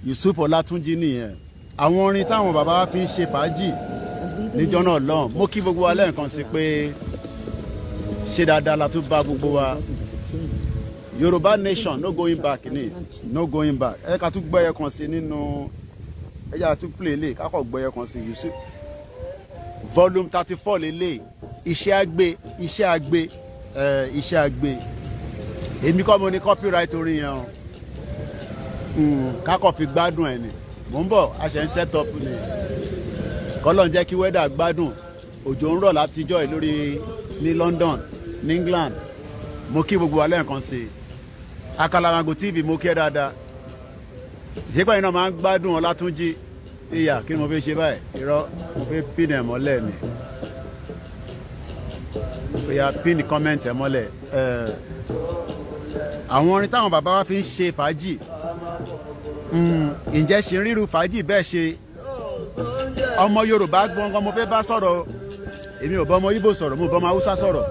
Yusuf Ọlátúnjí nìyẹn àwọn orin táwọn bàbá wa fi ń ṣe fàájì níjọ́ náà lọ́hùn mo kí gbogbo wa lẹ́ẹ̀kan sí pé ṣé dáadáa la tún bá gbogbo wa Yoruba nation no going back ni no going back ẹ ká tún gbẹ́yẹ kan sí nínú ẹ yà tún play lè kákọ̀ gbẹ́yẹ kan sí Yusuf volume 34 lélẹ̀ iṣẹ́ àgbẹ̀ èmi kọ́ mo ní copyright orin yẹn o kákọ̀ fi gbádùn ẹ̀ ni mò ń bọ̀ a ṣe ń set up ni kọ́lọ́n jẹ́ kí wẹ́dà gbádùn òjò ń rọ̀ látijọ́ ẹ̀ lórí ní London ní England mo kí gbogbo alẹ́ nǹkan sí Àkàlàmàgò TV mo kí ẹ dáadáa ìṣèpá yìí náà máa ń gbádùn Ọlátúnjí ìyá kí ni mo fi ṣe báyìí irọ́ mo fi pin ẹ̀ mọ́lẹ̀ ni bóyá pin comment ẹ̀ mọ́lẹ̀ àwọn orin táwọn bàbá wa fi ń ṣe fàájì ǹjẹ́ ṣe ń ríru fàájì bẹ́ẹ̀ ṣe ọmọ Yorùbá gbọ̀ngàn mo fẹ́ bá sọ̀rọ̀ èmi ò bá ọmọ Ìgbò sọ̀rọ̀ mo bá ọmọ Haúsá sọ̀rọ̀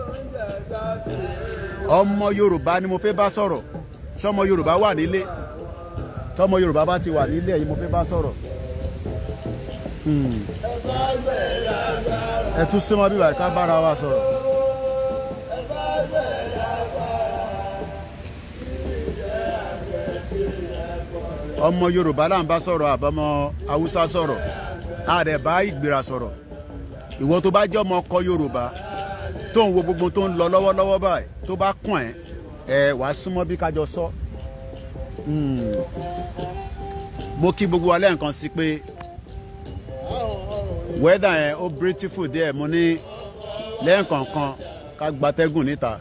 ọmọ Yorùbá ni mo fẹ́ bá sọ̀rọ̀ ṣọmọ Yorùbá wà nílé tọmọ Yorùbá bá ti wà nílé ẹ̀yin mo fẹ́ bá sọ̀rọ̀ ẹ tún súnmọ́ bí wàá ká bára wa sọ̀rọ̀. ọmọ Yorùbá là ń bá sọ̀rọ̀ àbọ̀mọ Haúsá sọ̀rọ̀ àdẹ̀ bá Ìgbìrà sọ̀rọ̀ ìwọ tó bá jẹ́ ọmọ ọkọ Yorùbá tó ń wo gbogbo tó ń lọ lọ́wọ́lọ́wọ́ báyìí tó bá kàn ẹ́ wàá súnmọ́ bí kájọ sọ. mo kí gbogbo wa lẹ́ẹ̀kan sí pé wẹ́dà yẹn ó beautiful díẹ̀ mo ní lẹ́ẹ̀kọ̀ọ̀kan ká gbatẹ́gùn níta.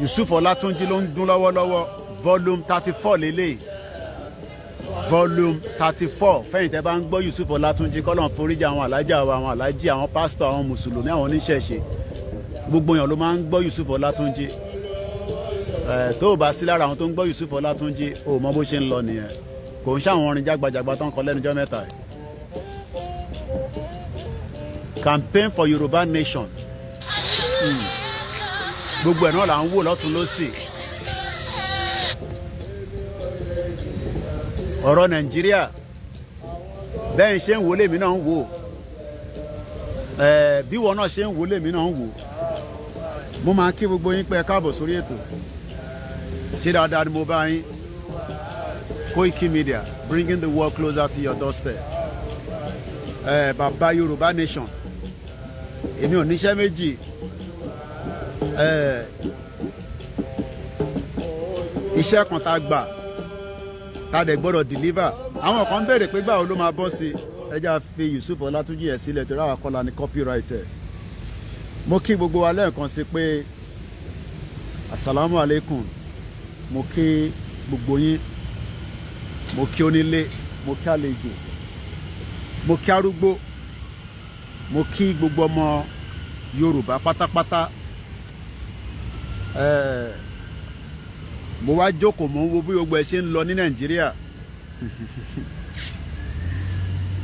Yusuf Ọlátúnjí ló ń dún lọ́wọ́lọ́wọ́ volume 34 lélẹ̀ volume 34 fẹ́yìn tẹ́ bá ń gbọ́ Yusuf Ọlátúnjí kọ́lọ́n foríjì àwọn alájà wa àwọn alájì àwọn pásítọ̀ àwọn mùsùlùmí àwọn oníṣẹ̀ṣe gbogbo èèyàn ló máa ń gbọ́ Yusuf Ọlátúnjí tó o bá sí lára àwọn tó ń gbọ́ Yusuf Ọlátúnjí o mọ bó ṣe ń lọ nìyẹn kò ń ṣàwọn orin jágbajàgba tó ń kọ lẹ́nujọ́ mẹ́ta yìí. Campaign for Yoruba nation gbogbo ẹ̀ náà là ń wò lọ́tún lọ́sì ọ̀rọ̀ Nàìjíríà bẹ́ẹ̀ ṣe ń wò lèmi náà ń wò bí wọn náà ṣe ń wò lèmi náà ń wò mo máa kí gbogbo yín pé ẹ káàbọ̀ sórí ètò ṣé dáadáa ni mo bá yín Koiki Media bringing the world closer to your doorstep bàbá Yorùbá nation èmi ò níṣẹ́ méjì iṣẹ́ kan tá a gbà tá a dẹ̀ gbọ́dọ̀ deliver àwọn kan béèrè pé báwo ló máa bọ́ sí ẹja fi Yusuf Ọlátúnjí ẹ̀ sílẹ̀ torí àwọn akọ́lá ní copyright ẹ̀ mo kí gbogbo wa lẹ́ẹ̀kan sí pé asalaamu aleykum mo kí gbogbo yín mo kí onílé mo kí àlejò mo kí arúgbó mo kí gbogbo ọmọ Yorùbá pátápátá mo wá jókòó mo ń wo bí gbogbo ẹ ṣe ń lọ ní Nàìjíríà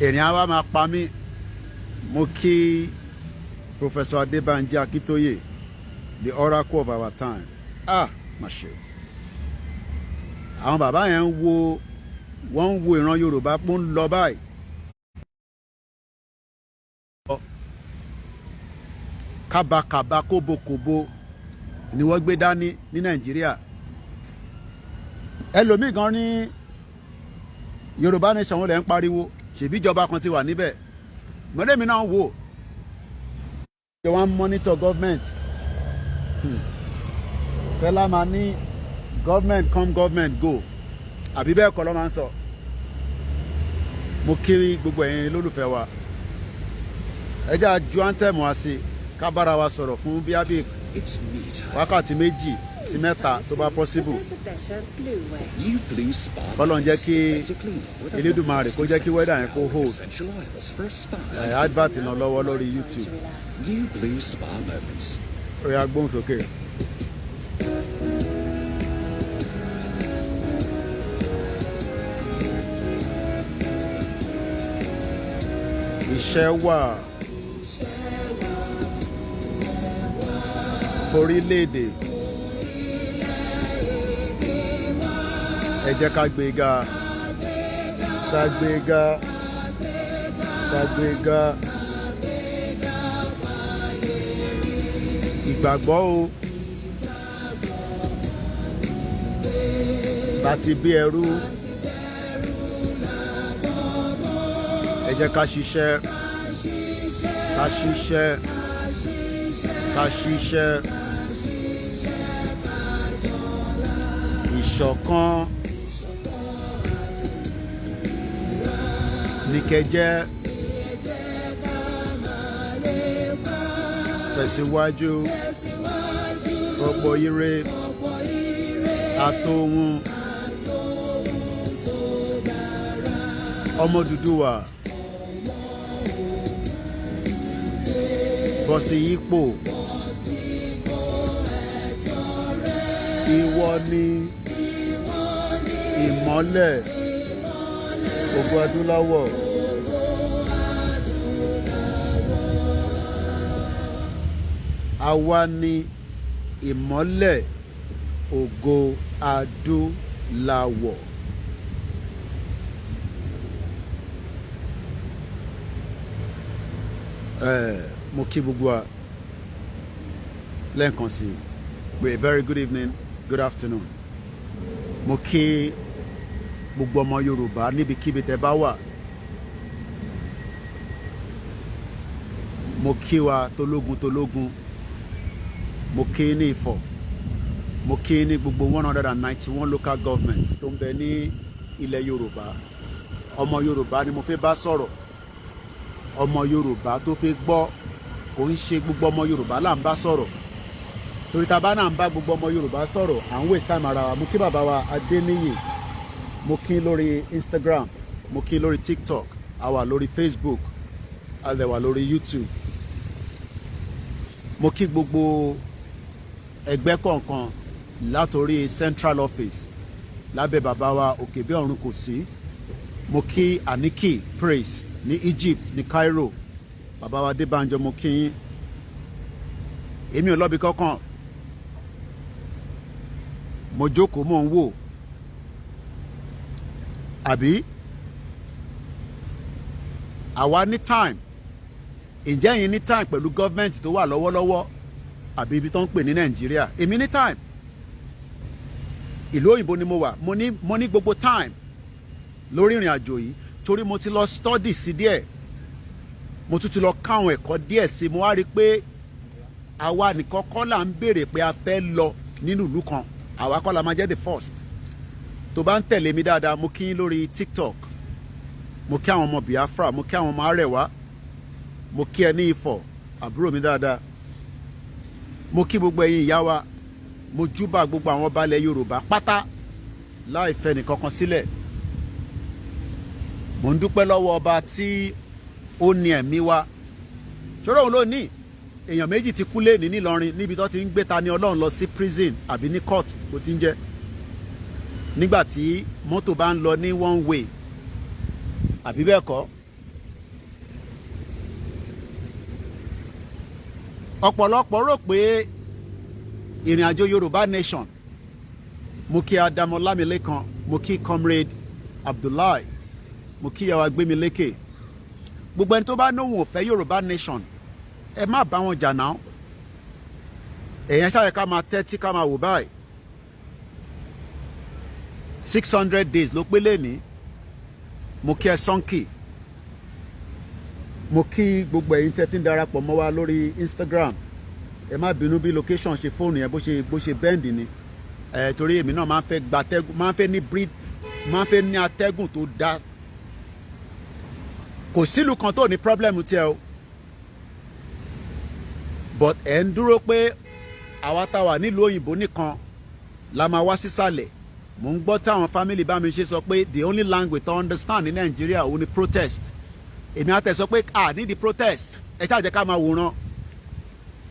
ìrìn àwa máa pa mí mo kí Professor Adébánjí Akíntóyè the oracle of our time má ṣe àwọn bàbá yẹn wọ́n ń wo ìran Yorùbá pé ń lọ báyìí kábàkàbà kóbokòbo ni wọ́n gbé dání ní Nàìjíríà ẹlòmíì gan ní Yorùbá nation wọn lè ń pariwo ṣèbí ìjọba kan ti wà níbẹ̀ mọ̀lẹ́mi náà wò ṣé wọ́n monitor government fẹ́lá máa ní government come government go àbí bẹ́ẹ̀ kọ́ ló máa ń sọ mo kiri gbogbo ẹ̀yin lólùfẹ́ wa ẹ jẹ́ àjọ anthem wa sí ká bára wa sọ̀rọ̀ fún bí ábí wákàtí méjì sí mẹ́ta tó bá possible bọ́lọ̀ ń jẹ́ kí Elédùmarè kó jẹ́ kí wẹ́dà yẹn kó hold advert náà lọ́wọ́ lórí YouTube ó yá gbóhùn sókè. Iṣẹ́ wà forílẹ̀-èdè ẹ jẹ́ ká gbé ga ká gbé ga ká gbé ga ìgbàgbọ́ o láti bí ẹrú ẹ jẹ́ ká ṣiṣẹ́ ká ṣiṣẹ́ ká ṣiṣẹ́ ìṣọ̀kan ní kẹjẹ́ tẹ̀síwájú ọ̀pọ̀ ire àtòhun ọmọ Odùduwà bọ́ sí ipò ìwọ ni ìmọ́lẹ̀ ògo adúláwọ̀ àwa ni ìmọ́lẹ̀ ògo adúláwọ̀. Mo kí gbogbo wa lẹ́ẹ̀kan sí pé a very good evening, good afternoon. Mo kí gbogbo ọmọ Yorùbá níbikíbi tẹ́ bá wà. Mo kí wa tológun tológun. Mo kí ní Ifọ̀. Mo kí ní gbogbo 191 local government tó ń bẹ ní ilẹ̀ Yorùbá. Ọmọ Yorùbá ni mo fẹ́ bá sọ̀rọ̀. Ọmọ Yorùbá tó fẹ́ gbọ́, kò ń ṣe gbogbo ọmọ Yorùbá là ń bá sọ̀rọ̀. Torí tá bá náà ń bá gbogbo ọmọ Yorùbá sọ̀rọ̀, à ń waste time ara wa. Mo kí bàbá wa Adéníyì. Mo kí lórí Instagram. Mo kí lórí TikTok. A wà lórí Facebook. A lè wà lórí YouTube. Mo kí gbogbo ẹgbẹ́ kọ̀ọ̀kan látòrí Central Office lábẹ́ bàbá wa Òkèbí ọ̀run kò sí. Mo kí Aniki Praise ní Egypt ní Cairo. Bàbá wa Débánjọ mo kí yín. Èmi ò lọ́bi kankan. Mo jókòó mò ń wò. Àbí àwa ní time. Ǹjẹ́ yín ní time pẹ̀lú gọ́ọ̀mẹ̀ntì tó wà lọ́wọ́lọ́wọ́ àbí ibi tó ń pè ní Nàìjíríà? Èmi ní time. Ìlú òyìnbó ni mo wà. Mo ní gbogbo time lórí ìrìn àjò yìí torí mo ti lọ study sí díẹ̀. Mo tún ti lọ káwọn ẹ̀kọ́ díẹ̀ sí. Mo wá rí i pé àwa nìkan kọ́ là ń béèrè pé a fẹ́ lọ nínú ìlú kan. Àwa kọ́ la máa jẹ́ the first. Tó bá ń tẹ̀lé mi dáadáa, mo kí yín lórí TikTok. Mo kí àwọn ọmọ Biafra, mo kí àwọn ọmọ Arẹwà. Mo kí ẹ ní Ifọ̀, àbúrò mi dáadáa. Mo kí gbogbo ẹ̀yin ìyá wa. Mo júbà gbogbo àwọn balẹ̀ Yorùbá pátá láì fẹ́ nìkankan sílẹ̀. Mo ń dúpẹ́ lọ́wọ́ ọba tí ó ní ẹ̀mí wa. Ṣọ́rọ̀ òun ló ní èèyàn méjì ti kú lé ní Ìlọrin níbi tó ti ń gbé Tani Ọlọ́run lọ sí prison àbí ní court bó ti ń jẹ́. Nígbà tí mọ́tò bá ń lọ ní one way àbí bẹ́ẹ̀ kọ́. Ọ̀pọ̀lọpọ̀ rò pé ìrìn àjò Yorùbá nation. Mo kí Adamu Lámilékan, mo kí Comrade Abdullahi, mo kí yàwá Gbémilékè. Gbogbo ẹni tó bá nóhùn ò fẹ́ Yorùbá nation, ẹ má bá wọn jà náà. Èèyàn ṣáà yẹ ká máa tẹ́tí ká máa wò báyìí. 600 days ló pé lénìí. Mo kí ẹ Sọ́nkì. Mo kí gbogbo ẹ̀yin tẹ́ tí ń darapọ̀ mọ́ wa lórí Instagram. Ẹ má bínú bí location ṣe fóònù yẹn bó ṣe bend ni. Torí èmi náà máa ń fẹ́ gba atẹ́gùn, máa ń fẹ́ ní breed, máa ń fẹ́ ní atẹ́gùn tó dá. Kò sílùú kan tó ní problem tiẹ̀ o. But ẹ̀ ń dúró pé àwa tá wà nílùú òyìnbó nìkan la máa wá sísàlẹ̀. Mo ń gbọ́ táwọn family bá mi ṣe sọ pé the only language to understand ní Nàìjíríà òun ni protest. Èmi á tẹ̀ sọ pé ní the protest ẹ ṣáà jẹ́ ká máa wòran.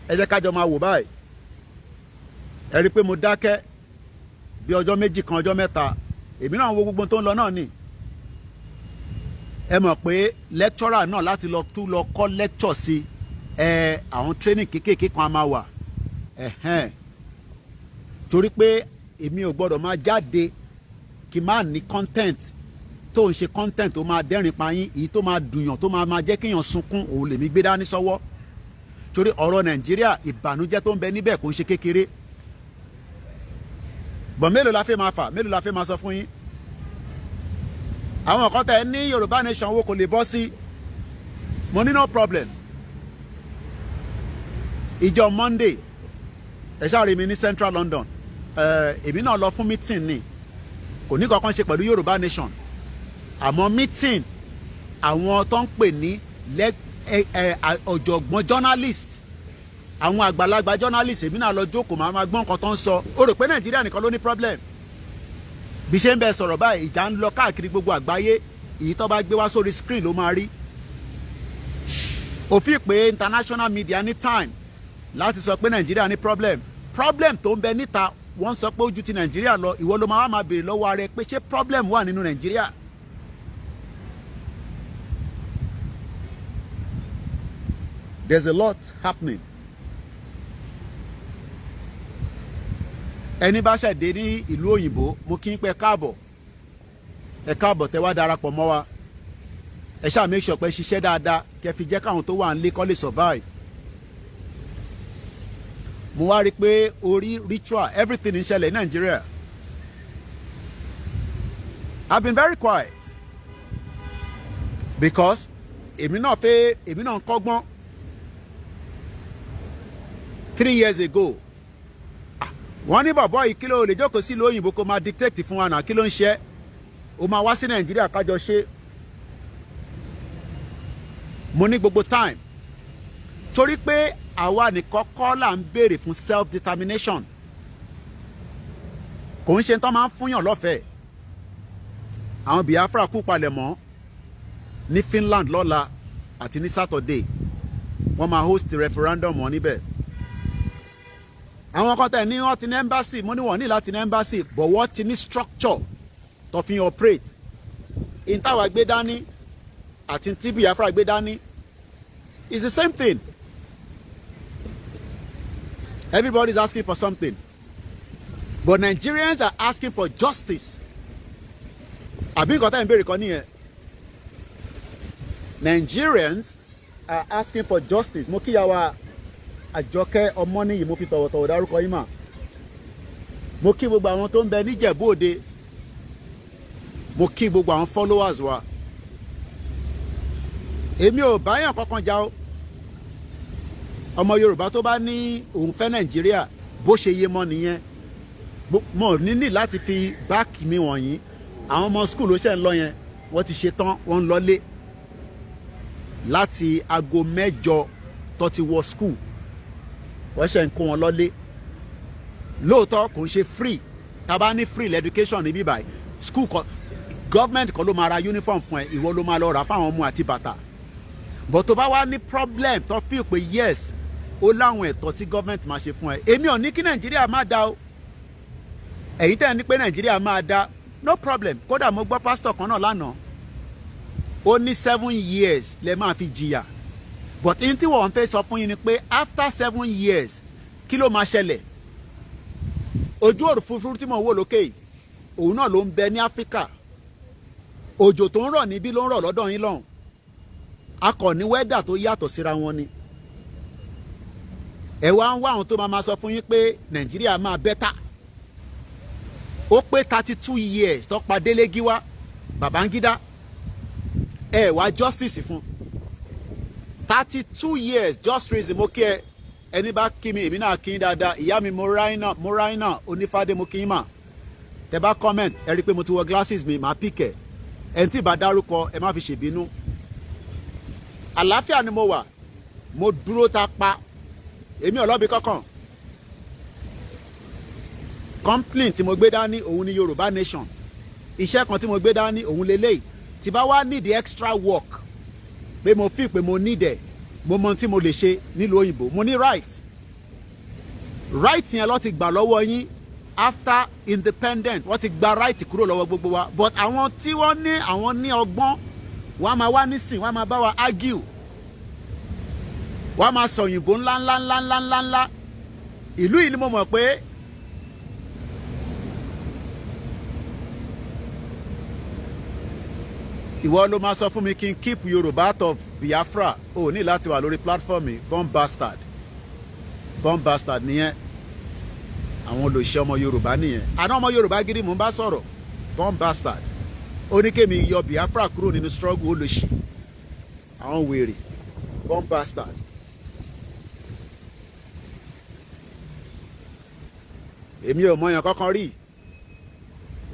Ẹ jẹ́ ká jọ máa wò báyìí. Ẹ rí i pé mo dákẹ́ bí ọjọ́ méjì kan ọjọ́ mẹ́ta. Èmi náà wo gbogbo tó ń lọ náà ni. Ẹ mọ̀ pé lecturer náà láti lọ kọ́ lecture sí àwọn training kéékèèké kan á máa wà. Torí pé èmi ò gbọ́dọ̀ máa jáde kí n má ní content tó ń ṣe content tó máa dẹ́rìn payín èyí tó máa dùnyàn tó máa jẹ́ kéèyàn sunkún òun lèmi gbé dání sọ́wọ́ torí ọ̀rọ̀ Nàìjíríà ìbànújẹ́ tó ń bẹ níbẹ̀ kò ń ṣe kékeré bọ̀ mélòó la fẹ́ máa fà mélòó la fẹ́ máa sọ fún yín àwọn kan tẹ̀ ní Yorùbá nation wo kò lè bọ́ sí mo ní no problem ìjọ Monday ẹ ṣáà rí mi ní Central London èmi náà lọ fún meeting ni kò ní kankan ṣe pẹ̀lú Yorùbá nation àmọ́ meeting àwọn tó ń pè ní ọ̀jọ̀gbọ́n journalist àwọn àgbàlagbà journalist èmi náà lọ jókòó máa gbọ́ nǹkan tó ń sọ ó rò pé Nàìjíríà nìkan ló ní problem bí ṣe ń bẹ sọ̀rọ̀ báyìí ìjà ń lọ káàkiri gbogbo àgbáyé èyí tó bá gbé wá sórí screen ló máa rí òfin pé international media ní time láti sọ pé Nàìjíríà ní problem tó ń bẹ níta wọ́n sọ pé ó ju ti Nàìjíríà lọ ìwọ ló máa béèrè lọ́wọ́ ara ẹ pé ṣé problem wà nínú Nàìjíríà. There's a lot happening. Ẹni bá ṣẹ̀dé ní ìlú òyìnbó mo kí n pé ẹ káàbọ̀ tẹ́ wá darapọ̀ mọ́ wa ẹ ṣáà make sure pé ṣiṣẹ́ dáadáa kẹ́ fi jẹ́ káwọn tó wà nílé kó lè survive. Mo wá rí i pé orí ritual everything ń ṣẹlẹ̀ ní Nàìjíríà. I've been very quiet because èmi náà ń kọ́gbọ́n 3 years ago wọ́n ní bàbá yìí kí ló lè jókòó sí ìlú òyìnbó kó máa dictate fún wa náà kí ló ń ṣe ó máa wá sí Nàìjíríà kájọ ṣe mo ní gbogbo time torí pé àwa nìkan kọ́ là ń béèrè fún self determination kò ń ṣe tán máa ń fúnyàn lọ́fẹ̀ẹ́ àwọn Biafra kú palẹ̀ mọ́ ní Finland lọ́la àti ní Saturday wọ́n máa host referendum wọn níbẹ̀ àwọn kan tẹ̀ ní wọ́n ti ní embassy mo ní wọ́n ní láti ní embassy but wọ́n ti ní structure tó fi operate in táwa gbé dání àti tí Biafra gbé dání it's the same thing everybody is asking for something but Nigerians are asking for justice àbí nǹkan tẹ̀ ń béèrè kan nìyẹn Nigerians are asking for justice mo kíyàwó Àjọkẹ́ Ọmọníyì mo fi tọ̀wọ̀tọ̀wọ̀ dárúkọ yín mà mo kí gbogbo àwọn tó ń bẹ níjẹ̀bú Òde mo kí gbogbo àwọn followers wa èmi ò báyàn kankan jà o ọmọ Yorùbá tó bá ní òun fẹ́ Nàìjíríà bó ṣe yé mọ́ nìyẹn mo níní láti fi báàkì mi wọ̀nyí àwọn ọmọ skul ló ṣe ń lọ yẹn wọ́n ti ṣe tán wọ́n ń lọlé láti aago 8 tó ti wọ skul wọ́n ṣe ń kó wọn lọ́lé lóòótọ́ kò ń ṣe free tá bá ní free education níbí báyìí school government kan ló máa ra uniform fún ẹ ìwọ ló máa lọ rà fáwọn ọmọ àti bàtà but tó bá wá ní problem tó fi pé yes ó láwọn ẹ̀tọ́ tí government máa ṣe fún ẹ èmi ò ní kí Nàìjíríà má dá o ẹ̀yin tẹ́ ẹ ní pé Nàìjíríà máa dá no problem kódà mo gbọ́ pásítọ̀ kan náà lánàá ó ní 7 years lẹ máa fi jìyà but in tí wọ́n fẹ́ sọ fún yín ni pé after 7 years kí ló máa ṣẹlẹ̀ ojú òfurufú tí mo wò lókè yìí òun náà ló ń bẹ ní Áfíríkà òjò tó ń rọ̀ níbí ló ń rọ̀ lọ́dọ̀ yín lọ́hùn akọni wẹ́dà tó yàtọ̀ síra wọn ni ẹ wá ń wá àwọn tó máa sọ fún yín pé Nàìjíríà máa bẹ́tà ó pé 32 years tó pa Délé Gíwá Babangida ẹ wá justice fún 32 years just reason mo kí ẹ ẹni bá kí mi èmi náà kí n dáadáa ìyá mi Moraina Onífádé mo kí n mà tẹ bá comment ẹ rí i pé mo ti wọ glasses mi màá pìkẹ ẹni tí ìbá dárúkọ ẹ má fi ṣèbínú àlàáfíà ni mo wà mo dúró ta pa èmi ọlọ́bi kankan company tí mo gbé dání òun ni Yorùbá nation iṣẹ́ kan tí mo gbé dání òun lélẹ́yìí tí bá wá need extra work pé mo fi pé mo need ẹ̀ mo mọ tí mo lè ṣe nílùú òyìnbó mo ní right yẹn ló ti gbà lọ́wọ́ yín after independent wọ́n ti gba right kúrò lọ́wọ́ gbogbo wa but àwọn tí wọ́n ní àwọn ní ọgbọ́n wọ́n á máa wá nísìn wọ́n á máa bá wa argue wọ́n á máa sọ òyìnbó ńlá ìlú yìí ni mo mọ̀ pé ìwọ ló máa sọ fún mi kí n keep Yorùbá out of Biafra o ní láti wà lórí platform mi born bastard nìyẹn àwọn olùṣẹ́ ọmọ Yorùbá nìyẹn àná ọmọ Yorùbá gidi mò ń bá sọ̀rọ̀ born bastard ó ní kémi yọ Biafra kúrò nínú struggle olùṣì àwọn wèrè born bastard. èmi ò mọ èèyàn kankan rí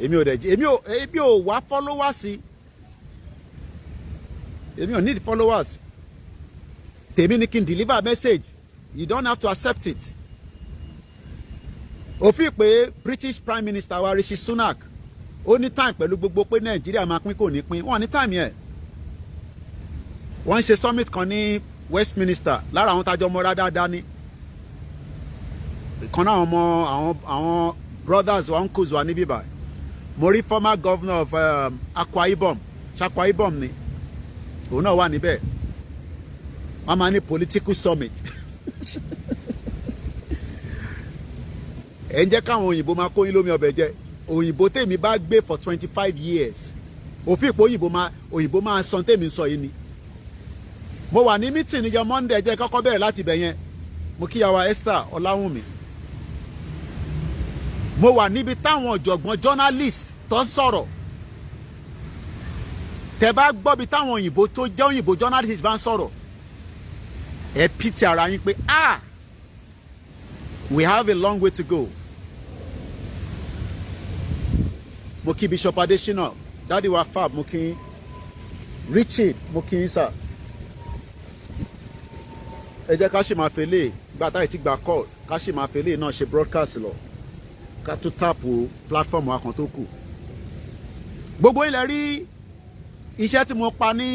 èmi ò wá followers èmi ò need followers tèmi ni kí n deliver message you don't have to accept it. òfin pé British Prime Minister wa Rishi Sunak ó ní time pẹ̀lú gbogbo pé Nàìjíríà máa pín kò ní pín wọ́n ní time yẹn wọ́n ń ṣe summit kan ní Westminster lára àwọn tájọ́ mọ́ra dáadáa ní kan náà àwọn brothers wa uncles wa níbí báyìí mo rí former governor of Akwa Ibom ni òun náà wà níbẹ̀ wọ́n máa ní political summit ẹ̀ ń jẹ́ káwọn òyìnbó máa kóyin lómi ọbẹ̀ jẹ òyìnbó tèmi bá gbé for 25 years òfin ìpò òyìnbó máa san tèmi sọ yìí ni mo wà ní meeting níjọ́ Monday jẹ́ kọ́kọ́ bẹ̀rẹ̀ láti ibẹ̀ yẹn mo kíyàwó Esther Ọláwùnmí mo wà níbi táwọn ọ̀jọ̀gbọ́n journalist tó ń sọ̀rọ̀ tẹ́ bá gbọ́ bí táwọn òyìnbó tó jẹ́ òyìnbó journalist bá ń sọ̀rọ̀ ẹ pìtì ara yín pé we have a long way to go. mo kí Bishop Adesina Daddy wa Fab mo kí Richard mo kí sir ẹ jẹ́ ká ṣe máa fẹ́lẹ̀ gba táyì tí gba call ká ṣe máa fẹ́lẹ̀ náà ṣe broadcast lọ ká tún tàpù platform wa kan tó kù gbogbo ilẹ̀ rí iṣẹ́ tí mo pa ní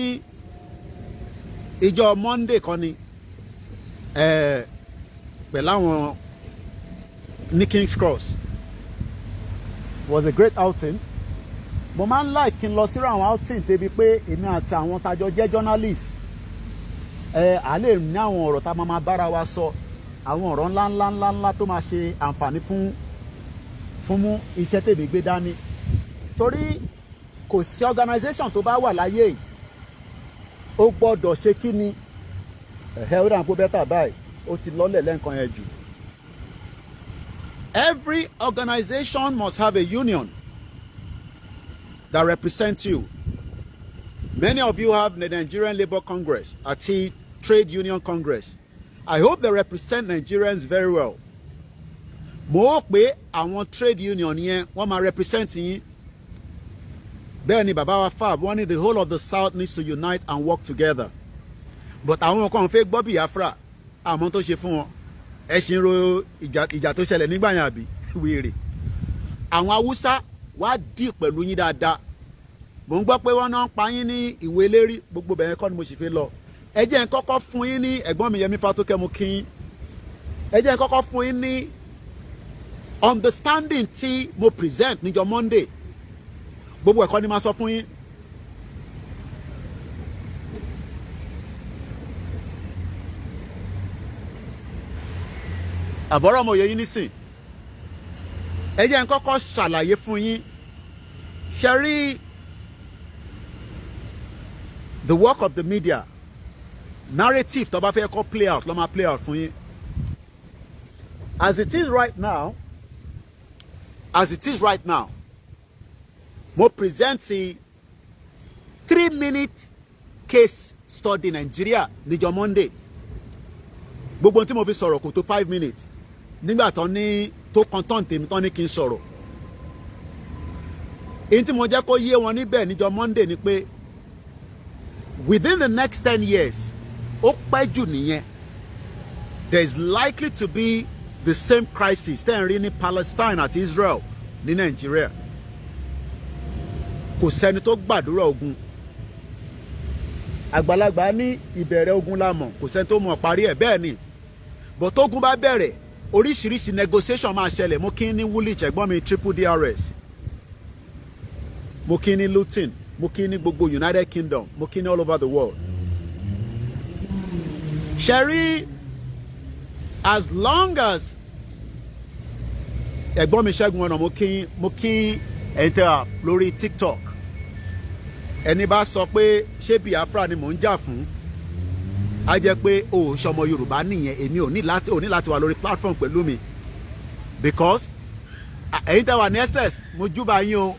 ìjọ Monday kan ni pẹ̀lú àwọn ní King's Cross was a great outing mo máa ń like kí n lọ síra àwọn outing débi pé èmi àti àwọn tájọ jẹ́ journalist a lè ní àwọn ọ̀rọ̀ tá a máa bára wa sọ àwọn ọ̀rọ̀ ńlá tó máa ṣe àǹfààní fún mú iṣẹ́ tèmi gbé dání torí kò sí organisation tó bá wà láyé yìí ó gbọ́dọ̀ ṣe kí ni ó dà ń kó bẹ́tà báyìí ó ti lọ́lẹ̀ lẹ́ǹkan yẹn jù. Every organization must have a union that represents you. Many of you have the Nigerian Labour Congress àti Trade Union Congress. I hope they represent Nigerians very well. Mo hope pé àwọn trade union yẹn wọ́n máa represent yín. Bẹ́ẹ̀ ni bàbá wa Fab wọ́n ní the whole of the South needs to unite and work together. But àwọn kan fẹ́ gbọ́ Biafra àmọ́ tó ṣe fún wọn. Ẹ ṣì ń ro ìjà tó ṣẹlẹ̀ nígbà yẹn àbí wèrè. Àwọn Haúsá wá dì pẹ̀lú yín dáadáa. Mo ń gbọ́ pé wọ́n náà ń pa yín ní ìwé lérí gbogbo bẹ̀yẹn kọ́ ni mo sì fi lọ. Ẹ jẹ́ n kọ́kọ́ fún yín ní ẹ̀gbọ́n mi Yẹmí Fátókẹ́ mo kí yín. Ẹ jẹ́ n kọ́kọ́ fún yín ní understanding tí mo present níjọ́ Monday. Gbogbo ẹ̀kọ́ ni máa sọ fún yín. Àbọ̀rọ̀ ọmọ òye yín nísìn. Ẹ jẹ́ n kọ́kọ́ ṣàlàyé fún yín. Ṣé rí the work of the media narrative tó bá fẹ́ kọ́ play out ló máa play out fún yín. As it is right now, mo present the 3-minute case study Nigeria níjọ́ Monday. Gbogbo tí mo fi sọ̀rọ̀ kò tó 5 minutes. Nígbà tó ní tó content tèmi tó ní kí n sọ̀rọ̀. Èyí tí mo jẹ́ kó yé wọn níbẹ̀ níjọ́ Monday ni pé within the next 10 years, ó pẹ́ jù nìyẹn. There is likely to be the same crisis tẹ́ ń rí ní Palestine àti Israel ní Nigeria. Kò sẹ́ni tó gbàdúrà ogun. Àgbàlagbà ní ìbẹ̀rẹ̀ ogun la mọ̀, kò sẹ́ni tó mọ̀ parí ẹ̀ bẹ́ẹ̀ ni. But tógun bá bẹ̀rẹ̀, oríṣiríṣi negotiation máa ṣẹlẹ̀. Mo kí ní Woolwich ẹ̀gbọ́n mi triple DRS. Mo kí ní Luton. Mo kí ní gbogbo United Kingdom. Mo kí ní all over the world. Sherry, as long as ẹ̀gbọ́n mi Ṣẹ́gun ọ̀nà mo kí ẹ̀yin tẹ́ wà lórí TikTok. ẹni bá sọ pé ṣé Biafra ni mò ń jà fún á jẹ́ pé o ò ṣọmọ Yorùbá nìyẹn. Èmi ò ní láti wà lórí platform pẹ̀lú mi because ẹ̀yin tẹ́ wà ní SS mo júbà yín o.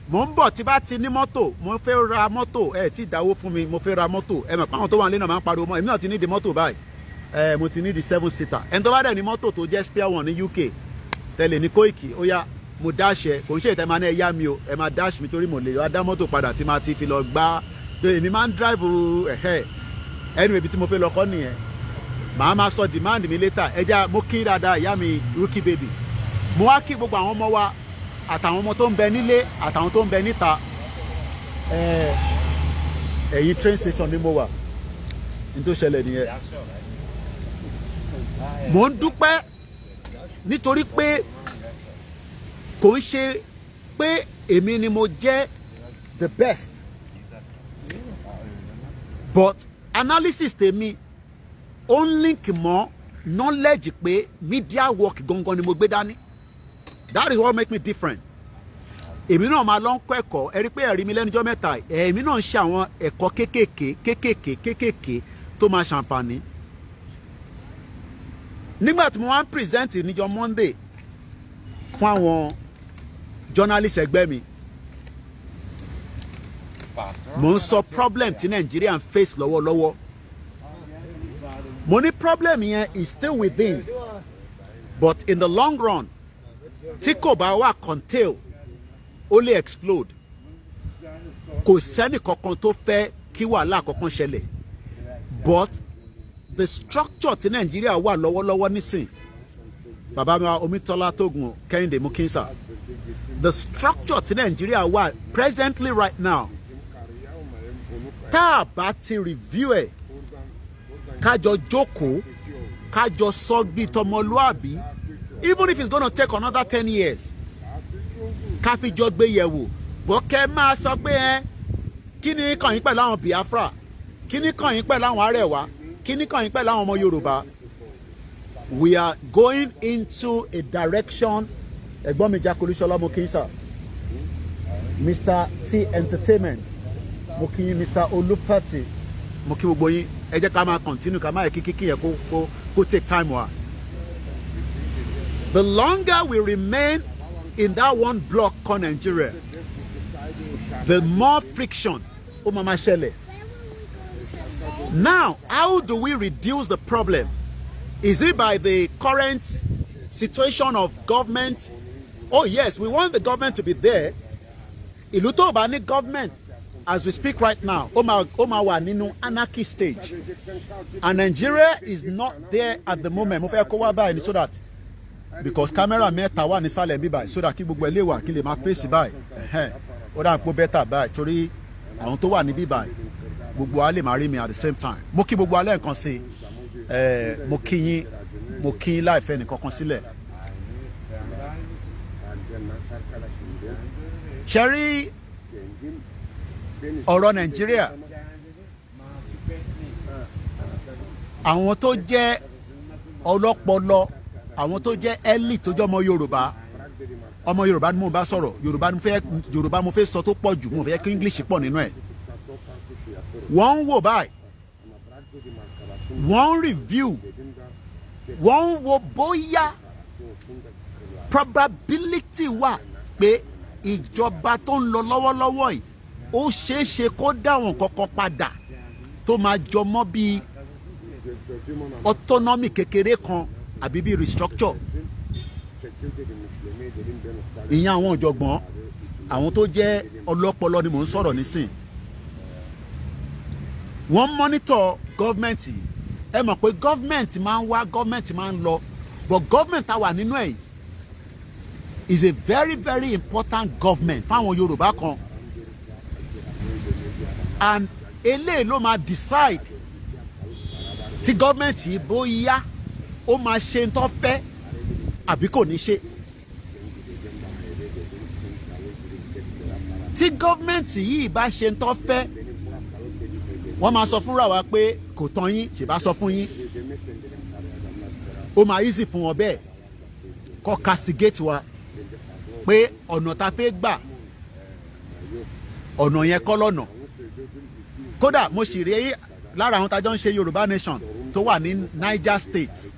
Mo ń bọ̀ tí bá ti ní mọ́tò mo fẹ́ ra mọ́tò ẹ̀ tí ìdáwó fún mi mo fẹ́ ra mọ́tò ẹ̀ mọ̀ pé àwọn tó wà nílé náà máa ń pariwo mọ́ èmi náà ti ní di mọ́tò báyìí mo ti ní di 7-seater. Ẹni tó bá dẹ̀ ní mọ́tò tó jẹ́ spare one ní UK tẹ̀lé ní Koiki ó yá mo dash ẹ kò ń ṣe ìtẹ́ máa ní ẹ yá mi o ẹ máa dash mi torí mo lè wá dá mọ́tò padà tí máa ti fi lọ gbá èmi máa ń drive ẹnu ibi tí mo fẹ́ lọ kọ́ nìyẹn. Màá máa sọ demand mi later ẹja mo kí dáadáa ìyá mi rookie baby. Mo wá kí gbogbo àwọn ọmọ wa àtàwọn ọmọ tó ń bẹ nílé àtàwọn tó ń bẹ níta ẹ̀yìn train station ni mo wà ní tó ṣẹlẹ̀ nìyẹn. Mo ń dúpẹ́ nítorí pé kò ń ṣe pé èmi ni mo jẹ́ the best but analysis tèmi ó ń link mọ́ knowledge pé media work gangan ni mo gbé dání. That is what make me different. Èmi náà máa lọ ń kọ́ ẹ̀kọ́ ẹ rí pé ẹ̀rí mi lẹ́nujọ́ mẹ́ta èmi náà ń ṣe àwọn ẹ̀kọ́ kéékèèké tó máa ṣàǹfààní. Nígbà tí mo wá ń present níjọ́ Monday fún àwọn journalist ẹgbẹ́ mi mo ń sọ problem tí Nigeria ń face lọ́wọ́lọ́wọ́. Mo ní problem yẹn is still within but in the long run tí kò bá wà contain ó lè explode. Kò sẹ́ni kankan tó fẹ́ kí wàhálà kankan ṣẹlẹ̀ but the structure tí Nigeria wà lọ́wọ́lọ́wọ́ nísìn bàbá mi Omitola Togun Kẹ́hìndé Mukinsa the structure tí Nigeria wà presently right now tá a bá ti review ẹ̀ kájọ jókòó kájọ sọ bí tọmọlúàbí even if it's gonna take another 10 years ká fi jọ gbé yẹ̀wò bọ́kẹ́ máa sọ pé kí ni kàn yín pẹ̀lú àwọn Biafra kí ni kàn yín pẹ̀lú àwọn Arẹwà kí ni kàn yín pẹ̀lú àwọn ọmọ Yorùbá. We are going into a direction ẹ̀gbọ́n mi Jakolusola Mokinsa Mr. T Entertainment mo kí yín Mr. Olufati mo kí gbogbo yín ẹ jẹ́ ká máa continue ká máa yẹ kíkí yẹn kó take time wa. The longer we remain in that one block called Nigeria, the more friction ó máa ṣẹlẹ̀. Now, how do we reduce the problem? Is it by the current situation of government? Oh yes, we want the government to be there. Ìlú tó bá ní government as we speak right now, ó máa wà nínú anarchy stage. And Nigeria is not there at the moment. Mo fẹ́ kó wá báyìí so that because camera mẹ́ta wà nísàlẹ̀ bí báyìí so that kí gbogbo ẹ lè wà kí lè máa face báyìí. Ó dà pọ̀ better báyìí torí àwọn tó wà níbí báyìí gbogbo wa lè máa rí mi at the same time. Mo kí gbogbo alẹ́ nǹkan sí mo kí yín láìfẹ́ nìkan kan sílẹ̀. Ṣé rí ọ̀rọ̀ Nàìjíríà àwọn tó jẹ́ ọlọ́pọlọ àwọn tó jẹ́ elite tó jẹ́ ọmọ Yorùbá ni mo bá sọ̀rọ̀ Yorùbá mo fẹ́ sọ tó pọ̀ jù mo fẹ́ kí English pọ̀ nínú ẹ̀. Wọ́n ń wò báyìí wọ́n ń review wọ́n ń wo bóyá probability wà pé ìjọba tó ń lọ lọ́wọ́lọ́wọ́ yìí ó ṣeé ṣe kó dáwọn kọ́kọ́ padà tó máa jọmọ́ bí autonomy kékeré kan àbí bí restructure. Ìyẹn àwọn ọ̀jọ̀gbọ́n àwọn tó jẹ́ ọlọ́pọlọ ni mò ń sọ̀rọ̀ nísìn. Wọ́n monitor government yìí ẹ mọ̀ pé government máa ń wá government máa ń lọ but government tá wà nínú ẹ̀ is a very very important government fáwọn Yorùbá kan and eléyìí ló máa decide tí government yìí bóyá ó máa ṣe ń tó fẹ́ àbí kò ní ṣe. Tí government yìí bá ṣe ń tó fẹ́ wọ́n máa sọ fúnra wa pé kò tán yín ṣe bá sọ fún yín ó máa easy fún wọn bẹ́ẹ̀ kó castigate wa pé ọ̀nà tá fẹ́ gbà ọ̀nà yẹn kọ́ lọ́nà kódà mo sì rí lára àwọn tájọ́ ń ṣe Yorùbá Nation tó wà ní Niger State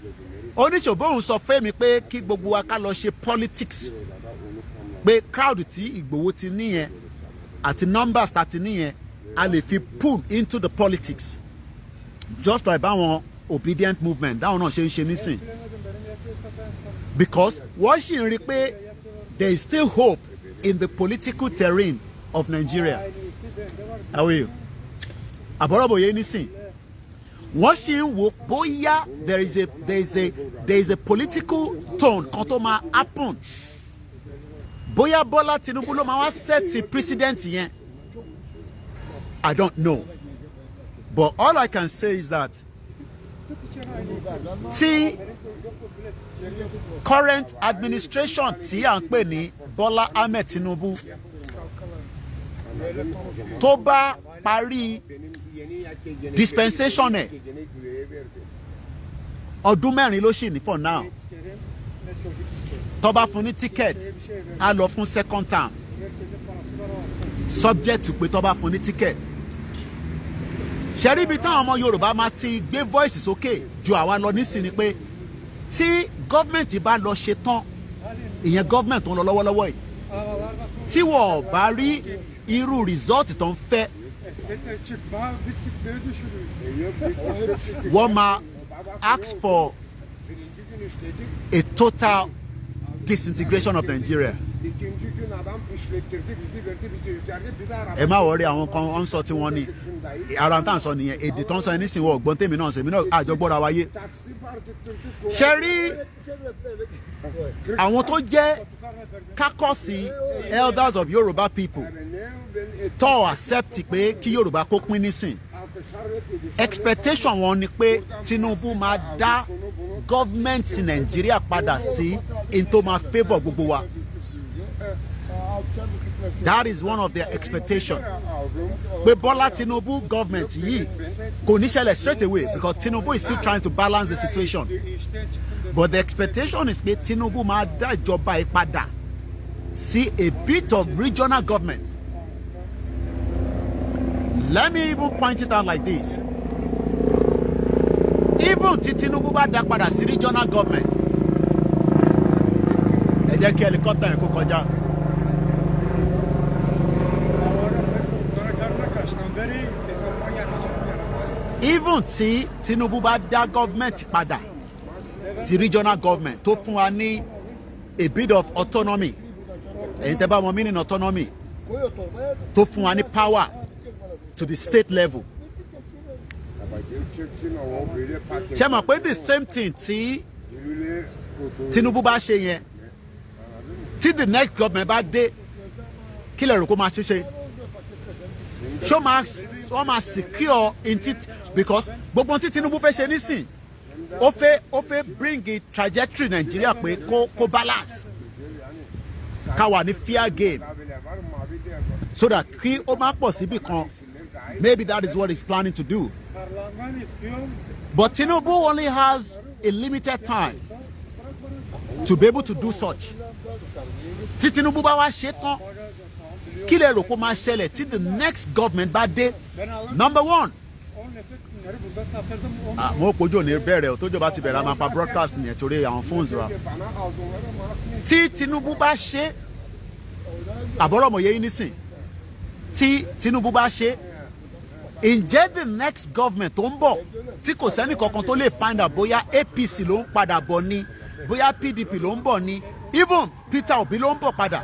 oníṣòbó òun sọ fún mi pé kí gbogbo wa ká lọ ṣe politics pé crowd tí Ìgbòho ti níyẹn àti numbers tá ti níyẹn a lè fi pull into the politics just like báwọn obedient movement dáwọn náà ṣe ń ṣe nísìn because wọ́n sì ń rí pé there is still hope in the political terrain of Nigeria. How are you? Àbọ̀rọ̀bọ̀yé nísìn wọ́n sì ń wò bóyá there is a political tone kan tó máa happen bóyá Bọ́lá Tinubu ló máa wá set president yẹn I don't know but all I can say is that tí current administration tí à ń pè ní Bọ́lá Ahmed Tinubu tó bá parí dispensation ẹ̀ ọdún mẹ́rin ló ṣì ní for now tó bá fún ní ticket á lọ fún second term subject to pé tó bá fún ní ticket ṣẹ́rí ibi táwọn ọmọ Yorùbá máa ti gbé voice sókè ju àwa lọ nísìnyí pé tí gọ́ọ̀mẹ̀ntì bá lọ ṣe tán ìyẹn gọ́ọ̀mẹ̀ntì tó ń lọ lọ́wọ́lọ́wọ́ yìí tí wọ́n bá rí irú result tó ń fẹ́ wọ́n máa ask for a total disintegration of Nigeria. ẹ má wọrí àwọn kan ń sọ tí wọ́n ní ara tá à ń sọ nìyẹn èdè tó ń sọ yẹn nísìnyí wọ́n ọ̀gbọ́n tèmi náà sèmi náà àjọgbọ́ra wáyé. ṣe rí àwọn tó jẹ́ kákọ́sí elders of Yoruba people tó accept pé kí Yorùbá kó pín nísìn expectation wọn ni pé Tinubu máa dá government Nàìjíríà padà sí in tó máa favour gbogbo wa. That is one of their expectations. Pé Bọ́lá Tinubu government yìí kò ní ṣẹlẹ̀ straight away because Tinubu is still trying to balance the situation. But the expectation is pé Tinubu máa dá ìjọba yìí padà sí a bit of regional government. Let me even point it out like this. Even tí Tinubu bá dá padà sí regional government, ẹ jẹ́ kí helicopter yẹn kó kọjá. Even tí Tinubu bá dá government padà sí regional government tó fún wa ní a bit of autonomy, ẹ̀yin tẹ́ bá wọn meaning autonomy, tó fún wa ní power to the state level. ṣé mọ̀ pé the same thing tí Tinubu bá ṣe yẹn tí the next government bá dé kí lè rò kó máa ṣe ṣó wọ́n máa secure in it because gbogbo tí Tinubu fẹ́ ṣe nísìn ó fẹ́ bring a trajectory Nigeria pé kó balance ká wà ní fair game so that kí ó má pọ̀ síbì kan. Maybe that is what he's planning to do. But Tinubu only has a limited time to be able to do such. Tí Tinubu bá wá ṣe tán, kí lè rò kó máa ṣẹlẹ̀ tí the next government bá dé? Number one. Mo kojú ní bẹ̀rẹ̀ o tójọba ti bẹ̀rẹ̀ a máa pa broadcast yẹn torí àwọn phones wa. Tí Tinubu bá ṣe àbọ̀rọ̀mọ̀yé yín nísìn tí Tinubu bá ṣe ǹjẹ́ the next government tó ń bọ̀ tí kò sẹ́ni kankan tó lè find out bóyá APC ló ń padà bọ̀ ni bóyá PDP ló ń bọ̀ ni even Peter Obi ló ń bọ̀ padà.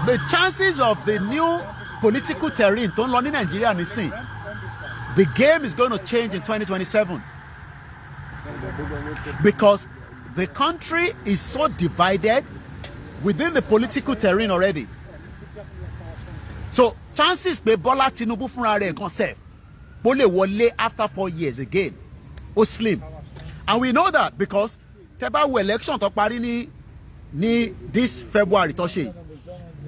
The chances of the new political terrain tó ń lọ ní Nàìjíríà nísìn the game is going to change in 2027 because the country is so divided within the political terrain already. So chances pé Bọ́lá Tinubu fúnra rẹ̀ nǹkan sef bó lè wọlé after 4 years again ó slim and we know that because tẹ́ bá wo election tó parí ní this February tó ṣe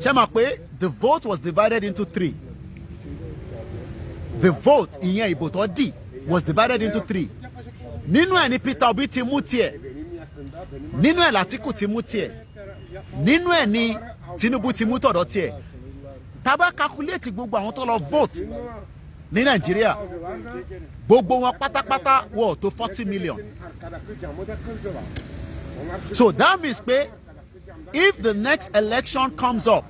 ṣe mọ̀ pé the vote was divided into 3. The vote ìyẹn ìbò tó dì was divided into 3. Nínú ẹ̀ ni Peter Obi ti mú tiẹ̀ nínú ẹ̀ l'Atiku ti mú tiẹ̀ nínú ẹ̀ ni Tinubu ti mú tọ̀dọ̀ tiẹ̀. Tá bá calculate gbogbo àwọn tó lọ vote ní Nàìjíríà gbogbo wọn pátápátá wọ̀ tó 40 million. So that means pé if the next election comes up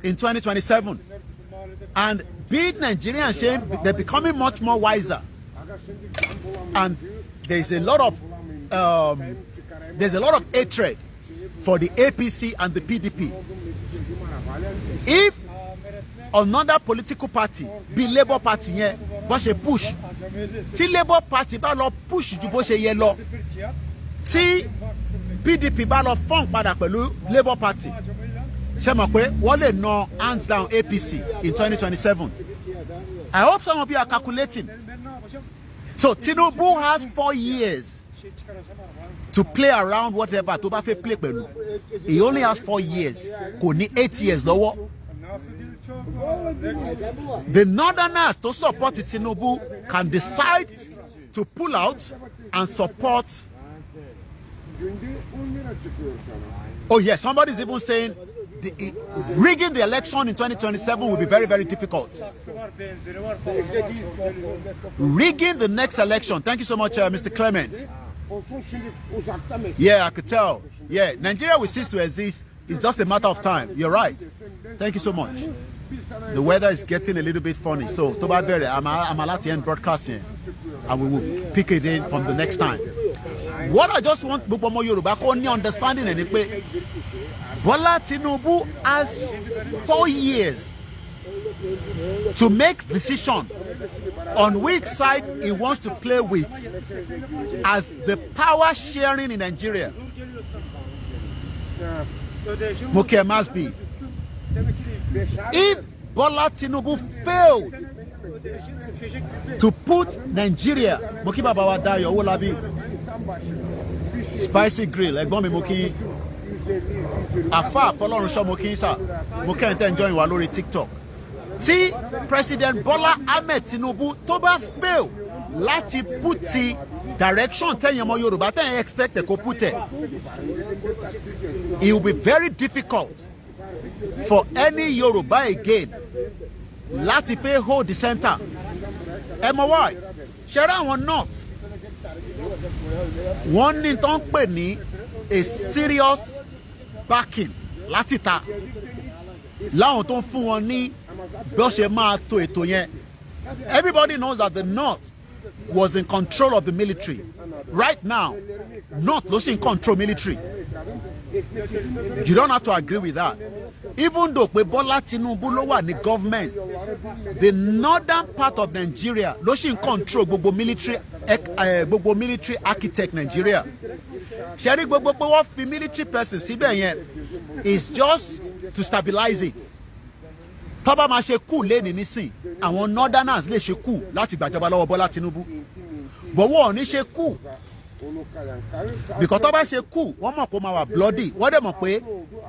in 2027 and big Nigerians they're becoming much more wiser, and there's a lot of hatred for the APC and the PDP. If another political party be Labour Party yẹn bó ṣe push, tí Labour Party bá lọ push ju bó ṣe yẹ lọ, tí PDP bá lọ fọ́n padà pẹ̀lú Labour Party, ṣe mọ̀ pé wọ́n lè na hands down APC in 2027. I hope some of you are calculating. So Tinubu has 4 years to play around whatever tó bá fẹ́ play pẹ̀lú. He only has 4 years. Kò ní 8 years lọ́wọ́. The Northerners to support Tinubu can decide to pull out and support. Oh yes, somebody's even saying rigging the election in 2027 will be very, very difficult. Rigging the next election. Thank you so much, Mr. Clement. Yeah, I could tell. Yeah, Nigeria will cease to exist. It's just a matter of time. You're right. Thank you so much. The weather is getting a little bit funny. So, Toba Bere, I'm allowed to end broadcasting. And we will pick it in from the next time. What I just want Bubomo Yoruba only understanding and Bola Tinubu has 4 years to make decision on which side he wants to play with as the power sharing in Nigeria. Moke must be. If Bola Tinubu failed to put Nigeria, Moki Babawa Dayo Olabi, Spicy Grill, Ẹ̀gbọ́n mi Moki, Afa Fọlọ́run ṣọ́ Moki sir, Moki ẹ̀ ń tẹ́ enjoy wa lórí TikTok. Tí President Bola Ahmed Tinubu tó bá fail láti put the direction tẹ́yìn ọmọ Yorùbá tẹ́yìn expect kó put it, it will be very difficult for any Yoruba again láti fẹ́ hold the center. Ẹ mọ̀ why? Ṣẹ́rẹ́ àwọn north wọ́n ní tó ń pè ní a serious backing láti ta láwọn tó ń fún wọn ní bí ó ṣe máa tó ètò yẹn. Everybody knows that the north was in control of the military. Right now, north ló ṣì ń control military. You don't have to agree with that. Even though pé Bola Tinubu ló wà ní government, the northern part of Nigeria ló ṣì ń control gbogbo military architect Nigeria. Ṣẹ́rí gbogbo pé wọ́n fi military person síbẹ̀ yẹn is just to stabilize it. Tó bá máa ṣe coup lẹ́ni nísìn, àwọn northerners lè ṣe coup láti gbàjọba lọ́wọ́ Bola Tinubu. But wọ́n ò ní ṣe coup. Because tó bá ṣe coup, wọ́n mọ̀ kó máa wà bloody. Wọ́n dẹ̀ mọ̀ pé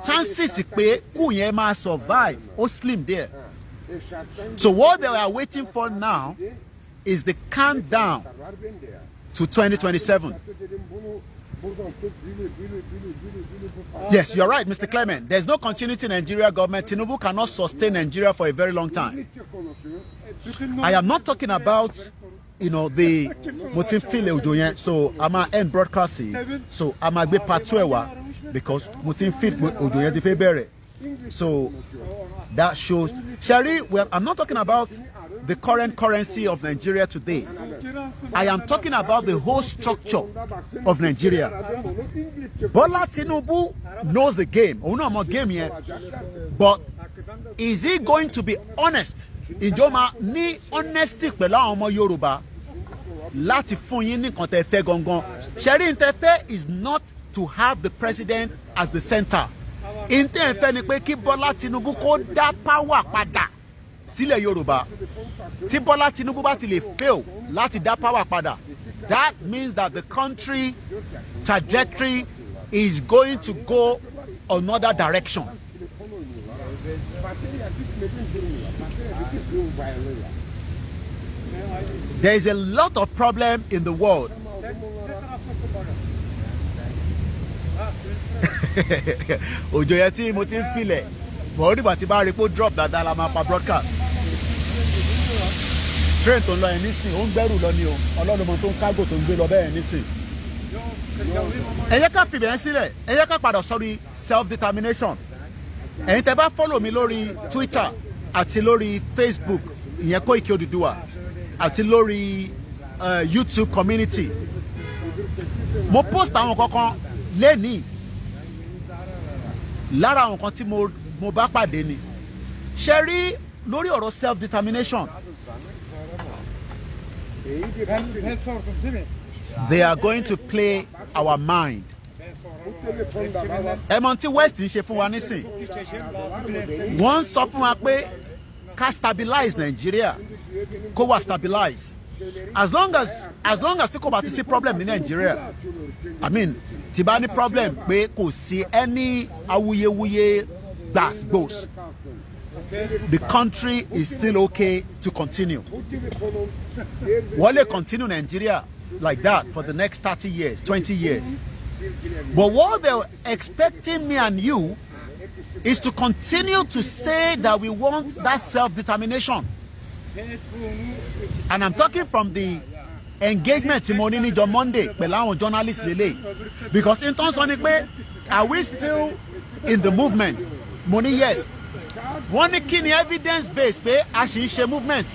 chances pé coup yẹn máa survive ó slim there. So what they are waiting for now is the countdown to 2027. Yes, you're right, Mr. Clement. There's no continuity in Nigeria government. Tinubu cannot sustain Nigeria for a very long time. I am not talking about, the Mutin File Udoyen. So I'm going to end broadcasting. So I'm going to be part 2 because Mutin File Udoyen de Febere. So that shows. Sherry, well, I'm not talking about the current currency of Nigeria today. I am talking about the whole structure of Nigeria. Bola Tinubu knows the game. Oh no, I'm not game here. But is he going to be honest? Ijoma ni honesty pẹ̀lú àwọn ọmọ Yorùbá láti fún yín ní nǹkan tẹ́ fẹ́ gangan. Sherry Ntefe is not to have the president as the center. Ntefe ni pé kí Bola Tinubu kó dá power padà sílẹ̀ Yorùbá. Tí Bola Tinubu bá ti lè fail láti dá power padà, that means that the country trajectory is going to go another direction. There is a lot of problem in the world. Òjò yẹn tí mo ti ń filẹ̀, bọ̀ ó dìgbà tí bá rí pé ó drop dáadáa la máa pa broadcast. train tó ń lọ yẹn nísìn ó ń gbẹ́rù lọ ni o ọlọ́run mọ tó ń kágò tó ń gbé lọ bẹ́ẹ̀ nísìn. ẹ yẹ ká fìbẹ̀ yẹn sílẹ̀ ẹ yẹ ká padà sórí self determination. ẹ̀yin tẹ́ bá follow mi lórí Twitter àti lórí Facebook ìyẹn Koiki Odùduwà àti lórí YouTube community mo post àwọn kankan lẹ́nìí lára àwọn kan tí mo bá pàdé ni ṣe rí lórí ọ̀rọ̀ self determination. They are going to play our mind. ẹ mọ̀ tí West ń ṣe fún wa nísìn wọ́n ń sọ fún wa pé ká stabilize Nigeria kó wà stabilize as long as tí kò bá ti sí problem ní Nigeria I mean tí bá ní problem pé kò sí any awuyewuye gbàgbós the country is still okay to continue. wọ́n lè continue Nigeria like that for the next 30 years 20 years. But what they're expecting me and you is to continue to say that we want that self-determination. And I'm talking from the engagement Timoni Nijo Monday, pẹ̀lú journalists lele. Because in terms of it, are we still in the movement? Money, yes. One key evidence based pé a ṣì ń ṣe movement.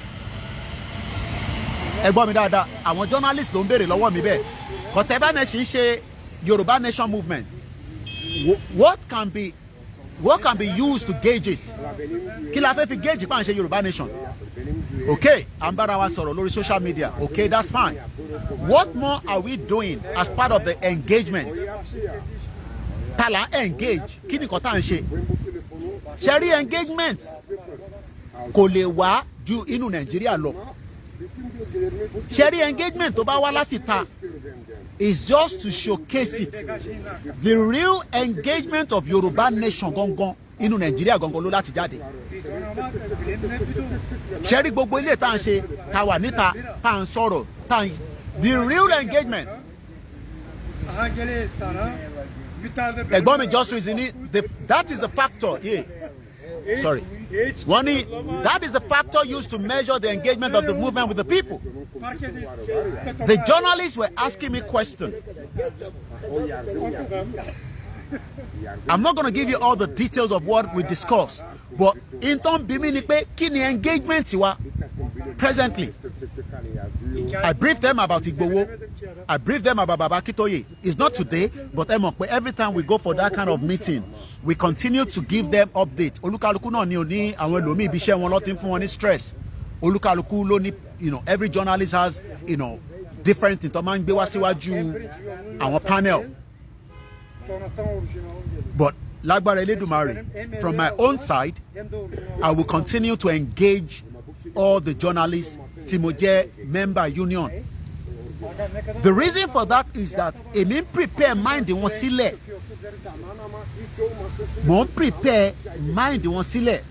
Ẹgbọ́n mi dáadáa, àwọn journalists ló ń béèrè lọ́wọ́ mi bẹ́ẹ̀. Kọ̀tẹ́bá náà ṣì ń ṣe Yoruba nation movement. What can be used to gauge it? Kí la fẹ́ fi gauge pa ń ṣe Yoruba nation? Okay, à ń bára wa sọ̀rọ̀ lórí social media. Okay, that's fine. What more are we doing as part of the engagement? Tala engage. Kí ni nǹkan tá à ń ṣe? Ṣé rí engagement kò lè wá ju inú Nàìjíríà lọ. Ṣé rí engagement tó bá wá láti ta is just to showcase it. The real engagement of Yoruba nation gangan inú Nàìjíríà gangan ló láti jáde. Ṣé rí gbogbo ilé tá à ń ṣe tá wà níta tá à ń sọ̀rọ̀ tá à ń the real engagement. Ẹ̀gbọ́n mi just reason it that is the factor yeah. Sorry. That is the factor used to measure the engagement of the movement with the people. The journalists were asking me questions. I'm not going to give you all the details of what we discussed, but in turn, kini engagement presently. I briefed them about Igbowo. I briefed them about Baba Akintoye. It's not today, but every time we go for that kind of meeting, we continue to give them update. Olukaluku náà ni oni àwọn ẹlòmíì ibi iṣẹ́ wọn ló ti ń fún wọn ní stress. Olukaluku ló ní, every journalist has, different things tó máa ń gbé wá síwájú àwọn panel. But lágbára Elédùmarè, from my own side, I will continue to engage all the journalists tí mo jẹ́ member union. The reason for that is that èmi ń prepare mind wọn sílẹ̀. Mo ń prepare mind wọn sílẹ̀.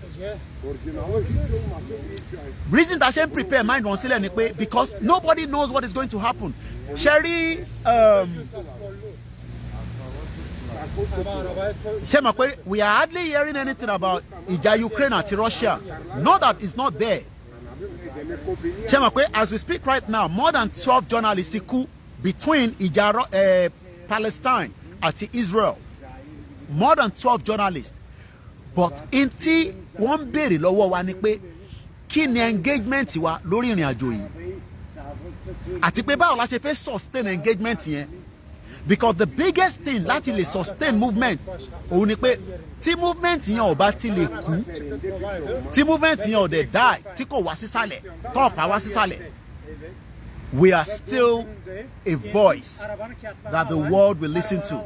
Reason that ṣe ń prepare mind wọn sílẹ̀ ni pé because nobody knows what is going to happen. Sherry, we are hardly hearing anything about ìjà Ukraine àti Russia. Not that it's not there. As we speak right now, more than 12 journalists kú between Palestine and Israel. More than 12 journalists. But in tí wọ́n béèrè lọ́wọ́ wa ni pé kí ni engagement wa lórí ìrìn àjò yìí? Àti pé báwo la ṣe fẹ́ sustain engagement yẹn? Because the biggest thing láti lè sustain movement òun ni pé tí movement yẹn ò bá ti lè kú, tí movement yẹn ò dẹ̀ die, tí kò wá sísàlẹ̀, tó fà wá sísàlẹ̀, we are still a voice that the world will listen to.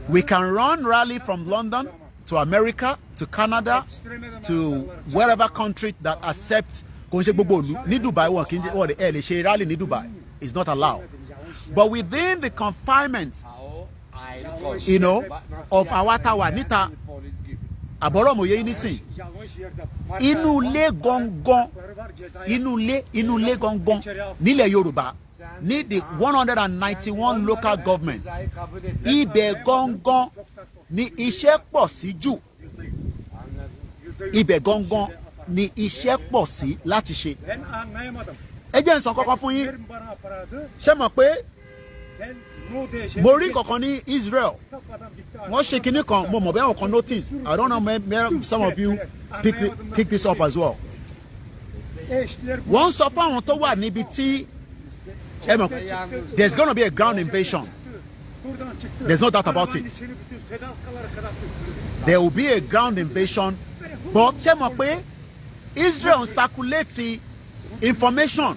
We can run rally from London to America, to Canada, to wherever country that accepts. Ní Dubai, rally ní Dubai is not allowed. But within the confinement, of our tower, nita àbọ̀rọ̀ mòye nísìn, inú ilé gangan nílẹ̀ Yorùbá ní the 191 local government, ibẹ̀ gangan ní iṣẹ́ pọ̀ sí jù. ibẹ̀ gangan ni iṣẹ́ pọ̀ sí láti ṣe. ẹ jẹ́ n sọ kọ́kọ́ fún yín ṣé mọ̀ pé mo rí kankan ní Israel wọ́n ṣe kinní kan mo mọ̀ bí àwọn kan notice I don't know maybe some of you pick this up as well. wọ́n sọ fún àwọn tó wà níbi tí there's gonna be a ground invasion. There's no doubt about it. There will be a ground invasion. But ṣé mọ̀ pé Israel circulate information.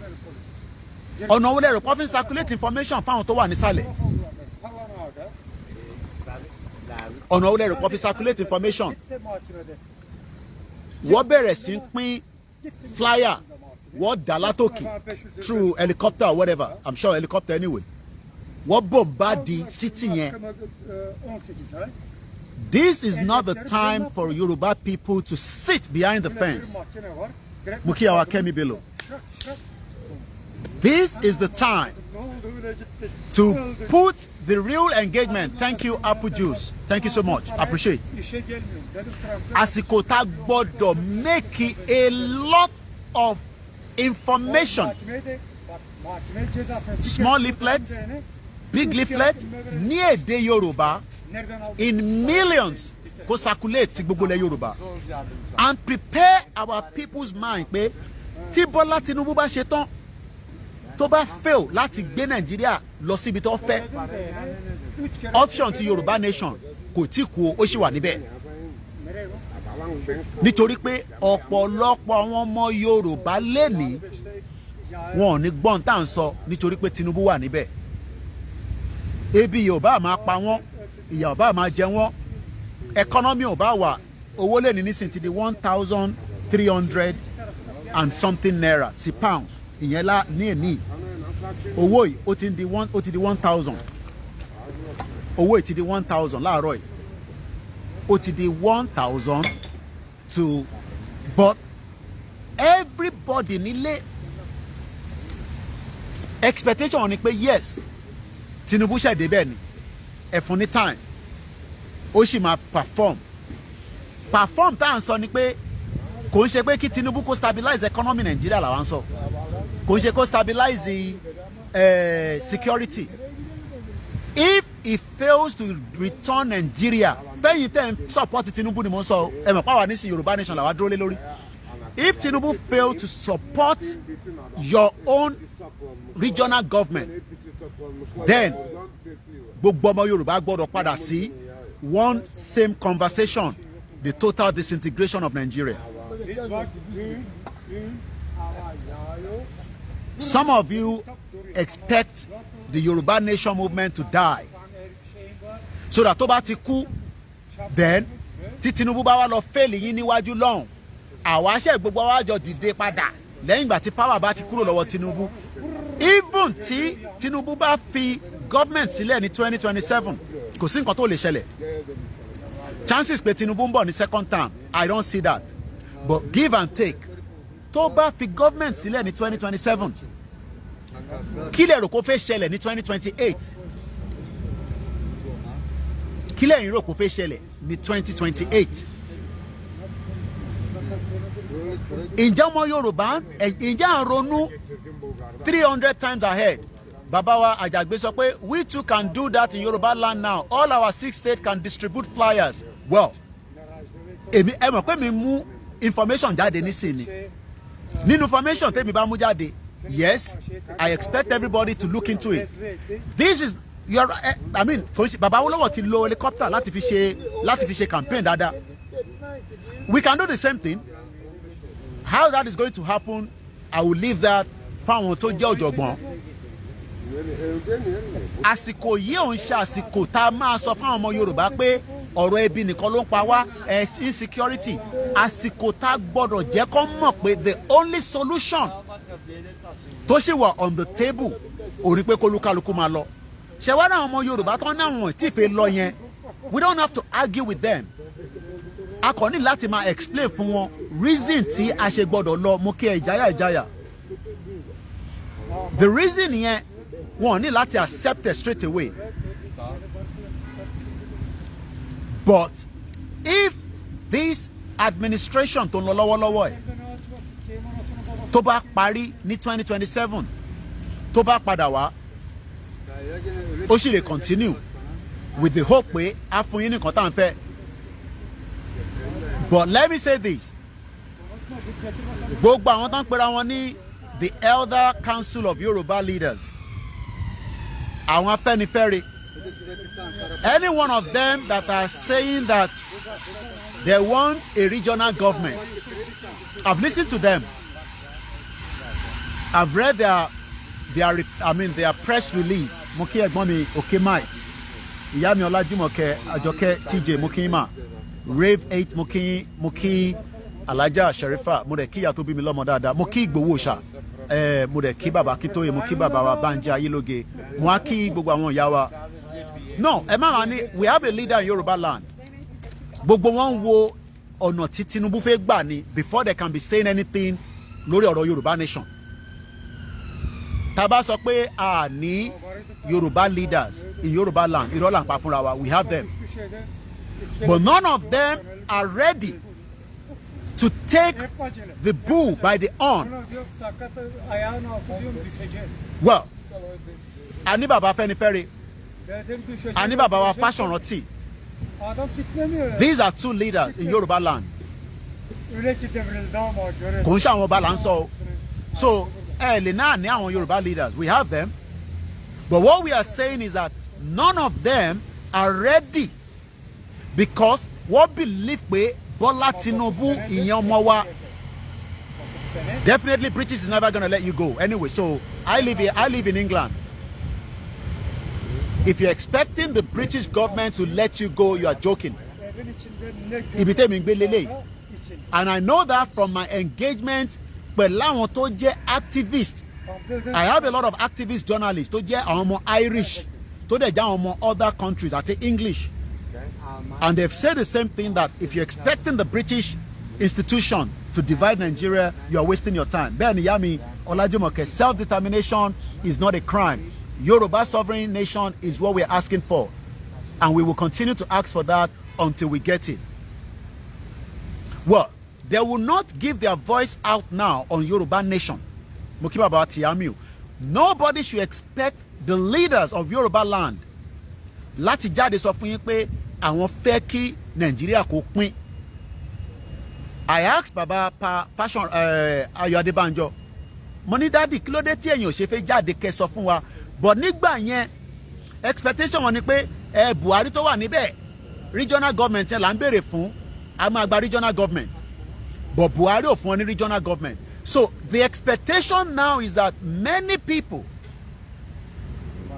Ọ̀nà wo lẹ́rù pọ́fin circulate information fáwọn tó wà nísàlẹ̀. Ọ̀nà wo lẹ́rù pọ́fin circulate information. Wọ́n bẹ̀rẹ̀ sí pín flyer wọ́n dà látòkè through helicopter or whatever. I'm sure helicopter anyway. Wọ́n bombard the city yẹn. This is not the time for Yoruba people to sit behind the fence. Mukiawa Kemi Bello. This is the time to put the real engagement. Thank you, Apple Juice. Thank you so much. Appreciate. Àsìkò tá gbọ́dọ̀ make a lot of information. Small leaflets, big leaflet, ní èdè Yoruba, in millions go circulate sí gbogbo ilẹ̀ Yoruba, and prepare our people's mind pé tí Bọ́lá Tinubu bá ṣe tán tó bá fail láti gbé Nàìjíríà lọ síbi tó fẹ́, option ti Yoruba nation kò tí kú ó sì wà níbẹ̀. Nítorí pé ọ̀pọ̀lọpọ̀ àwọn ọmọ Yorùbá lẹ́ni wọn ò ní gbọ́n tá à ń sọ nítorí pé Tinubu wà níbẹ̀. Ebi Yorùbá máa pa wọ́n, ìyà Yorùbá máa jẹ wọ́n, economy ò bá wà, owó lẹ́ni nísìn ti di 1,300 and something naira sí pounds. Ìyẹn lá ní èní owó yìí ó ti di 1,000. Owó yìí ti di 1,000 láàárọ̀ yìí. Ó ti di 1,000 to, but everybody nílé expectation ni pé yes Tinubu ṣe dé bẹ́ẹ̀ ni ẹ fún ní time ó sì máa perform tá à ń sọ ni pé kò ń ṣe pé kí Tinubu kó stabilize economy Nigeria làwọn ń sọ, kò ń ṣe kó stabilize security. If he fails to return Nigeria, fẹ́yìn tẹ́ ń support Tinubu ni mo ń sọ ẹ mọ̀ pàwọn ní sí Yorùbá nation làwọn dúró lé lórí. If Tinubu fails to support your own regional government, then gbogbo ọmọ Yorùbá gbọ́dọ̀ padà sí one same conversation, the total disintegration of Nigeria. Some of you expect the Yoruba nation movement to die so that tó bá ti kú, then tí Tinubu bá wá lọ fail yín níwájú lọ́hùn, àwa ṣe gbogbo wa jọ dìde padà lẹ́yìn ìgbà tí power bá ti kúrò lọ́wọ́ Tinubu. Even tí Tinubu bá fi government sílẹ̀ ní 2027 kò sí nǹkan tó lè ṣẹlẹ̀. Chances pé Tinubu ń bọ̀ ní second term, I don't see that, but give and take. Tó bá fi government sílẹ̀ ní 2027, kí lẹ rò kó fẹ́ ṣẹlẹ̀ ní 2028? Kí lẹ rò kó fẹ́ ṣẹlẹ̀ ní 2028? Ǹjẹ́ ọmọ Yorùbá ǹjẹ́ à ń ronú 300 times ahead? Bàbá wa Àjàgbé sọ pé we too can do that in Yoruba land now. All our 6 states can distribute flyers. Well, ẹ mọ̀ pé mi mú information jáde nísìnyí. Nínú information tẹ́mi bá mú jáde, yes, I expect everybody to look into it. This is Bàbá Awólọ́wọ̀ ti lo helicopter láti fi ṣe campaign dáadáa. We can do the same thing. How that is going to happen, I will leave that fáwọn tó jẹ́ ọ̀jọ̀gbọ́n. Àsìkò yìí ò ń ṣe àsìkò tá a máa sọ fáwọn ọmọ Yorùbá pé ọ̀rọ̀ ebi nìkan ló ń pa wá, insecurity. Àsìkò tá a gbọ́dọ̀ jẹ́ kó mọ̀ pé the only solution tó ṣì wà on the table ò ní pé kólúkálukú máa lọ. Ṣé wá náà ọmọ Yorùbá tó ń náwọn tí ìfẹ́ lọ yẹn, we don't have to argue with them. A kò ní láti máa explain fún wọn reason tí a ṣe gbọ́dọ̀ lọ. Mo kí ẹ ìjáyà. The reason yẹn wọn ní láti accept it straight away. But if this administration tó ń lọ lọ́wọ́lọ́wọ́ ẹ̀ tó bá parí ní 2027 tó bá padà wá ó sì lè continue with the hope pé a fún yín nìkan tá à ń fẹ́. But let me say this, gbogbo àwọn tó ń pera wọn ní the Elder Council of Yoruba Leaders, àwọn Afẹ́nifẹ́re, any one of them that are saying that they want a regional government, I've listened to them, I've read their press release. Mo kí ẹ̀gbọ́n mi Okemite, ìyá mi Ọlájúmọ̀kẹ́ Àjọkẹ́ TJ mo kí ma, Rave 8 mo kí Alájà Sherifa, mo dẹ̀ kí ìyá tó bí mi lọ́mọ dáadáa, mo kí Ìgbòho Òòṣà, mo dẹ̀ kí bàbá Akíntóyè, mo kí bàbá wa Bánjí Ayélóge, mo á kí gbogbo àwọn ìyá wa. No, ẹ má ma ní, we have a leader in Yoruba land. Gbogbo wọn wo ọ̀nà tí Tinubu fẹ́ gbà ni before they can be saying anything lórí ọ̀rọ̀ Yoruba nation. Tá bá sọ pé a ní Yoruba leaders in Yoruba land, irọ́ là ń pa fúnra wa, we have them. But none of them are ready to take the bull by the horn. Well, a ní bàbá Afẹ́nifẹ́re, a ní bàbá wa Fáṣọ̀rántì. These are two leaders in Yoruba land. Kò ń ṣe àwọn ọba là ń sọ. So early now àwọn Yoruba leaders, we have them. But what we are saying is that none of them are ready, because what believe pé Bọ́lá Tinubu ìyẹn ọmọ wa, definitely British is never going to let you go anyway. So I live in England. If you're expecting the British government to let you go, you are joking. And I know that from my engagement with àwọn tó jẹ́ activists. I have a lot of activist journalists tó jẹ́ àwọn ọmọ Irish, tó dẹ̀ jẹ́ àwọn ọmọ other countries àti English. And they've said the same thing, that if you're expecting the British institution to divide Nigeria, you are wasting your time. Bẹ́ẹ̀ni ìyá mi Ọlájúmọ̀kẹ́, self-determination is not a crime. Yoruba sovereign nation is what we're asking for. And we will continue to ask for that until we get it. Well, they will not give their voice out now on Yoruba nation. Mokiba Baba Tiamiu. Nobody should expect the leaders of Yoruba land láti jáde sọ fún yín pé àwọn fẹ́ kí Nàìjíríà kó pín. I asked Baba Fashion Ayọ̀ Adébánjọ, mo ní dádì kí ló dé tí ẹ̀yin ò ṣe fẹ́ jáde kẹ́ sọ fún wa. But nígbà yẹn expectation wọn ni pé Buhari tó wà níbẹ̀ regional government yẹn là ń béèrè fún, a máa gba regional government. But Buhari ò fún wọn ní regional government. So the expectation now is that many people,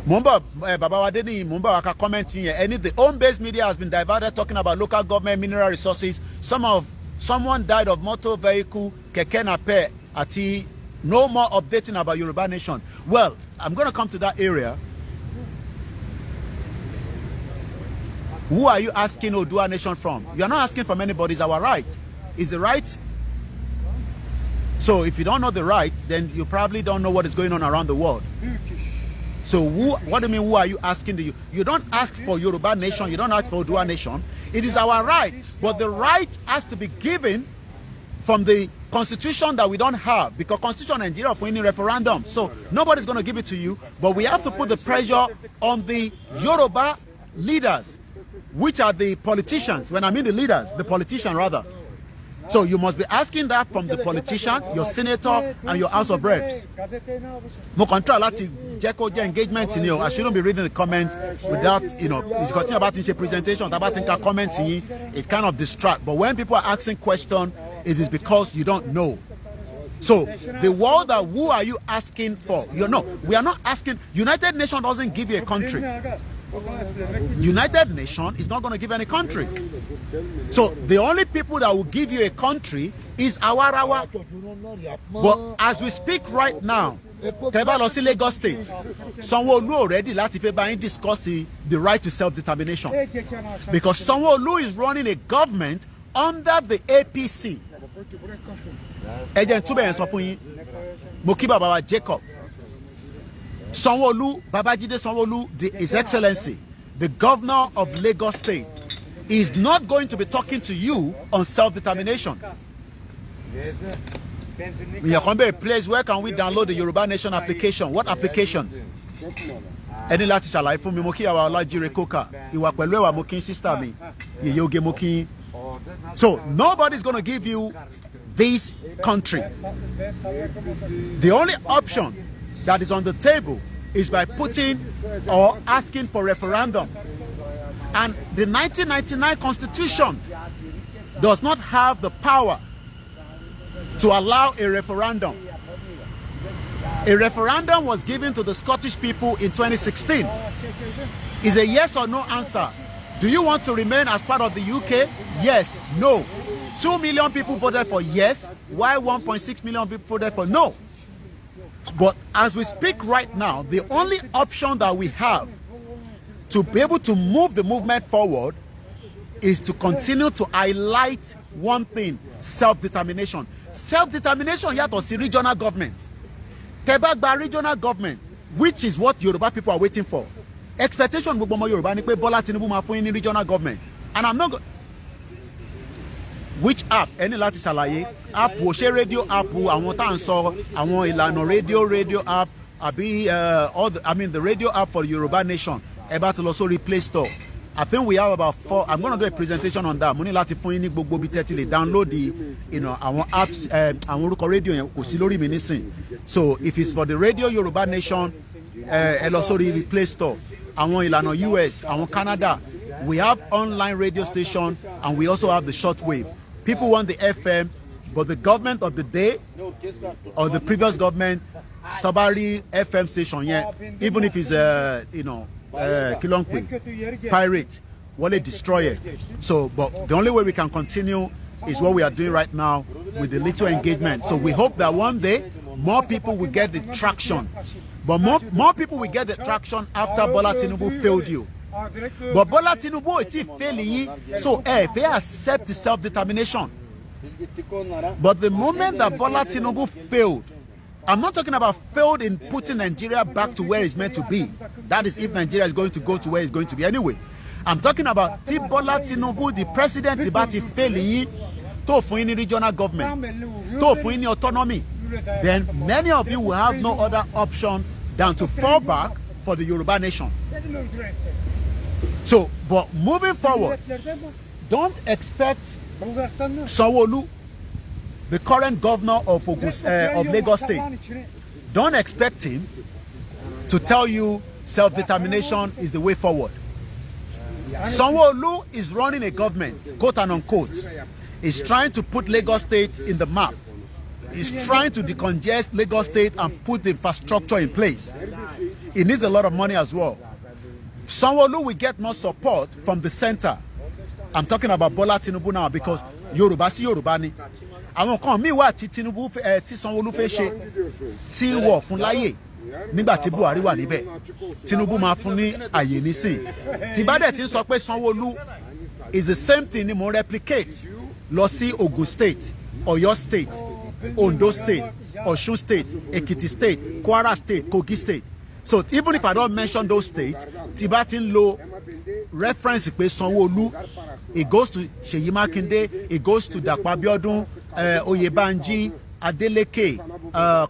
Baba Wadeni, Waka commenting here, and if the home-based media has been diverted talking about local government mineral resources, someone died of motor vehicle, keke nape, ati no more updating about Yoruba nation. Well, I'm going to come to that area. Who are you asking Odua nation from? You're not asking from anybody. It's our right. Is the right? So if you don't know the right, then you probably don't know what is going on around the world. So what do you mean, who are you asking? You don't ask for Yoruba nation, you don't ask for Odua nation. It is our right, but the right has to be given from the constitution that we don't have, because constitution in Nigeria for any referendum. So nobody's going to give it to you, but we have to put the pressure on the Yoruba leaders, which are the politicians. When I mean the leaders, the politician rather. So you must be asking that from the politician, your senator, and your House of Reps. Mo control láti jẹ́ kó jẹ́ engagement ni o. I shouldn't be reading the comments without, it's continue about a presentation, about a comment, it kind of distract. But when people are asking questions, it is because you don't know. So the word that who are you asking for? We are not asking. United Nations doesn't give you a country. United Nations is not going to give any country. So the only people that will give you a country is Awarawa. But as we speak right now, Teba lọ sí Lagos State, Sanwo-Olu already láti fẹ́ bá yín discuss the right to self-determination, because Sanwo-Olu is running a government under the APC. Ẹjẹ̀ túbẹ̀ yẹn sọ fún yín, mo kí bàbá wa Jacob. Sanwo-Olu, Babajide Sanwo-Olu, His Excellency, the governor of Lagos State, is not going to be talking to you on self-determination. You can be a place where can we download the Yoruba Nation application? What application? Ẹni láti ṣàlàyé fún mi mo kí àwa Ọlájírè Coker ìwà pẹ̀lú ẹwà mo kí sister mi Yèyé Oge mo kí. So nobody's going to give you this country. The only option that is on the table is by putting or asking for referendum. And the 1999 Constitution does not have the power to allow a referendum. A referendum was given to the Scottish people in 2016. Is a yes or no answer. Do you want to remain as part of the UK? Yes, no. 2 million people voted for yes, while 1.6 million people voted for no. But as we speak right now, the only option that we have to be able to move the movement forward is to continue to highlight one thing: self-determination. Self-determination yàtọ̀ sí regional government. Tẹ́bá regional government, which is what Yoruba people are waiting for. Expectation gbogbo ọmọ Yorùbá ni pé Bọ́lá Tinubu máa fún yín ní regional government. And I'm not which app ẹni láti ṣàlàyé app wo ṣe radio app àwọn tá à ń sọ àwọn ìlànà radio app àbí the radio app for Yoruba Nation ẹ bá ti lọ sórí Play Store. I think we have about 4. I'm going to do a presentation on that. Mo ní láti fún yín ní gbogbo bí tẹ́tí lè download the àwọn apps àwọn orúkọ radio yẹn kò sí lórí mi nísìn. So if it's for the radio Yoruba Nation ẹ lọ sórí Play Store. Àwọn ìlànà US, àwọn Canada, we have online radio station and we also have the shortwave. People want the FM, but the government of the day or the previous government tabari FM station yẹn, even if it's Kilongwe, pirate, wale destroy it. So, but the only way we can continue is what we are doing right now with the little engagement. So we hope that one day more people will get the traction. But more people will get the traction after Bola Tinubu failed you. But Bola Tinubu is failing, so if they accept the self-determination. But the moment that Bola Tinubu failed, I'm not talking about failed in putting Nigeria back to where it's meant to be. That is if Nigeria is going to go to where it's going to be anyway. I'm talking about Bola Tinubu, the president, the party failing to fún ní regional government, to fún ní autonomy. Then many of you will have no other option than to fall back for the Yoruba Nation. So, but moving forward, don't expect Sanwo-Olu, the current governor of Lagos State, don't expect him to tell you self-determination is the way forward. Sanwo-Olu is running a government, quote and unquote. He's trying to put Lagos State in the map. He's trying to decongest Lagos State and put the infrastructure in place. He needs a lot of money as well. Sanwo-Olu will get more support from the center. I'm talking about Bola Tinubu now because Yoruba sí Yoruba ni. Àwọn kan mi wà tí Tinubu tí Sanwo-Olu fẹ́ ṣe tí wọ̀ fún láyè nígbà tí Buhari wà níbẹ̀. Tinubu máa fún ní àyè nísìn. Tí bá dẹ̀ tí ń sọ pé Sanwo-Olu is the same thing ni mo replicate lọ sí Ogun State, Ọ̀yọ́ State, Ondo State, Osun State, Ekiti State, Kwara State, Kogi State. So even if I don't mention those states, Tibatin Law reference pé Sanwo-Olu, it goes to Seyi Makinde, it goes to Dapo Abiodun, Oyebanji, Adeleke,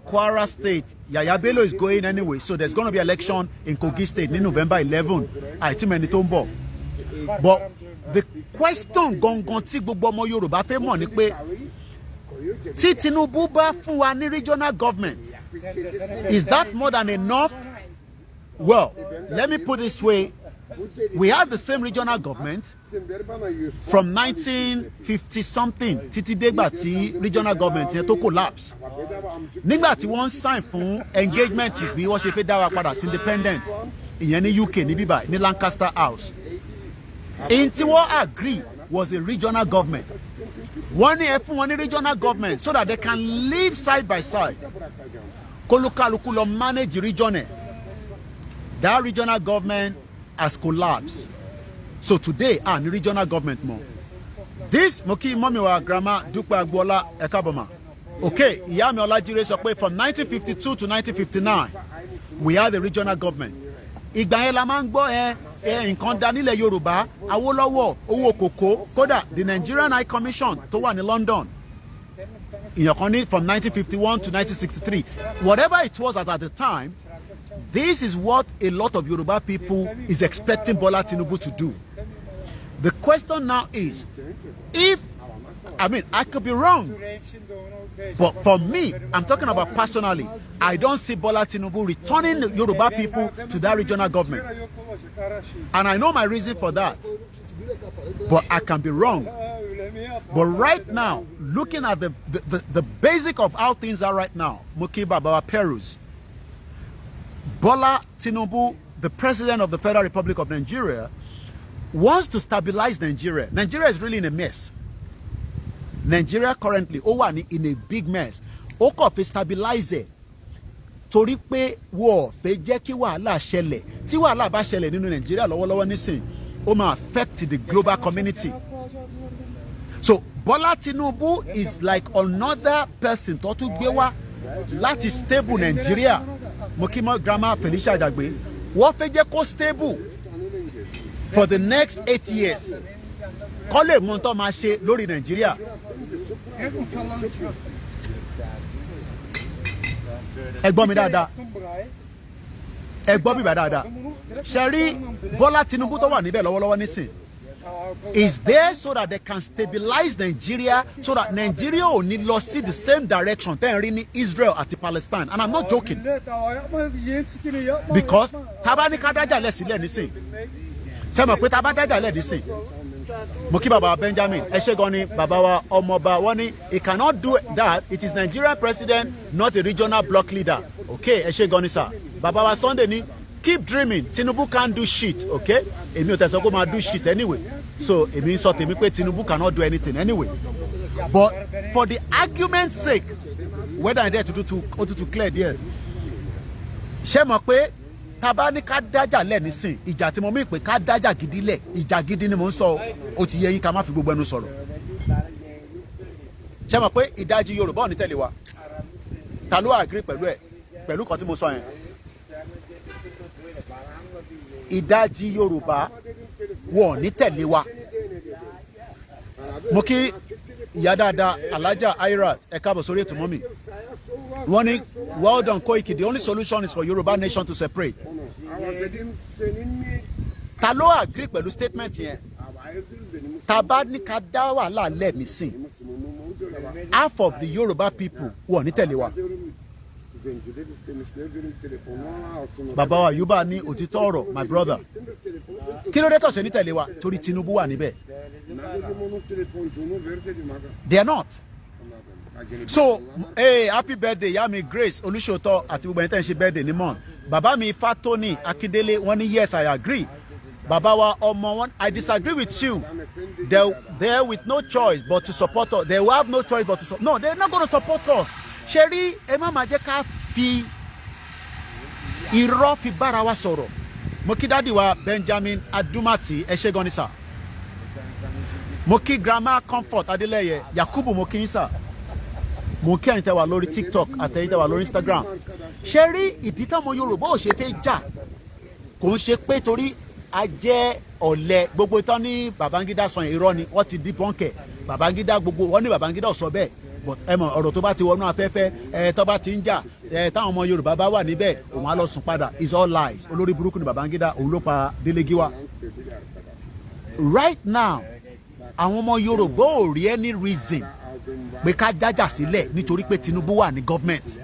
Kwara State. Yaya Bello is going anyway, so there's going to be election in Kogi State in November 11. I think many tombo. But the question gongon tí gbogbo ọmọ Yorùbá fẹ́ mọ̀ ni pé tí Tinubu bá fún wa ní regional government, is that more than enough? Well, let me put it this way. We had the same regional government from 1950 something títí dégbà tí regional government yẹn tó collapse. Nígbà tí wọ́n sign fún engagement bí wọ́n ṣe fẹ́ dá wa padà sí independent ìyẹn ní UK ní bíbá ní Lancaster House. In tí wọ́n agree was a regional government. Wọ́n ní ẹ fún wọn ní regional government so that they can live side by side. Kólúkálukú lọ manage region ẹ̀. That regional government has collapsed. So today, the regional government more. This Moki Mommy wa grandma Dúpẹ́ Agboola Ekaboma. Okay, ìyá mi Ọlájírè sọ pé from 1952 to 1959, we had the regional government. Ìgbà yẹn la máa ń gbọ́ nǹkan dá nílẹ̀ Yorùbá, Awólọ́wọ̀, owó kòkó, kódà the Nigerian High Commission tó wà ní London. From 1951 to 1963, whatever it was at the time, this is what a lot of Yoruba people is expecting Bola Tinubu to do. The question now is, I could be wrong, but for me, I'm talking about personally, I don't see Bola Tinubu returning the Yoruba people to that regional government. And I know my reason for that, but I can be wrong. But right now, looking at the basic of how things are right now, Mukiba Baba Perus, Bola Tinubu, the president of the Federal Republic of Nigeria, wants to stabilize Nigeria. Nigeria is really in a mess. Nigeria currently in a big mess. Ó kàn fẹ́ stabilize it. Torí pé wọ́n fẹ́ jẹ́ kí wàhálà ṣẹlẹ̀. Tí wàhálà bá ṣẹlẹ̀ nínú Nigeria lọ́wọ́lọ́wọ́ nísìn, ó máa affect the global community. So Bola Tinubu is like another person tó tún gbé wá láti stable Nigeria. Mokimo Grandma Felicia Jagbe. Wọ́n fẹ́ jẹ́ kó stable for the next 8 years. Kó lè mọ tó máa ṣe lórí Nigeria. Ẹ gbọ́ mi dáadáa. Ẹ gbọ́ mi dáadáa. Ṣé rí Bola Tinubu tó wà níbẹ̀ lọ́wọ́lọ́wọ́ nísìn is there so that they can stabilize Nigeria, so that Nigeria will need to see the same direction then really Israel àti Palestine. And I'm not joking, because tabanika dájà lẹ sílẹ̀ nísìn. Ṣé mọ̀ pé tabadájà lẹ nísìn. Mo kí bàbá Benjamin ẹ ṣé gan ni bàbá wa ọmọọba wọ́n ní he cannot do that. It is Nigerian president, not a regional bloc leader. Okay, ẹ ṣé gan ni sir. Bàbá wa Sunday ni keep dreaming. Tinubu can't do shit. Okay, èmi ò tẹ̀sán kó máa do shit anyway. So èmi ń sọ tèmi pé Tinubu cannot do anything anyway. But for the argument's sake, whether I dare to clear there, ṣé mọ̀ pé taba ní ká dájà lẹ̀ nísìn ìjà tí mo mí pé ká dájà gidi lẹ̀ ìjà gidi ni mo ń sọ ó ti yẹ yín ká má fi gbogbo ẹnu sọ̀rọ̀. Ṣé mọ̀ pé ìdajì Yorùbá ò ní tẹ̀lé wa? Ta ló agree pẹ̀lú kan tí mo sọ yẹn? Ìdajì Yorùbá wọ́n ní tẹ̀lé wa. Mo kí ìyá dáadáa Alhaja Airat ẹ káàbọ̀ sórí ètò mọ́mì. Wọ́n ní well done Koiki, the only solution is for Yoruba nation to separate. Ta ló agree pẹ̀lú statement yẹn? Ta bá ní ká dá wàhálà lẹ̀ nísìn, half of the Yoruba people wọ́n ní tẹ̀lé wa. Bàbá wa Yuba ní òtítọ́ ọ̀rọ̀, my brother. Kí ló dé tó ṣe ní tẹ̀lé wa? Torí Tinubu wà níbẹ̀. They are not. So, hey, happy birthday, Yami Grace, Olusoto, àti gbogbo ẹni tẹ́ ń ṣe birthday ní month. Bàbá mi Fatoni Akindele, wọ́n ní yes, I agree. Bàbá wa ọmọ wọn, I disagree with you. They're with no choice but to support us. They will have no choice but to support. No, they're not going to support us. Sherry, ẹ má máa jẹ́ ká fi irọ́ fi bára wa sọ̀rọ̀. Mo kí dádì wa Benjamin Adumati, ẹ ṣé gan ni sir. Mo kí Grandma Comfort Adeleye, Yakubu mo kí yín sir. Mo kí ẹ̀yin tẹ́ wà lórí TikTok àtẹ̀yin tẹ́ wà lórí Instagram. Ṣé rí ìdí táwọn Yorùbá ò ṣe fẹ́ jà kò ń ṣe pé torí a jẹ́ ọ̀lẹ gbogbo tán ní Babangida sọ irọ́ ni wọ́n ti di bọ́ǹkẹ̀ Babangida gbogbo wọ́n ní Babangida ò sọ bẹ́ẹ̀, but ẹ mọ̀ ọ̀rọ̀ tó bá ti wọnú afẹ́fẹ́ tó bá ti ń jà táwọn ọmọ Yorùbá bá wà níbẹ̀ òun á lọ sùn padà, is all lies. Olórí burúkú ni Babangida, òun ló pa Délé Gíwá. Right now àwọn ọmọ Yorùbá ò rí any reason pé ká dájà sílẹ̀ nítorí pé Tinubu wà ní government.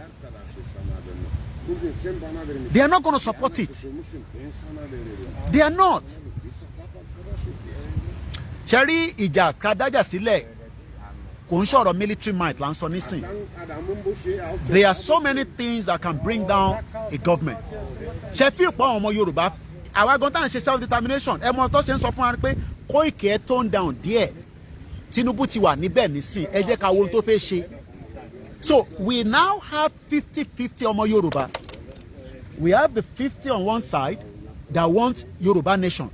They are not going to support it. They are not. Ṣé rí ìjà ká dájà sílẹ̀ kò ń sọ̀rọ̀ military might là ń sọ nísìn. There are so many things that can bring down a government. Ṣé fi ìpọ́ àwọn ọmọ Yorùbá àwa gan tá à ń ṣe self determination ẹ mọ tó ṣe ń sọ fún wa pé Koiki ẹ tone down díẹ̀. Tinubu ti wà níbẹ̀ nísìn ẹ jẹ́ ká wo ohun tó fẹ́ ṣe. So we now have 50-50 ọmọ Yorùbá. We have the 50 on one side that want Yoruba nation,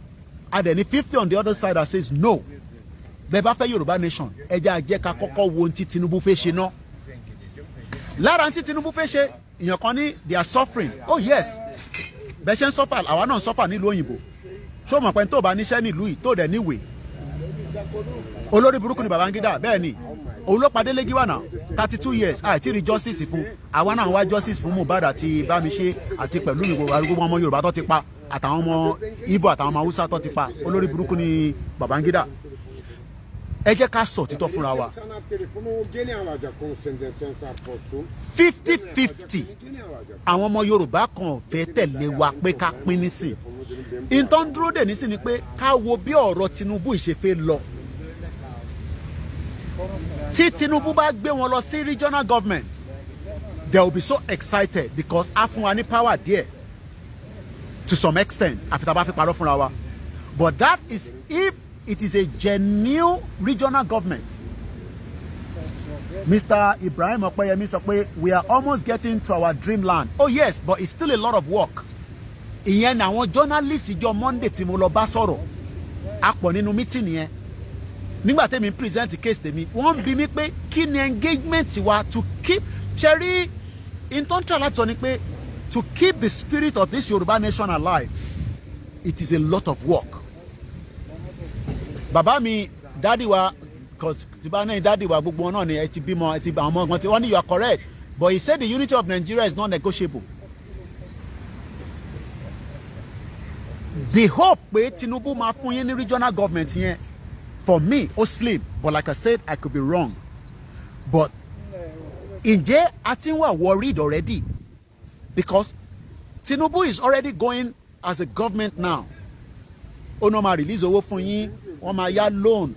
and then the 50 on the other side that says no. Bẹ́ẹ̀ bá fẹ́ Yoruba nation ẹ jẹ́ ká kọ́kọ́ wo ohun tí Tinubu fẹ́ ṣe náà. Lára ohun tí Tinubu fẹ́ ṣe ìyàn kan ní they are suffering. Oh yes, bẹ́ẹ̀ ṣe ń suffer àwa náà ń suffer nílùú òyìnbó. ṣó mọ̀ pé tó bá níṣẹ́ nílùú yìí tó dẹ̀ níwèé olórí burúkú ni Babangida bẹ́ẹ̀ ni òun ló padé lẹ́gí wà náà 32 years àìtí rí justice fún àwa náà wá justice fún Mohbad àti Bámiṣé àti pẹ̀lú ìwò arúgbó ọmọ Yorùbá tó ti pa àtàwọn ọmọ Ìgbò àtàwọn ọmọ Haúsá tó ti pa olórí burúkú ni Babangida ẹ jẹ́ ká sọ títọ́ fúnra wa 50-50 àwọn ọmọ Yorùbá kan fẹ́ tẹ̀lé wa pé ká pín nísìn ìtàn dúró dè nísìn ni pé ká wo bí ọ̀rọ̀ Tinubu ìṣefẹ́ lọ tí Tinubu bá gbé wọn lọ sí regional government they will be so excited because a fún wa ní power there to some extent àfi tá a bá fi parọ́ fúnra wa but that is if it is a genuine regional government. Mr. Ibrahim Opeyemi sọ pé we are almost getting to our dreamland. Oh yes, but it's still a lot of work. Ìyẹn ni àwọn journalists ìjọ Monday tí mo lọ bá sọ̀rọ̀. A pọ̀ nínú meeting yẹn. Nígbà tẹ́mi present case tèmi, wọ́n bi mí pé kí ni engagement wa to keep Cherry in tọ́ntà láti sọ ni pé to keep the spirit of this Yoruba nation alive. It is a lot of work. Bàbá mi, daddy wa, because daddy wa gbogbo wọn náà ni ẹ ti bímọ ẹ ti bá àwọn ọmọ ọgbọ́n tí wọ́n ní you are correct but he said the unity of Nigeria is not negotiable. The hope pé Tinubu máa fún yín ní regional government yẹn for me ó slim but like I said I could be wrong but ǹjẹ́ a ti ń wà worried already because Tinubu is already going as a government now ó náà máa release owó fún yín wọ́n máa yá loan.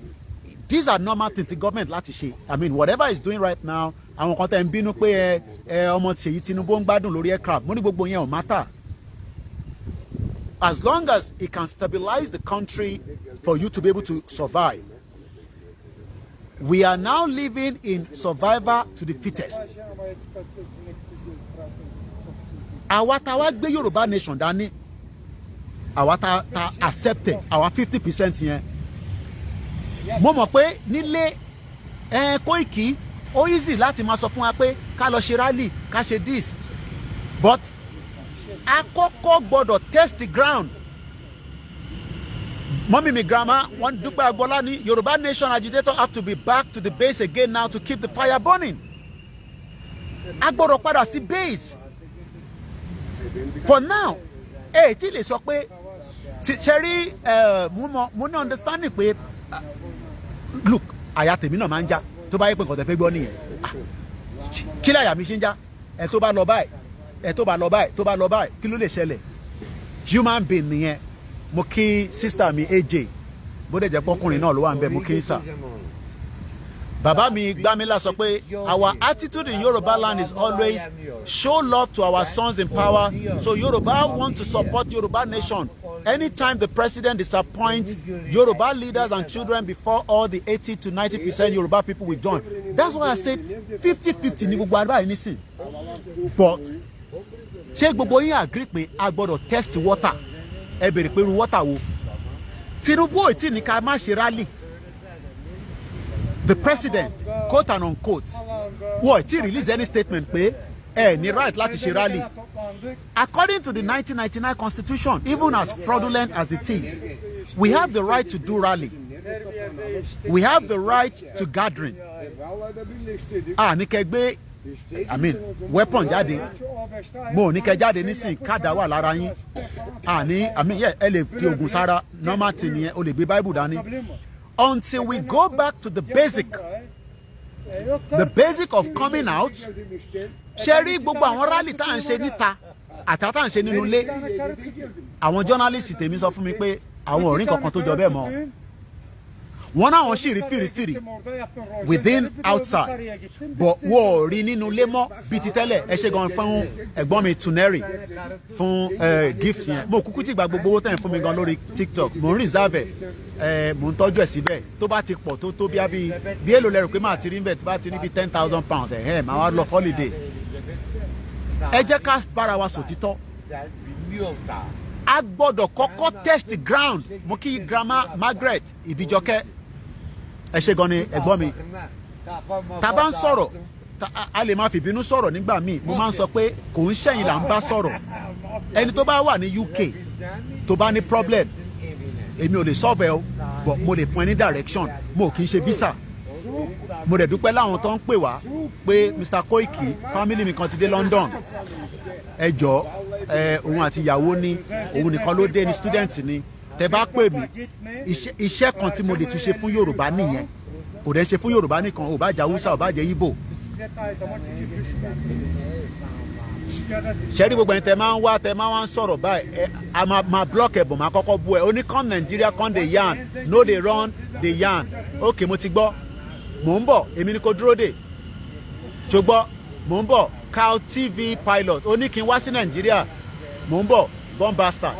These are normal things the government láti ṣe. I mean whatever is doing right now àwọn kan tẹ̀ ń bínú pé ọmọ Ṣèyí Tinubu ń gbádùn lórí aircraft mo ní gbogbo yẹn ò matter. As long as it can stabilize the country for you to be able to survive. We are now living in survivor to the fittest. Àwa tá wá gbé Yorùbá nation dání àwa tá accepted àwa 50% yẹn. Mo mọ̀ pé nílé Koiki ó easy láti máa sọ fún wa pé ká lọ ṣe rally ká ṣe this but àkọ́kọ́ gbọ́dọ̀ test the ground. Mọ́mí mi grandma wọ́n Dúpẹ́ Agbọ́lá ní Yorùbá nation agitator have to be back to the base again now to keep the fire burning. A gbọ́dọ̀ padà sí base. For now tí lè sọ pé Cherry mo ní understanding pé look àyà tèmi náà máa ń já tó bá yẹ pé nǹkan tẹ́ fẹ́ gbọ́ nìyẹn kí láyà mi ṣe ń já ẹ tó bá lọ báyìí ẹ tó bá lọ báyìí tó bá lọ báyìí kí ló lè ṣẹlẹ̀ human being nìyẹn mo kí sister mi AJ bó dẹ̀ jẹ́ pọ́kùnrin náà ló wà ń bẹ̀ mo kí ń sà bàbá mi Gbámilá sọ pé our attitude in Yoruba land is always show love to our sons in power so Yoruba want to support Yoruba nation. Anytime the president disappoints Yoruba leaders and children before all the 80 to 90% Yoruba people will join. That's why I said 50-50 ni gbogbo àgbà yìí nísìn. But ṣé gbogbo yín agree pé a gbọ́dọ̀ test water? Ẹ bèrè pé irú water wo? Tinubu ò tí ní ká má ṣe rally. The president, quote and unquote, wọ́n ti release any statement pé ní right láti ṣe rally. According to the 1999 constitution, even as fraudulent as it is, we have the right to do rally. We have the right to gathering. Ní kẹ́ gbé I mean weapon jáde mo ní kẹ́ jáde nísìn kádà wà lára yín I mean ẹ lè fi ogun sára normal thing yẹn o lè gbé Bible dání. Until we go back to the basic of coming out ṣe rí gbogbo àwọn rally tá à ń ṣe níta àtà tá à ń ṣe nínú ilé àwọn journalist tèmi sọ fún mi pé àwọn ò rí nǹkan kan tó jọ bẹ́ẹ̀ mọ́ wọ́n náà wọ́n sì rí fìrìfìrì within outside but wọ́n ò rí nínú ilé mọ́ bíi ti tẹ́lẹ̀ ẹ ṣe gan fún ẹ̀gbọ́n mi Tuneri fún gift yẹn mo kúkú ti gba gbogbo owó tẹ̀ fún mi gan lórí TikTok mo ń reserve mo ń tọ́jú ẹ̀ síbẹ̀ tó bá ti pọ̀ tó bí èlò lẹ́rù pé máa ti rí bẹ́ẹ̀ tó bá ti ní bí £10,000 máa wá lọ holiday ẹ jẹ́ ká bára wa sòtítọ́ a gbọ́dọ̀ kọ́kọ́ test ground mo kí grandma Margaret Ìbíjọkẹ́ ẹ ṣe gan ni ẹ̀gbọ́n mi tá bá ń sọ̀rọ̀ a lè máa fìbínú sọ̀rọ̀ nígbà míì mo máa ń sọ pé kò ń ṣẹ̀yìn là ń bá sọ̀rọ̀ ẹni tó bá wà ní UK tó bá ní problem èmi ò lè solve ẹ o but mo lè fún ẹ ní direction mo kì í ṣe visa mo dẹ̀ dúpẹ́ láwọn tó ń pè wá pé Mr. Koiki family mi kan ti dé London ẹ jọ òun àti ìyàwó ni òun nìkan ló dé ní student ni tẹ bá pè mí iṣẹ́ kan tí mo lè tún ṣe fún Yorùbá nìyẹn kò dẹ̀ ṣe fún Yorùbá nìkan ò bá jẹ́ Hausa ò bá jẹ́ Igbo ṣẹ́rí gbogbo ẹni tẹ máa ń wá ń sọ̀rọ̀ báyìí a máa block ẹ̀ bọ̀ máa kọ́kọ́ bú ẹ ó ní come Nigeria come dey yarn no dey run dey yarn ok mo ti gbọ́ mò ń bọ̀ èmi ni kò dúró dè ṣùgbọ́n mò ń bọ̀ Cow TV pilot ó ní kí n wá sí Nàìjíríà mò ń bọ̀ born bastard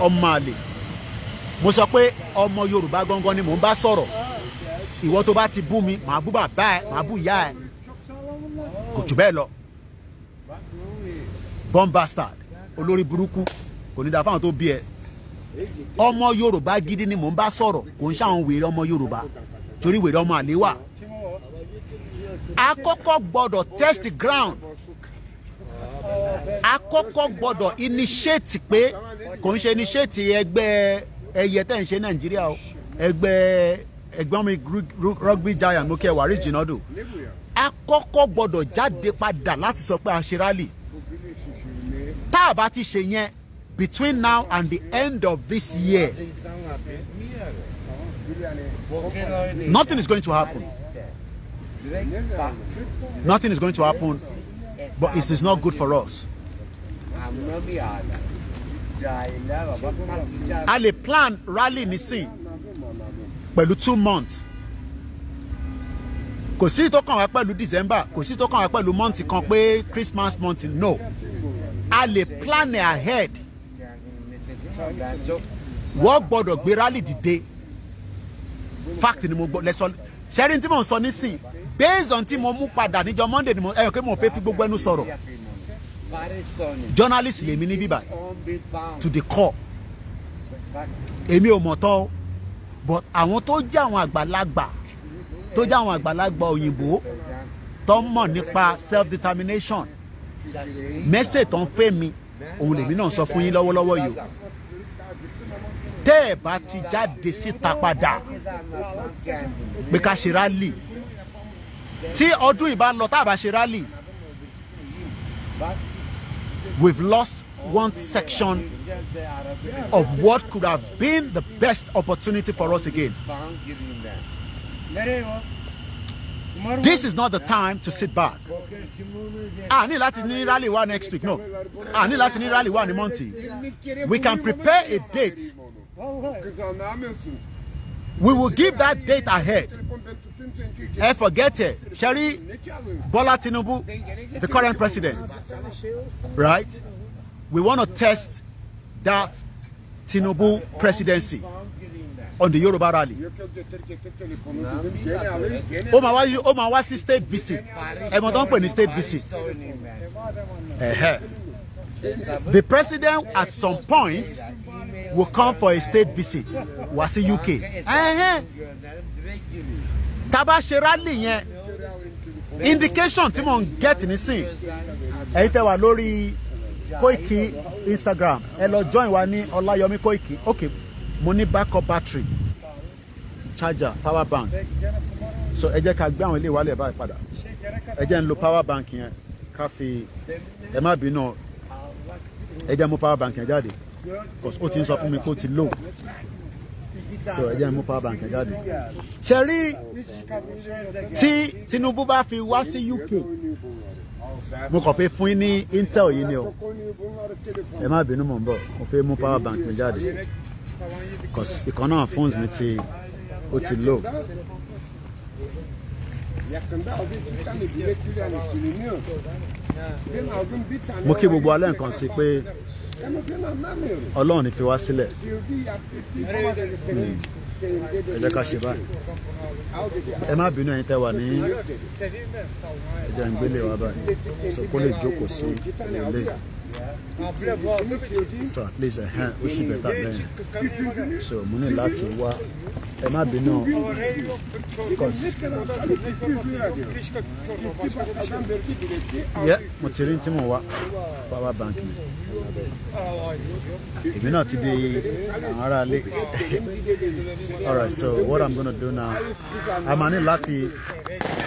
ọmọ àlè mo sọ pé ọmọ Yorùbá gangan ni mò ń bá sọ̀rọ̀ ìwọ tó bá ti bú mi màá bú bàbá ẹ màá bú ìyá ẹ kò jù bẹ́ẹ̀ lọ born bastard olórí burúkú kò ní da fáwọn tó bí ẹ ọmọ Yorùbá gidi ni mò ń bá sọ̀rọ̀ kò ń ṣàwọn wèrè ọmọ Yorùbá torí wèrè ọmọ àlè wà àkọ́kọ́ gbọ́dọ̀ test ground àkọ́kọ́ gbọ́dọ̀ initiate pé kò ń ṣe initiate ẹgbẹ́ ẹyẹ tẹ́ ń ṣe Nàìjíríà o ẹgbẹ́ mi rugby giant mo kẹ́ wàrí jìnnàdò àkọ́kọ́ gbọ́dọ̀ jáde padà láti sọ pé a ṣe rally tá a bá ti ṣe yẹn between now and the end of this year nothing is going to happen. Nothing is going to happen, but it is not good for us. A lè plan rally nísìn pẹ̀lú 2 months. Kò sí tó kàn wá pẹ̀lú December, kò sí tó kàn wá pẹ̀lú month kan pé Christmas month no. A lè plan ahead. Wọ́n gbọ́dọ̀ gbé rally dìde. Fact ni mo gbọ́ lẹ́sọ̀ ṣẹ́rin tí mo ń sọ nísìn based on tí mo mú padà níjọ́ Monday ni mo pé mo fẹ́ fi gbogbo ẹnu sọ̀rọ̀ journalist lèmi ní bíbá to the core èmi ò mọ̀ tán but àwọn tó jẹ́ àwọn àgbàlagbà òyìnbó tó mọ̀ nípa self determination message tó ń fẹ́ mi òun lèmi náà sọ fún yín lọ́wọ́lọ́wọ́ yìí o tẹ́ ẹ̀ bá ti jáde síta padà pé ká ṣe rally tí ọdún ìbá lọ tá a bá ṣe rally we've lost one section of what could have been the best opportunity for us again. This is not the time to sit back. Ní láti ní rally wá next week, no. Ní láti ní rally wá ní month. We can prepare a date. We will give that date ahead. Forget it. Sherry Bola Tinubu, the current president, right? We want to test that Tinubu presidency on the Yoruba rally. Ó máa wá sí state visit. Mo don pè ní state visit. The president at some point will come for a state visit. Wá sí UK. Tá bá ṣe rally yẹn, indication tí mo ń get nísìn. Ẹ̀yin tẹ́ wà lórí Koiki Instagram, ẹ lọ join wa ní Ọláyọmí Koiki. Okay, mo ní backup battery, charger, power bank. So ẹ jẹ́ ká gbé àwọn ilé ìwálẹ̀ báyìí padà. Ẹ jẹ́ ń lo power bank yẹn ká fi ẹ má bínú ẹ jẹ́ mú power bank yẹn jáde because ó ti ń sọ fún mi kó ti low. So ẹ jẹ́ mú power bank yẹn jáde. Ṣé rí tí Tinubu bá fi wá sí UK mo kàn fẹ́ fún yín ní intel yìí ni o ẹ má bínú mò ń bọ̀ mo fẹ́ mú power bank mi jáde because ìkan náà phones mi ti ó ti low. Mo kí gbogbo alẹ́ nǹkan sí pé Ọlọ́run ní fi wá sílẹ̀. Ẹ jẹ́ ká ṣe báyìí. Ẹ má bínú ẹ̀yin tẹ́ wà ní ẹ jẹ́ ń gbélé wa báyìí so kó lè jókòó sí ilé. So at least ó ṣì bẹ́tà bẹ́ẹ̀ so mo ní láti wá ẹ má bínú mo ti rí tí mo wá power bank mi èmi náà ti di àwọn ará ilé. Alright, so what I'm gonna do now, a máa ní láti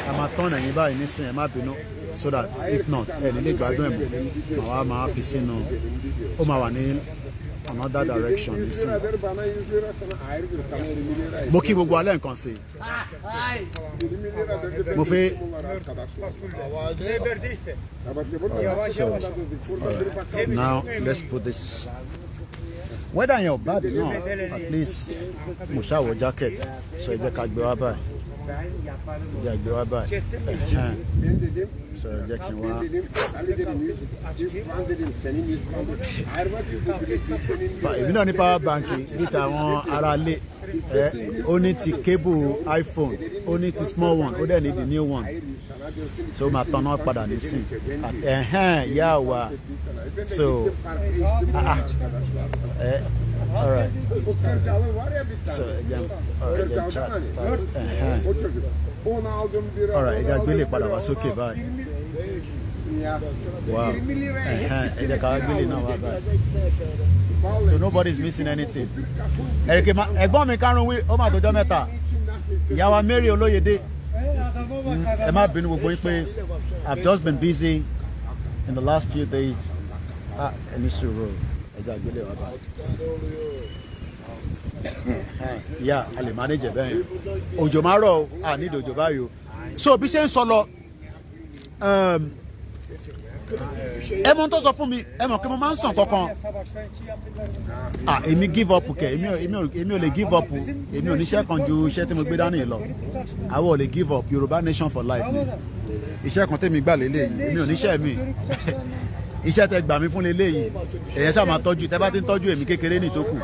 a máa tán ẹ̀yìn báyìí nísìnyí ẹ má bínú so that if not ẹ̀ nílé gbádùn ẹ̀ mọ̀ àwa máa fi sínú ó máa wà ní another direction nísìnyí. Mo kí gbogbo alẹ́ nǹkan sí mo fẹ́ now let's put this weather yẹn ò bad náà at least mo ṣàwọ̀ jacket so ẹ jẹ́ ká gbé wá báyìí ẹ jẹ́ gbé wá báyìí so ẹ jẹ́ kí n wá. Èmi náà ní power bank níta àwọn ará ilé ó ní ti cable iPhone ó ní ti small one ó dẹ̀ ní the new one so máa tán náà padà nísìn yà wá so all right so again chat all right ẹ jẹ́ gbélé padà wá sókè báyìí wow ẹ jẹ́ ká gbélé náà wá báyìí so nobody is missing anything. Ẹ̀gbọ́n mi karùn-ún wí ó máa tọjọ́ mẹ́ta ìyàwó Mary Olóyèdé ẹ má bínú gbogbo yín pé I've just been busy in the last few days. Ẹni sùúrù ẹja ìgbélé wa báyìí. Yeah, a lè manage ẹ̀ bẹ́ẹ̀ òjò máa rọ̀ à ní ìdòjò báyìí o so bí ṣe ń sọ lọ ẹ mọ̀ tó sọ fún mi ẹ mọ̀ kí mo máa ń sàn kankan èmi give up kẹ èmi ò lè give up èmi ò níṣẹ́ kan ju iṣẹ́ tí mo gbé dání lọ àwọn ò lè give up Yorùbá nation for life ni iṣẹ́ kan tèmi gbà lélẹ́yìí èmi ò níṣẹ́ mi iṣẹ́ tẹ gbà mí fún lélẹ́yìí èyàn ṣáà máa tọ́jú tẹ bá ti ń tọ́jú èmi kékeré ní ìtókù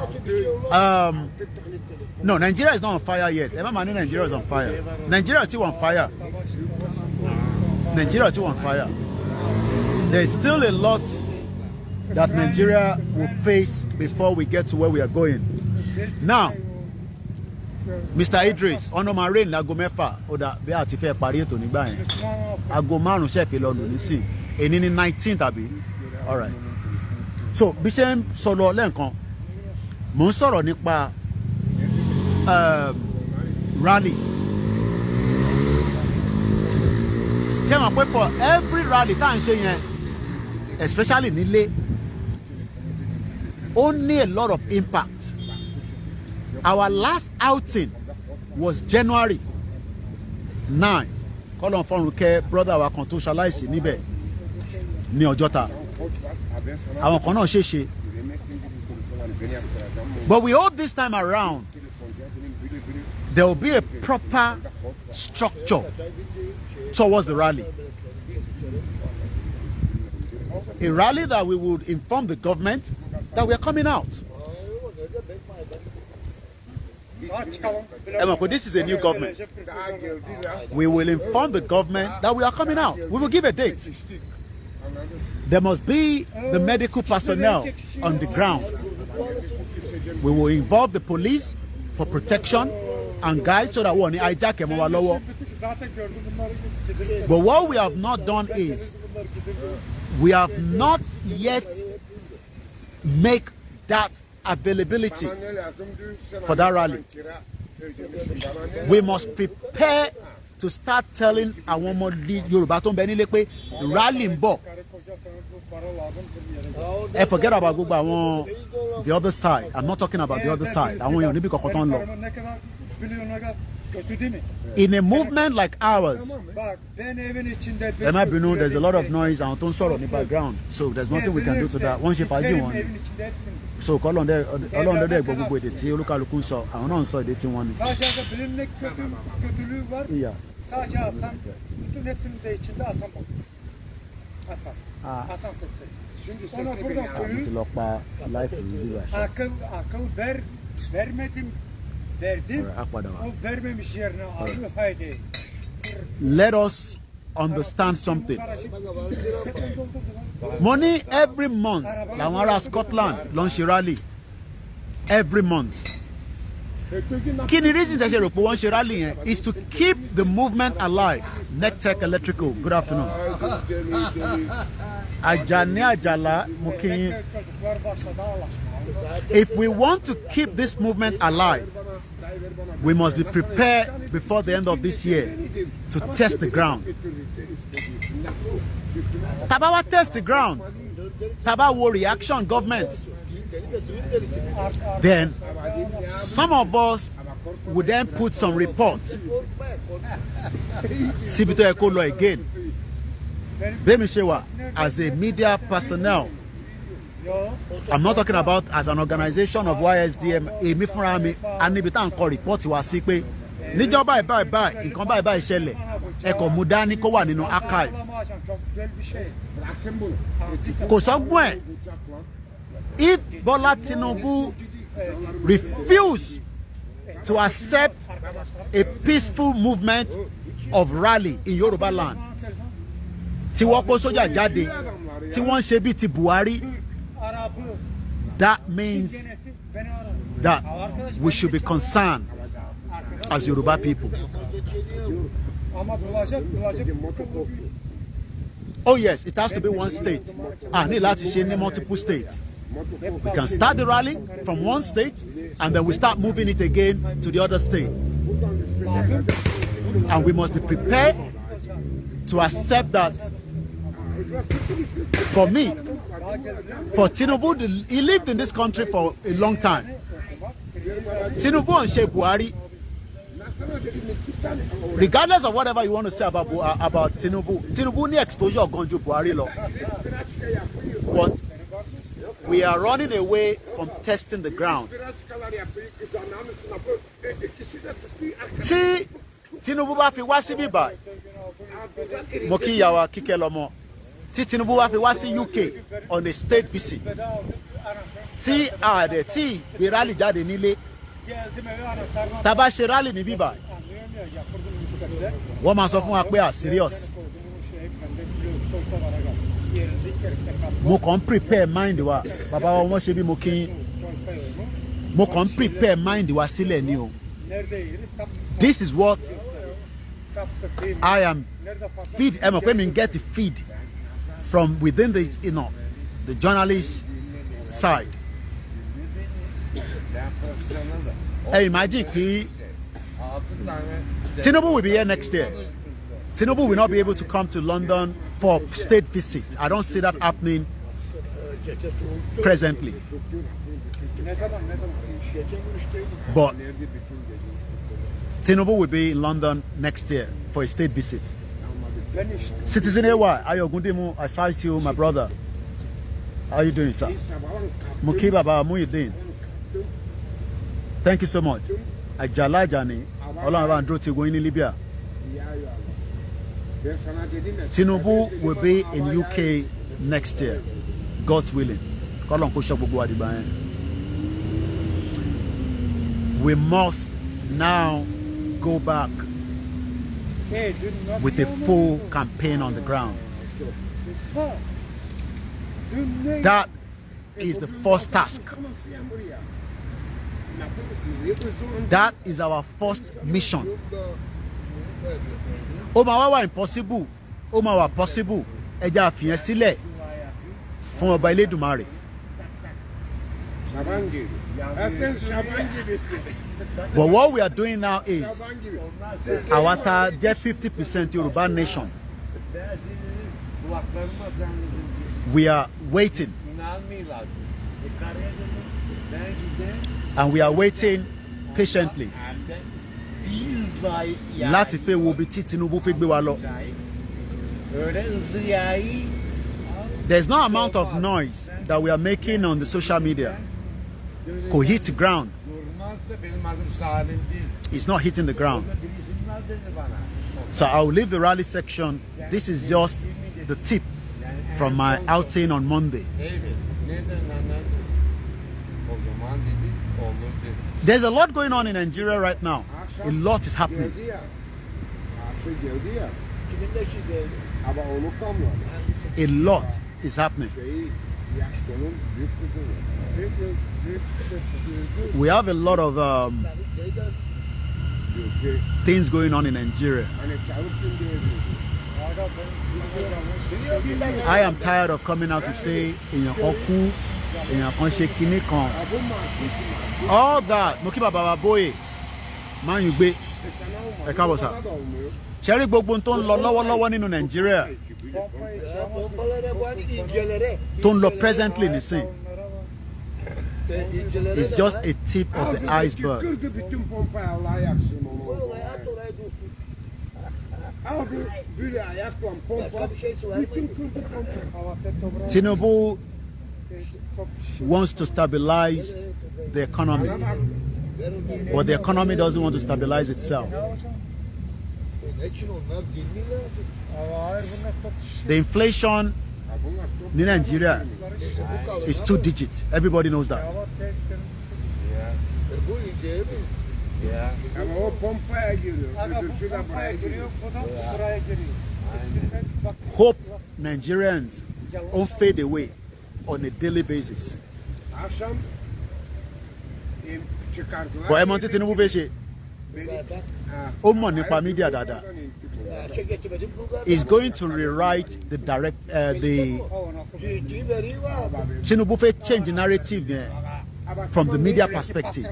no Nigeria is not on fire yet ẹ má máa ní Nigeria is on fire Nigeria ti on fire Nigeria ti on fire. There is still a lot that Nigeria will face before we get to where we are going. Now, Mr. Idris, ọ̀nà máa rain láago mẹ́fà ó dà bí a ti fẹ́ parí ètò nígbà yẹn. Aago márùn-ún ṣẹ̀fẹ̀ lọ lò nísìn. Èní ní 19 tàbí. All right. So bí ṣe ń sọ̀rọ̀ lẹ́ẹ̀kan, mò ń sọ̀rọ̀ nípa rally. Ṣé mọ̀ pé for every rally tá à ń ṣe yẹn, especially nílé, only a lot of impact. Our last outing was January 9. Kọ́lọ̀ fọ́run kẹ́ brother wa kan tó ṣaláìsí níbẹ̀ ní Ọjọ́ta. Àwọn kan náà ṣèṣe. But we hope this time around there will be a proper structure towards the rally. A rally that we would inform the government that we are coming out. This is a new government. We will inform the government that we are coming out. We will give a date. There must be the medical personnel on the ground. We will involve the police for protection and guide so that we won't hijack them. But what we have not done is we have not yet make that availability for that rally. We must prepare to start telling àwọn ọmọ Yorùbá tó ń bẹ nílé pé rally ń bọ̀. Forget about gbogbo àwọn the other side. I'm not talking about the other side. Àwọn èèyàn níbi kankan tó ń lọ. In a movement like ours, there might be there's a lot of noise and don't sort in the background, so there's nothing we can do to that. Once you find one, so call on there gbogbo èdè tí olúkálùkù sọ, àwọn náà ń sọ èdè tí wọ́n ní. Yeah. Ti lọ pa láìpẹ́ yìí bí let us understand something. Money every month làwọn ará Scotland ló ń ṣe rally every month. kí ni reason tẹ́ ṣe rò pé wọ́n ṣe rally yẹn is to keep the movement alive. Nectech Electrical, good afternoon. Ajani Ajala Mukin. If we want to keep this movement alive, we must be prepared before the end of this year to test the ground. Tabawa test the ground. Tabawa reaction government. Then some of us would then put some reports. Sibito Ekolo again. Bemishewa, as a media personnel, I'm not talking about as an organization of YSDM. Èmi fúnra mi, anibi tá ń kọ report wa sí pé níjọ́ báyìí nǹkan báyìí ṣẹlẹ̀, ẹ kò mú dání kó wà nínú archive. Kò sọ́gbọ́n ẹ̀. If Bola Tinubu refuse to accept a peaceful movement of rally in Yoruba land, tí wọ́n kó sójà jáde, tí wọ́n ṣe bí ti Buhari, that means that we should be concerned as Yoruba people. Oh yes, it has to be one state. Ní láti ṣe ní multiple states. We can start the rally from one state and then we start moving it again to the other state. And we must be prepared to accept that. For me, for Tinubu, he lived in this country for a long time. Tinubu and Sheikh Buhari, regardless of whatever you want to say about Tinubu need exposure of Gonju Buhari law. But we are running away from testing the ground. Tí Tinubu bá fi wá sí bíbá, mo kí ìyá wa Kíkẹ́ lọ́mọ. Tí Tinubu bá fi wá sí UK on a state visit. Tí àdẹ̀ tí gbé rally jáde nílé. Tá bá ṣe rally ní bíbá. Wọ́n máa sọ fún wa pé serious. Mo kàn prepare mind wa. Bàbá wa wọ́n ṣe bí mo kí. Mo kàn prepare mind wa sílẹ̀ ni o. This is what I am feed. Ẹ mọ̀ pé mi get the feed from within the the journalist side. Imagine Tinubu will be here next year. Tinubu will not be able to come to London for state visit. I don't see that happening presently. But Tinubu will be in London next year for a state visit. Citizen AY, Ayogundimu, I salute you, my brother. How are you doing, sir? Muki Baba Muhyiddin. Thank you so much. Ajala Jani, Olamide Andro ti going in Libya. Tinubu will be in UK next year, God's willing. We must now go back with a full campaign on the ground. That is the first task. That is our first mission. Omawa impossible, Omawa possible. Ẹja àfihàn sílẹ̀ fún ọba Elédùmarè. But what we are doing now is our 50% Yoruba nation. We are waiting. And we are waiting patiently. Láti fẹ́ wo bí tí Tinubu fẹ́ gbé wa lọ. There's no amount of noise that we are making on the social media. Kò hit the ground. It's not hitting the ground. So I will leave the rally section. This is just the tip from my outing on Monday. There's a lot going on in Nigeria right now. A lot is happening. A lot is happening. We have a lot of things going on in Nigeria. I am tired of coming out to say all that. Mokiba Baba Boy, man you be a cabosa. Cherry Bogbon ton lower in Nigeria. Don't look presently in the scene. It's just a tip of the iceberg. Tinubu wants to stabilize the economy, but the economy doesn't want to stabilize itself. The inflation in Nigeria is 2 digits. Everybody knows that. Hope Nigerians won't fade away on a daily basis. But Emonti Tinubu Veche, media dada, is going to rewrite the Tinubu Veche change the narrative from the media perspective.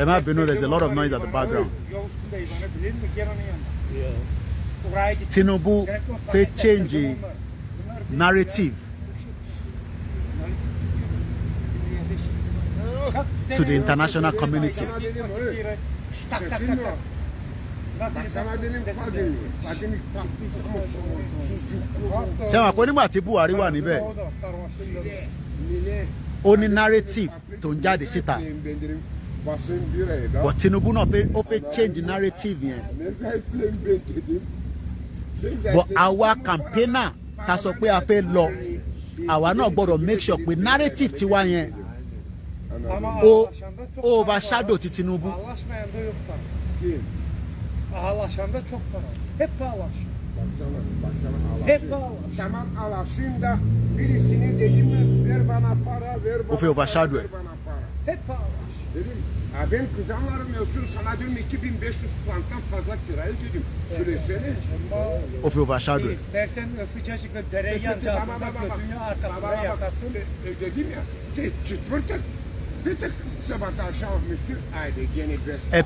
There's a lot of noise at the background. Tinubu Veche change the narrative to the international community. Only narrative to jáde síta. But Tinubu náà fẹ́ change the narrative yẹn. But our campaigner ta sọ pé a fẹ́ lọ, àwa náà gbọ́dọ̀ make sure pé narrative tiwa yẹn o overshadow ti Tinubu. Ağlaşanda çok para. Hep ağlaş. Hep ağlaş. Tamam ağlaşın da birisini dedim mi ver bana para, ver bana para, ver bana para. Hep ağlaş. Dedim, ben kızanlarım olsun sana diyorum 2500 franktan fazla kirayı dedim. Söylesene. Of overshadow. İstersen sıcacık dereye yanacağız. Gözünü arkasına yakasın. Dedim ya, çıtırtık.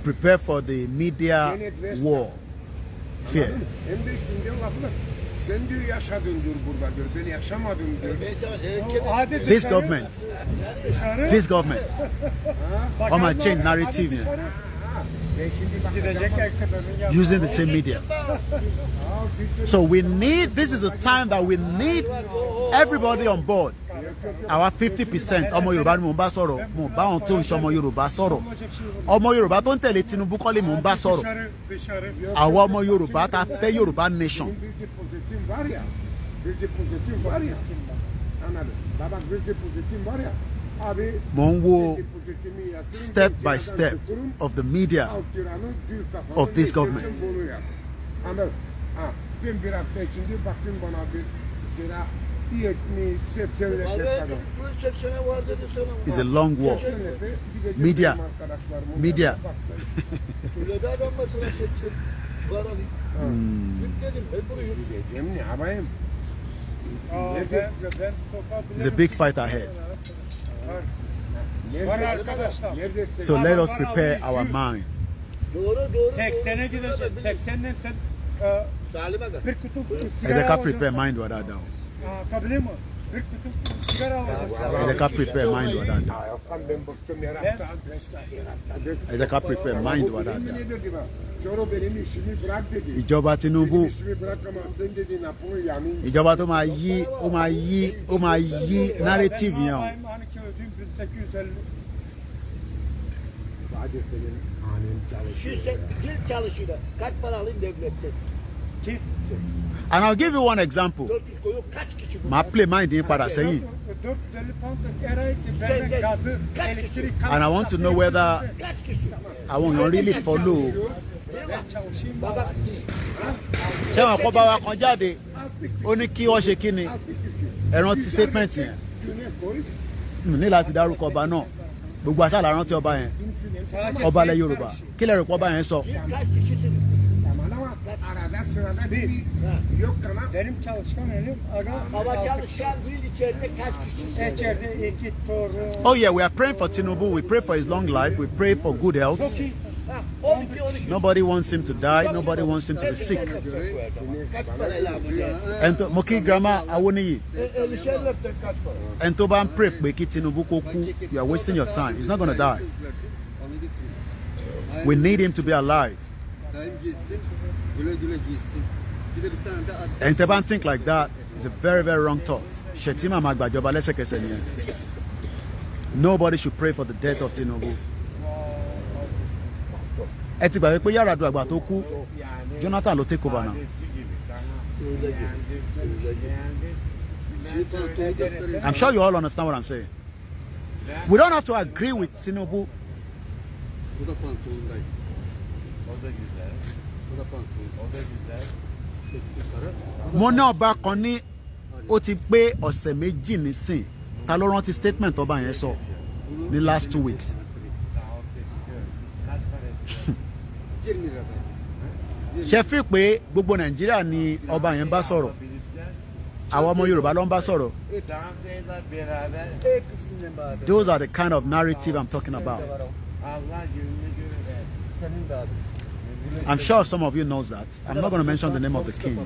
Prepare for the media war. Fear. This government on my change narrative using the same media. So this is the time that we need everybody on board. Our 50% ọmọ Yorùbá ni mò ń bá sọ̀rọ̀, mo bá wọn tó ń ṣọmọ Yorùbá sọ̀rọ̀. Ọmọ Yorùbá tó ń tẹ̀lé Tinubu kọ́ lè mò ń bá sọ̀rọ̀. Àwọn ọmọ Yorùbá ta fẹ́ Yorùbá nation. Mò ń wo step by step of the media of this government. It's a long walk. Media. It's a big fight ahead. So let us prepare our mind. Prepare mind what I do. Prepare mind what I do. Prepare mind what I do. Ìjọba Tinubu, ìjọba tó máa yí narrative yẹn. And I'll give you one example. My play mind in Parasaying. And I want to know whether I want to really follow ṣé wọn kọ́ bá wa kan jáde ó ní kí wọ́n ṣe kí ni ẹ̀rọ ti statement yẹn ní láti dárúkọ ọba náà gbogbo àṣà là rántí ọba yẹn ọba ilẹ̀ Yorùbá kí lẹ rò pé ọba yẹn sọ. Arada sırada değil. Yok ama. Benim çalışkan elim Ama çalışkan değil içeride kaç kişi? içeride iki toru. Oh yeah, we are praying for Tinubu. We pray for his long life. We pray for good health. 12. Nobody wants him to die. Nobody wants him to be sick. Kaç parayla bu? And to, Moki Grandma Awoniyi. Elişerlep'te kaç para? And to ban pray pé kí Tinubu kó kú. You are wasting your time. He's not going to die. We need him to be alive. And to ban think like that is a very, very wrong thought. Shetima máa gbàjọba lẹ́sẹ̀kẹsẹ̀ nìyẹn. Nobody should pray for the death of Tinubu. Ẹ ti gbàgbé pé Yar'Adua àgbà tó kú, Jonathan ló take over now. I'm sure you all understand what I'm saying. We don't have to agree with Tinubu. Mo ní ọba kan ní ó ti pé ọ̀sẹ̀ méjì nísìn ta ló rántí statement ọba yẹn sọ ní last 2 weeks. Ṣé fi pé gbogbo Nàìjíríà ni ọba yẹn bá sọ̀rọ̀ àwọn ọmọ Yorùbá ló ń bá sọ̀rọ̀. Those are the kind of narrative I'm talking about. I'm sure some of you knows that. I'm not going to mention the name of the king.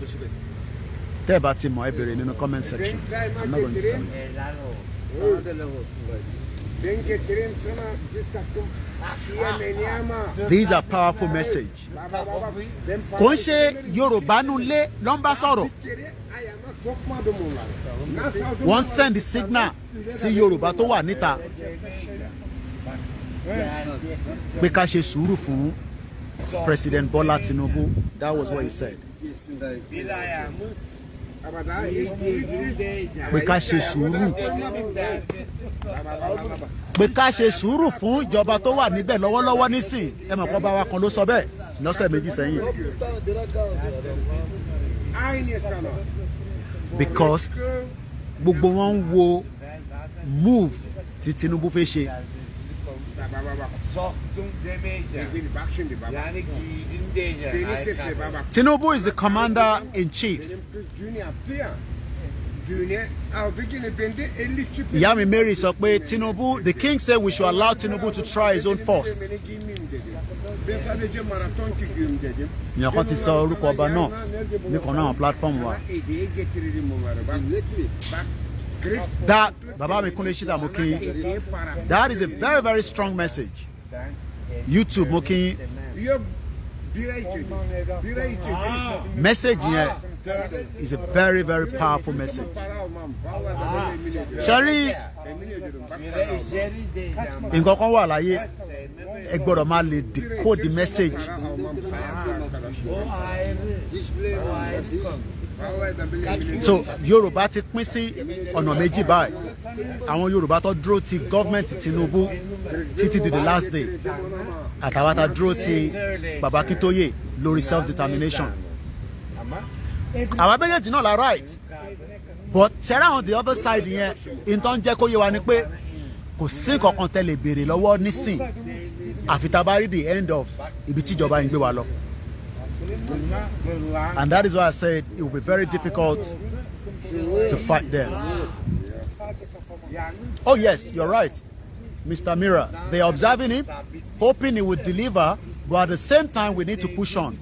Tẹ́ bá ti mọ̀ ẹ bèrè nínú comment section. I'm not going to tell you. Ben getireyim sana bir takım Yemeni ama. These are powerful message. Kò ń ṣe Yorùbá nulẹ̀ ló ń bá sọ̀rọ̀. Ayağıma sokmadım onları. Wọ́n send the signal sí Yorùbá tó wà níta pé ká ṣe sùúrù fún President Bola Tinubu. That was what he said. Ama daha iyi. Pé ká ṣe sùúrù. Pé ká ṣe sùúrù fún ìjọba tó wà níbẹ̀ lọ́wọ́lọ́wọ́ nísìn. Ẹ mọ̀ pé ọba wa kan ló sọ bẹ́ẹ̀ lọ́sẹ̀ méjì sẹ́yìn. Aynı sana. Because gbogbo wọn ń wo move tí Tinubu fẹ́ ṣe. Baba. Soktum demeyeceğim. Bak şimdi baba. Yani giydin diyeceğim. Beni sesle baba. Tinubu is the commander in chief. Benim kız düğün yaptı ya. Düğüne aldı yine bende 50 çift. Ìyá mi Mary sọ pé Tinubu, the king said we should allow Tinubu to try his own first. Beni giymeyeyim dedi. Ben sadece maraton çekiyorum dedim. Ìyàn kan ti sọ orúkọ ọba náà nìkan náà platform wa. Sana hediye getiririm onları bak. Bak. That Baba mi Kúnlé Ṣítà mo kí yín. That is a very, very strong message. YouTube mo kí yín. Yok bira içeceğim. Bira içeceğim. Message yẹn is a very, very powerful message. Para almam. Vallahi da böyle emin ediyorum. Ṣẹ́rí Emin ediyorum. Bak Bire para almam. içeri diyeceğim. nǹkan kan wà láyé ẹ gbọ́dọ̀ máa lè decode the message. Para almam. Hayatı arkadaşım. O ayrı. O ayrı konu. Vallahi da böyle emin ediyorum. So Yorùbá ti pín sí ọ̀nà méjì báyìí. Àwọn Yorùbá tó dúró ti gọ́ọ̀mẹ̀ntì Tinubu títí di the last day. Àtàwọn tá dúró ti Baba Akintoye lórí self-determination. Àwọn méjèèjì náà la right. But ṣẹ́rẹ́ on the other side yẹn ìtàn jẹ́ kó yé wa ni pé kò sí nǹkankan tẹ́lẹ̀ béèrè lọ́wọ́ nísìn àfi tá bá rí the end of ibi tí ìjọba yìí gbé wa lọ. And that is why I said it will be very difficult to fight them. Oh yes, you're right, Mr. Mira. They are observing him, hoping he would deliver, but at the same time we need to push on.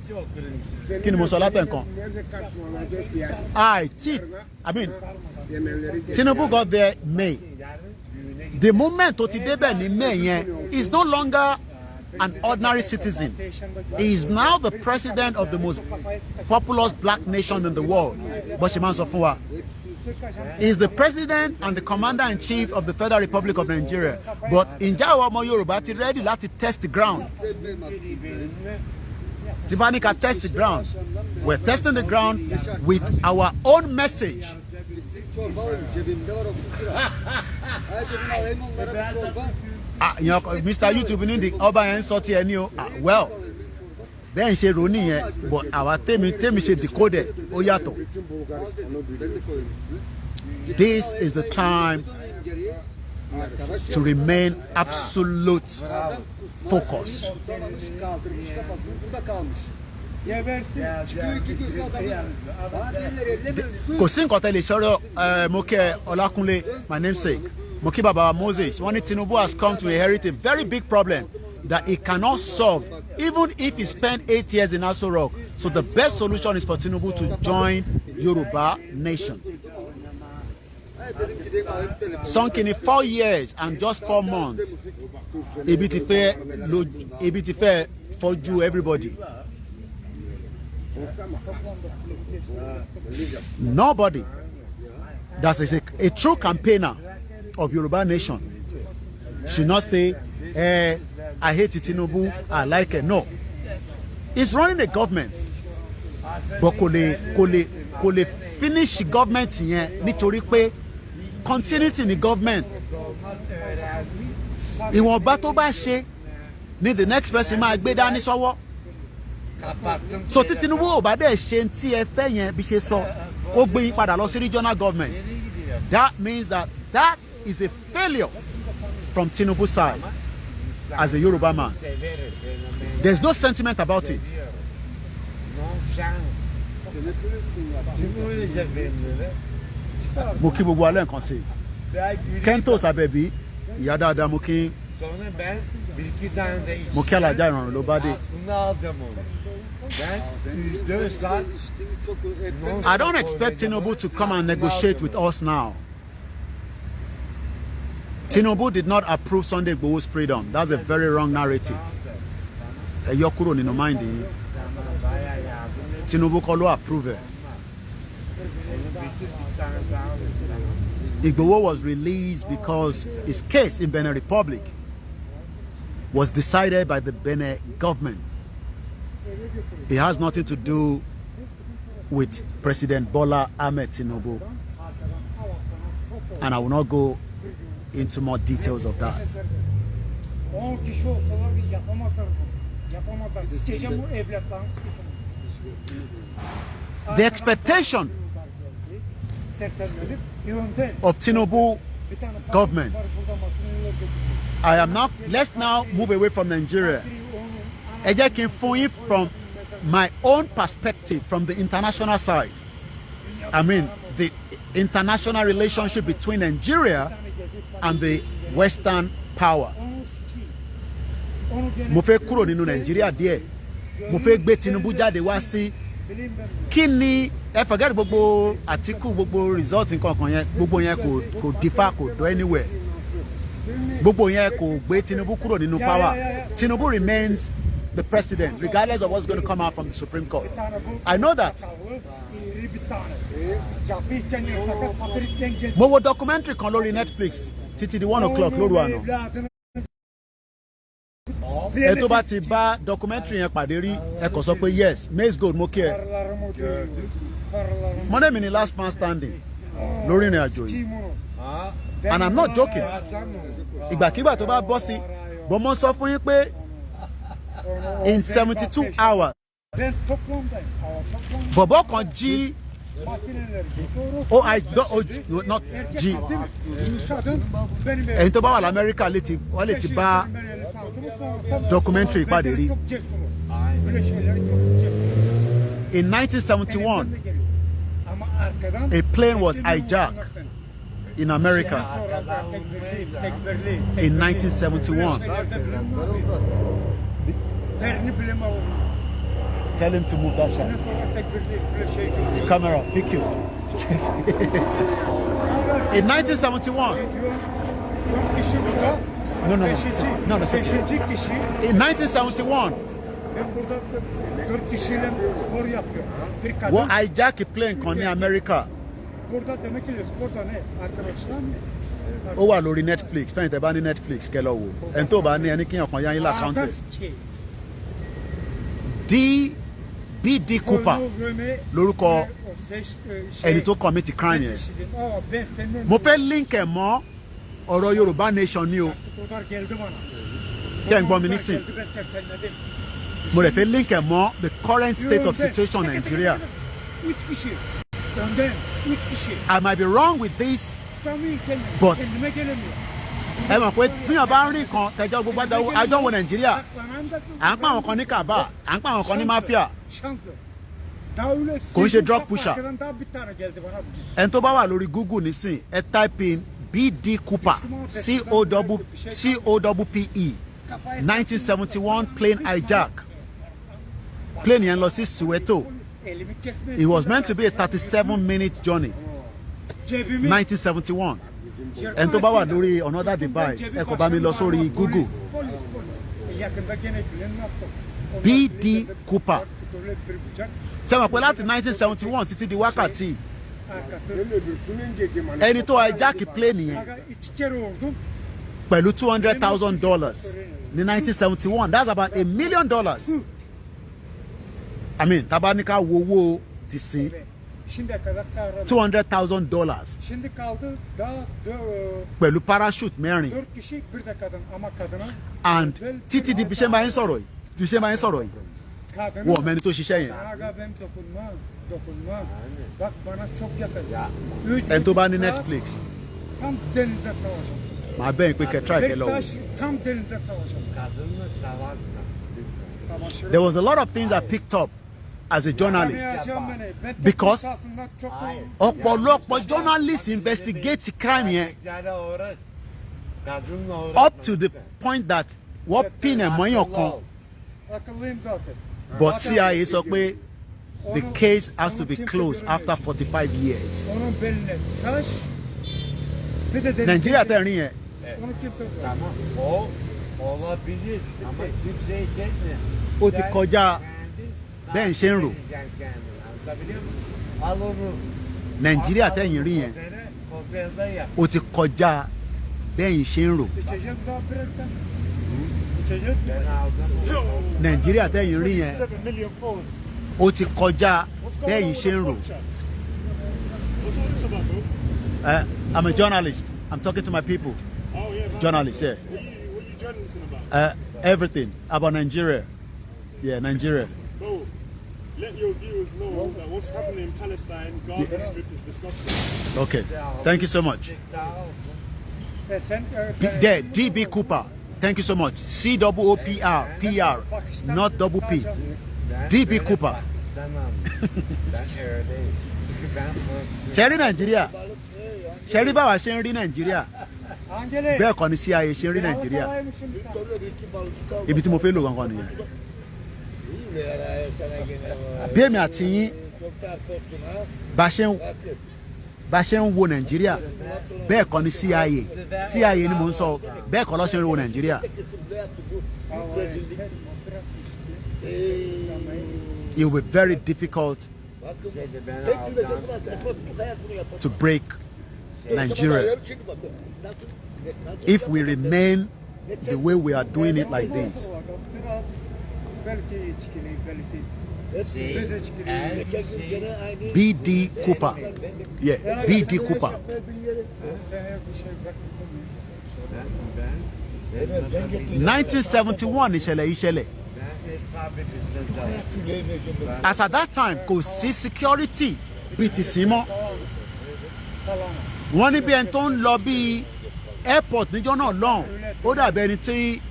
Kí ni mo sọ látẹ̀ nǹkan? I mean, Tinubu got there May. The moment tó ti débẹ̀ ní May yẹn is no longer an ordinary citizen. He is now the president of the most populous black nation in the world. Bọ́sẹ̀ sọ fún wa. He is the president and the commander-in-chief of the Federal Republic of Nigeria. But ǹjẹ́ àwọn ọmọ Yorùbá ti ready láti test the ground? Tibanika test the ground. We're testing the ground with our own message. Mr. YouTube ní the ọba yẹn sọ ti ẹni o well bẹ́ẹ̀ ń ṣe rò nìyẹn but àwa tèmi ṣe decoded ó yàtọ̀. This is the time to remain absolute focus. Kò sí nǹkan tẹ́lẹ̀ sọ̀rọ̀ mo kí Ọlákúnlé my namesake mo kí baba Moses wọ́n ní Tinubu has come to inherit a very big problem that he cannot solve even if he spent 8 years in Aso Rock. So the best solution is for Tinubu to join Yoruba nation. Sunk in 4 years and just 4 months. Ebi ti fẹ́ fojú everybody. Nobody that is a true campaigner of Yoruba nation should not say, I hate Tinubu, I like it. No. He's running a government. But kò lè finish government yẹn nítorí pé continuity in the government. Ìwọ̀nba tó bá ṣe ni the next person máa gbé dání sọ́wọ́. So tí Tinubu ò bá dẹ̀ ṣe tí ẹ fẹ́ yẹn bí ṣe sọ kó gbé yín padà lọ sí regional government. That means that is a failure from Tinubu's side as a Yoruba man. There's no sentiment about it. Mo kí gbogbo alẹ́ nǹkan sí. Kentos Abẹ́bí ìyá dáadáa mo kí Alájà Ìrọ̀rùn ló bá dé. I don't expect Tinubu to come and negotiate with us now. Tinubu did not approve Sunday Igboho's freedom. That's a very wrong narrative. Ẹ yọ kúrò nínú mind yìí. Tinubu kọ́ ló approve it. Igboho was released because his case in Benin Republic was decided by the Benin government. It has nothing to do with President Bola Ahmed Tinubu. And I will not go into more details of that. The expectation of Tinubu government. Let's now move away from Nigeria. Ẹ jẹ́ kí n fún yín from my own perspective, from the international side. I mean, the international relationship between Nigeria and the Western power. Mo fẹ́ kúrò nínú Nigeria díẹ̀. Mo fẹ́ gbé Tinubu jáde wá sí kí ni ẹ forget gbogbo Atiku gbogbo result nǹkan kan yẹn gbogbo yẹn kò differ kò do anywhere. Gbogbo yẹn kò gbé Tinubu kúrò nínú power. Tinubu remains the president regardless of what's going to come out from the Supreme Court. I know that. Mo wo documentary kan lórí Netflix títí di 1 o'clock lóru àná. Ẹ tó bá ti bá documentary yẹn pàdé rí ẹ kò sọ pé yes Maize Gold mo kí ẹ. Monday mi ni last man standing lórí ìrìn àjò yìí. And I'm not joking. Ìgbàkígbà tó bá bọ́ sí bọ́ mo sọ fún yín pé in 72 hours bọ̀bọ̀ kan jí not jí ẹ̀yin tó bá wà l'Amẹ́ríkà wọ́n lè ti bá documentary ìpàdé rí. In 1971 a plane was hijacked in America. In 1971. Tell him to move that side. The camera, pick you. In 1971. No. In 1971. What hijack a plane in America? Ó wà lórí Netflix fẹ́yìn tẹ́ bá ní Netflix kẹ́ lọ wò ẹni tó bá ní ẹni kíyàn kan yá yín lákàntẹ̀. BD Cooper lórúkọ ẹni tó commit crime yẹn. Mo fẹ́ link ẹ̀ mọ́ ọ̀rọ̀ Yorùbá nation ni o. Kẹ́ ń gbọ́ mi nísìn. mo rẹ̀ fẹ́ link ẹ̀ mọ́ the current state of situation in Nigeria. 3 kişi. Önden 3 kişi. I might be wrong with this, Tutamıyor kendime. But- Kendime gelemiyor. ẹ mọ̀ pé fíyàn bá ń rí nǹkan tẹ̀jọ́ gbogbo àjọwò Nàìjíríà Saklanan da- à ń pa àwọn kan ní kàbá à ń pa àwọn kan ní máfíà. Şanslı. Daha öyle Kò ń ṣe seçim drug çok pusher. arkadan daha bir tane geldi bana. Ẹni tó bá wà lórí Google nísìn ẹ type in BD Cooper COPPE 1971 plane hijack. Plane yẹn lọ sí Soweto. Elimi kesmeye. It was meant to be a 37-minute journey. Cebimi. 1971. Ẹni tó bá wà lórí another device ẹ kò bá mi lọ sórí Google. Polis. Yakında gene bilen yaptı. BD Cooper. Böyle bir bıçak Ṣé mọ̀ pé láti 1971 títí di wákàtí arkası. ẹni tó hijack plane yẹn Aga 2 kere oldum. pẹ̀lú $200,000 ní 1971, that's about $1 million. I mean tabanika wo owó ti sin Şimdiye kadar kavradım. $200,000 Şimdi kaldı daha pẹ̀lú parachute mẹ́rin 4 kişi bir de kadın ama kadına and títí di bí ṣe máa ń sọ̀rọ̀ yìí bí ṣe máa ń sọ̀rọ̀ yìí kadına wọ́n mẹ́ni tó ṣiṣẹ́ yẹn. aga ben dokunma bak bana çok yakın. Ẹni tó bá ní Netflix Tam denize savaşım. màá bẹ́ẹ̀ pé kẹ́ try kẹ́ lọ wò. Bektaş tam denize savaşım. Kadınla savaşma. Savaşırım. There was a lot of things I picked up as a journalist Tanıyacağım beni. Ben Because- esasında çok ọ̀pọ̀lọpọ̀ journalists investigate crime yẹn Erkeklere öğret. Kadınla öğret. up to the point that wọ́n pin ẹ̀ mọ́yàn kan akıllıyım zaten. but Zaten CIA sọ pé the onun- case has to onun be kimse closed göremiyor. after 45 years. Onun beline taş bir de deniz. Nàìjíríà tẹ̀ rí yẹn Onu kimse göremiyor. Tamam. O olabilir ama kimseye çekme. ó ti kọjá Kendi bẹ́ẹ̀ ń ṣe ń rò. kendini. Anlatabiliyor musun? Al onu. Nàìjíríà tẹ̀yìn rí yẹn Otelde yap. ó ti kọjá bẹ́ẹ̀ ń ṣe ń rò. İçeceğiz daha birazdan. İçeceğiz. Ben aldım. Nàìjíríà tẹ̀yìn rí yẹn 7 million phones. ó ti kọjá What's bẹ́ẹ̀ going ń on ṣe ń with rò. the phone chat? What's all this about, bro? I'm a journalist. I'm talking to my people. Oh, yeah, man. Journalist, yeah. What you journalisting about? Everything about Nigeria. Yeah, Nigeria. Bro, let your viewers know that what's happening in Palestine, Gaza Strip is disgusting. Okay. Thank you so much. Sen There, DB Cooper. Thank you so much. COOPR, PR, not double P. DB Cooper. Tamam. Ben öyleyim. Çünkü ben Ṣé rí Nàìjíríà? Ṣé rí báwa ṣe ń rí Nàìjíríà? Angele. Bẹ́ẹ̀ kọ́ ni CIA ṣe ń rí Nàìjíríà. Ibi tí mo fẹ́ lò gangan nìyẹn. Bí èmi àti yín bá ṣe ń wo Nàìjíríà bẹ́ẹ̀ kọ́ ni CIA ni mo ń sọ bẹ́ẹ̀ kọ́ ló ṣe ń wo Nàìjíríà. It will be very difficult şeyde ben aldım. to break Nigeria if we remain the way we are doing it like this. Biraz belki içkili, belki biz içkili. BD Cooper. Yeah, BD Cooper. Sen bir şey bırakmışsın. 1971 ìṣẹ̀lẹ̀ yìí ṣẹlẹ̀. As at that time kò sí security bíi ti sí mọ́. Wọ́n ní bí ẹni tó ń lọ bíi airport níjọ́ náà lọ́hùn ó dàbí ẹni tí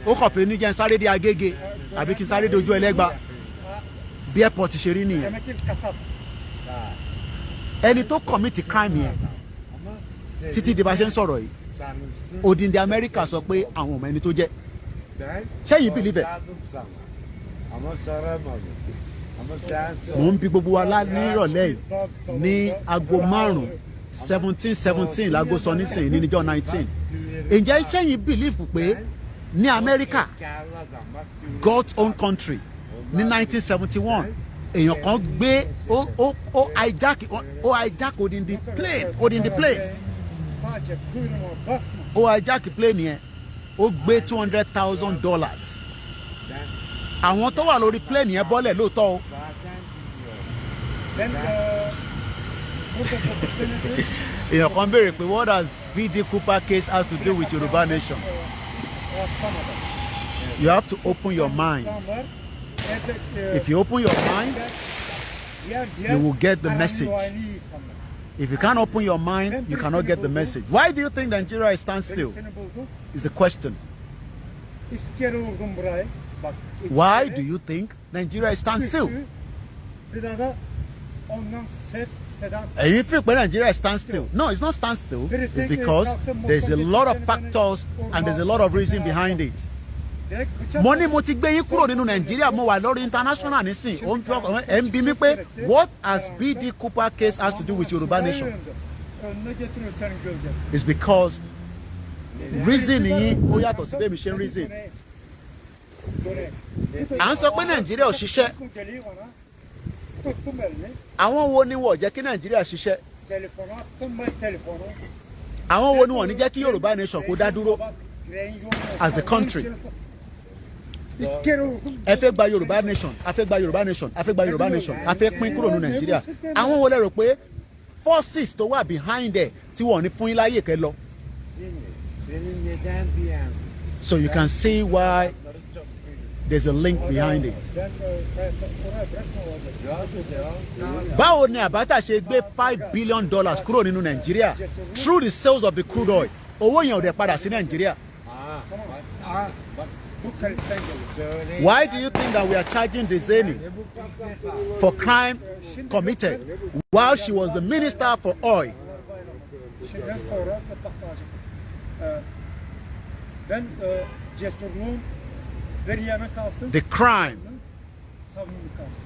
ó kàn fẹ́ níjẹ́ ń sáré dé Agége àbí kí n sáré dojú Ẹlẹ́gbà bí airport ṣe rí nìyẹn. Demek ki kasap. Ẹni tó commit crime yẹn títí di bá ṣe ń sọ̀rọ̀ yìí odindi Amẹ́ríkà sọ pé àwọn ọmọ ẹni tó jẹ́. Ṣẹ́yìn believe it? Ama saramadım. Ama sen Mò ń bi gbogbo wa nírọ̀lẹ́ yìí ní aago 5:17 láago sọ nísìnyí ní níjọ́ 19. Ǹjẹ́ ṣẹ́yìn believe pé ní Amẹ́ríkà God's own country ní 1971 èèyàn kan gbé ó hijack odindi plane Sadece kuyruğuma basma. ó hijack plane yẹn ó gbé $200,000. Àwọn tó wà lórí plane yẹn bọ́lẹ̀ lóòótọ́ o. Ben burada çok senedir Èèyàn kan béèrè pé what does BD Cooper case has to do with Yoruba nation? rastlamadım. You have to open your mind. Tam var. If you open your mind, you will get the message. If you can't open your mind, you cannot get the message. Why do you think Nigeria is standstill? Is the question. Why do you think Nigeria is standstill? And you feel when Nigeria stands still? No, it's not standstill. It's because there's a lot of factors and there's a lot of reason behind it. Money mo ti gbé yín kúrò nínú Nigeria mo wà lórí international nísìn. Ń bi mí pé what has BD Cooper case has to do with Yoruba nation? It's because reason yín ó yàtọ̀ sí bẹ́ẹ̀ mi ṣe ń reason. À ń sọ pé Nigeria ò ṣiṣẹ́. Àwọn wo ni wọ́n jẹ́ kí Nàìjíríà ṣiṣẹ́? Àwọn wo ni wọ́n ní jẹ́ kí Yorùbá nation kó dá dúró as a country? Ẹ fẹ́ gba Yorùbá nation, a fẹ́ gba Yorùbá nation, a fẹ́ gba Yorùbá nation, a fẹ́ pín kúrò ní Nàìjíríà. Àwọn wo lẹ rò pé forces tó wà behind ẹ̀ tí wọ́n ní fún yín láyè kẹ́ lọ? So you can see why there's a link behind it. Báwo ni Abacha ṣe gbé $5 billion kúrò nínú Nàìjíríà through the sales of the crude oil? Owó yẹn ò dẹ̀ padà sí Nàìjíríà. Why do you think that we are charging Dezeni for crime committed while she was the minister for oil?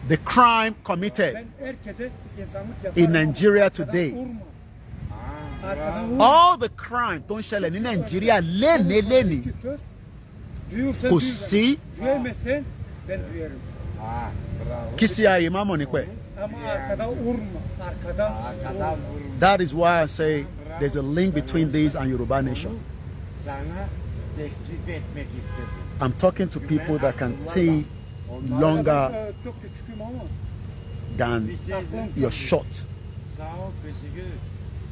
The crime committed in Nigeria today. All the crime tó ń ṣẹlẹ̀ ní Nigeria léni kò sí kí sí ààyè má mọ̀ nípẹ̀. That is why I say there's a link between this and Yoruba nation. I'm talking to people that can see longer than your shot.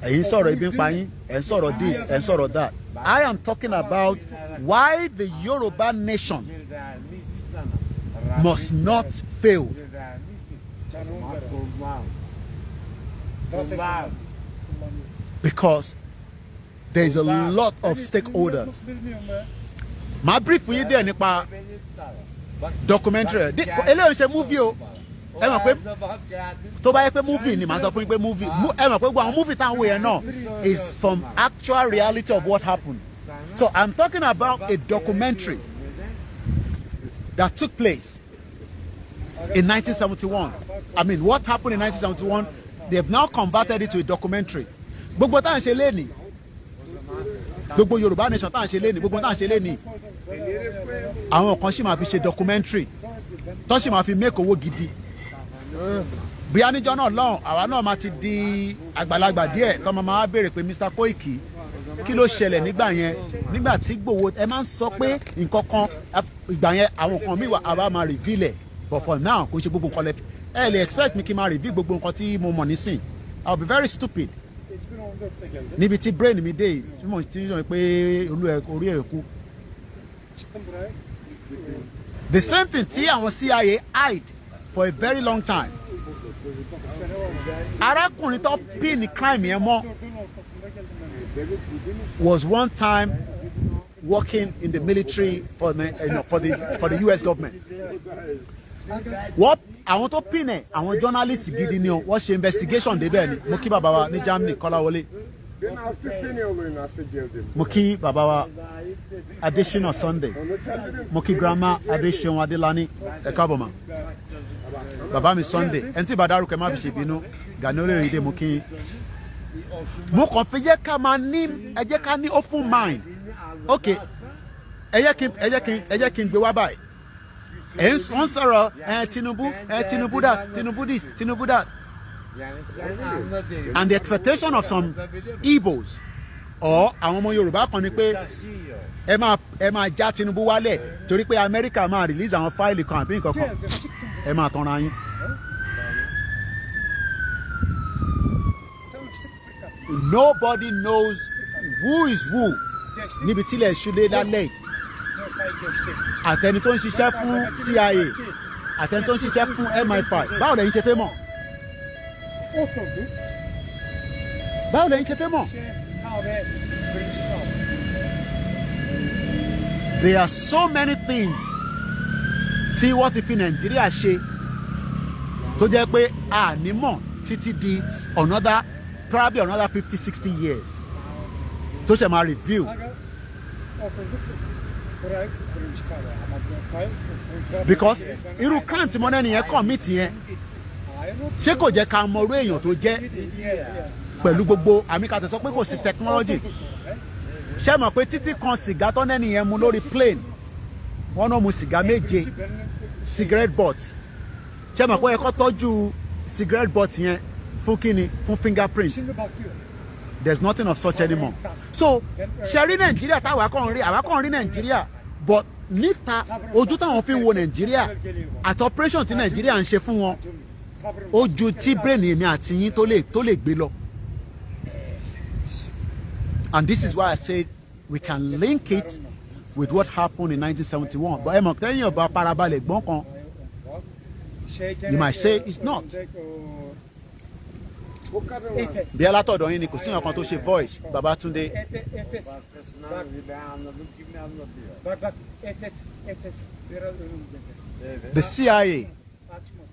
Ẹ̀yin sọ̀rọ̀ ibi ń pa yín, ẹ̀ ń sọ̀rọ̀ this, ẹ̀ ń sọ̀rọ̀ that. I am talking about why the Yoruba nation must not fail. Because there is a lot of stakeholders. My brief for you there nípa documentary. Eléyìí ṣe movie o. Ẹ mọ̀ pé tó bá yẹ pé movie ni màá sọ fún yín pé movie. Ẹ mọ̀ pé gbogbo àwọn movie táwọn wò yẹn náà is from actual reality of what happened. So I'm talking about a documentary that took place in 1971. I mean, what happened in 1971? They've now converted it to a documentary. Gbogbo tá à ń ṣe léni. Gbogbo Yorùbá nation tá à ń ṣe léni. Gbogbo tá à ń ṣe léni. Àwọn kan ṣì máa fi ṣe documentary. Tó ṣì máa fi make owó gidi. Bí a níjọ́ náà lọ́hùn, àwa náà máa ti di àgbàlagbà díẹ̀ tó máa béèrè pé Mr. Koiki kí ló ṣẹlẹ̀ nígbà yẹn nígbà tí Igboho ẹ máa ń sọ pé nǹkan kan ìgbà yẹn àwọn kan mi wà àwa máa reveal ẹ̀ but for now kò ṣe gbogbo nǹkan lẹ ẹ lè expect mi kí n máa reveal gbogbo nǹkan tí mo mọ̀ nísìn I will be very stupid níbi tí brain mi dé tí mo ti sọ pé orí ẹ̀ kú. The same thing tí àwọn CIA hide for a very long time. Arákùnrin tó pin crime yẹn mọ́ was one time working in the military for the US government. What àwọn tó pin ẹ̀ àwọn journalist gidi ni o wọ́n ṣe investigation débẹ̀ ni mo kí bàbá wa ní Germany Kọ́láwọlé. Mo kí bàbá wa Adésínà Sunday mo kí grandma Adéṣeun Adélání ẹ káàbọ̀ mà bàbá mi Sunday ẹni tí ìbàdàn arúgbó ẹ má fi ṣe bínú Gani Olóyèdè mo kí mo kàn fi jẹ́ ká máa ní ẹ jẹ́ ká ní open mind ok ẹ jẹ́ kí n gbé wá báyìí wọ́n sọ̀rọ̀ Tinubu that Tinubu this Tinubu that and the expectation of some Igbos or àwọn ọmọ Yorùbá kan ni pé ẹ máa já Tinubu wálẹ̀ torí pé America máa release àwọn fáìlì kan àbí nǹkan kan ẹ máa tanra yín. Nobody knows who is who níbi tílẹ̀ ṣúlẹ̀ lálẹ́ àtẹni tó ń ṣiṣẹ́ fún CIA àtẹni tó ń ṣiṣẹ́ fún MI5 báwo lẹ́yìn ṣe fẹ́ mọ̀ Oturduk. báwo lẹ́yìn ṣe fẹ́ mọ̀. Kahve. Birinci kahve. There are so many things tí wọ́n ti fi Nàìjíríà ṣe tó jẹ́ pé a ní mọ̀ títí di probably another 50-60 years tó ṣe máa review. Aga oturduk. Buraya birinci kahve. Ama bu kahve. Because irú crime tí mo ní ẹnìyẹn commit yẹn ṣé kò jẹ́ ká mọ irú èèyàn tó jẹ́ pẹ̀lú gbogbo àmì ká tẹ̀ sọ pé kò sí technology. Ṣé mọ̀ pé títí kan sìgá tó nẹ́ni yẹn mu lórí plane wọ́n náà mu sìgá méje cigarette butt. Ṣé mọ̀ pé ẹ kọ́ tọ́jú cigarette butt yẹn fún kíni fún fingerprint. Şimdi bakıyor. There's nothing of such anymore. So ṣe rí Nàìjíríà táwa kàn rí Nàìjíríà but níta ojú táwọn fi ń wo Nàìjíríà àti operation tí Nàìjíríà ń ṣe fún wọn ojú tí brain èmi àti yín tó lè gbé lọ. And this is why I said we can link it with what happened in 1971. But ẹ mọ̀ tẹ́yìn ọba farabalẹ̀ gbọ́n kan you might say it's not. Bu kadar var. Efes. Bí alátọ̀dọ̀ yín ni kò sí nǹkan tó ṣe voice Babatunde. Efes. Başkasından ben anladım kimi anlatıyor. Bak Efes. Biraz önümüzde. Evet. The CIA Açma.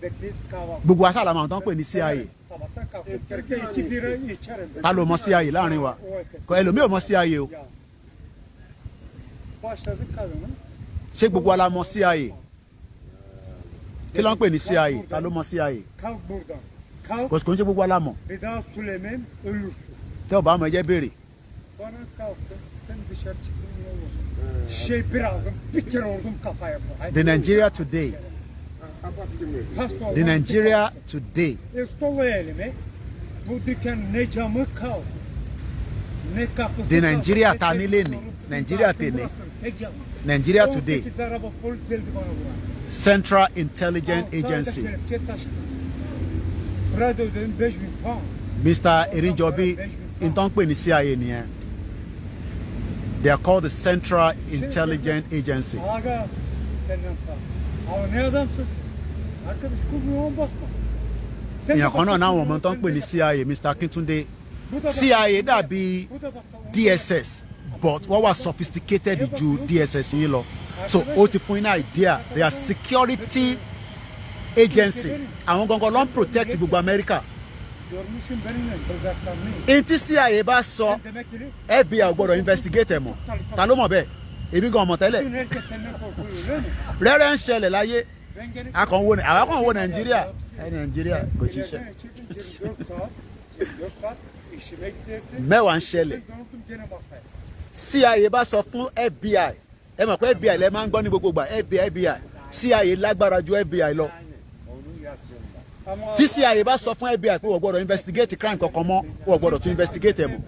Ve biz kahvaltı. gbogbo aṣáájú àwọn tó ń pè ní CIA Sabahtan kalkıp gereken 2 bira içerim. ta ló mọ̀ CIA láàrin wa O Efes. kò ẹlòmíì ò mọ̀ CIA o Ya. Başladık kadının. ṣé gbogbo wa la mọ̀ CIA kí ló ń pè ní CIA ta ló mọ̀ CIA Kalk buradan. Kalk. kò ń ṣe gbogbo wa la mọ̀ Bir daha Süleyman ölürsün. tẹ́ ò bá mọ̀ ẹ jẹ́ béèrè. Bana kalktı. Sen dışarı çıktın ne olur? Şey bir aldım. Bir kere vurdum kafaya. The Nigeria today Kapat kimi? Hasta the oldum. Nigeria today Estolu elimi. Bu dükkan ne camı kaldı. Ne kapısı The kaldı, Nigeria ne ta şey nílé ni, kaldı. Nigeria Baktım tèmi. burası, tek cam. Nigeria today 18 araba polis geldi bana buraya. Central Intelligence Sağda Agency kelepçe taşıdı. Buraya da ödedim 5.000 pound. Mr. Erinjobi n tó ń pè ní CIA nìyẹn they are called the Central Intelligence Agency. Aga senden sağ. Ama ne adamsın? Arkadaş kumruğuma basma. Sen de èèyàn kan náà basma, náwọn ọmọ tó ń pè ní CIA Mr. Akintunde CIA dàbí bu da bassa, onu da DSS but wọ́n wà sophisticated ju DSS yìí lọ so ó ti fún yín ní idea they are security agency àwọn gangan ló ń protect gbogbo America. görmüşüm benimle Bulgaristanlıyım. n tí CIA bá sọ Demek ki FBI ò gbọ́dọ̀ investigate ẹ̀ mọ̀ ta ló mọ̀ bẹ́ẹ̀ èmi gan mọ̀ tẹ́lẹ̀ bütün herkes senden korkuyor öyle mi? rẹ́rẹ́ ń ṣẹlẹ̀ láyé Ben gene àwa kàn wo Nàìjíríà Nàìjíríà kò ṣiṣẹ́ Yerden çektim, 4 saat işime giderdim. mẹ́wàá ń ṣẹlẹ̀ Ben döndüm gene bakaya. CIA bá sọ fún FBI ẹ mọ̀ pé FBI lẹ máa ń gbọ́ ní gbogbo ìgbà FBI CIA lágbára ju FBI lọ Onun yaşında. Ama tí CIA bá sọ fún FBI pé wọ́n gbọ́dọ̀ investigate crime kankan mọ́ wọ́n gbọ́dọ̀ tún investigate ẹ̀ mọ́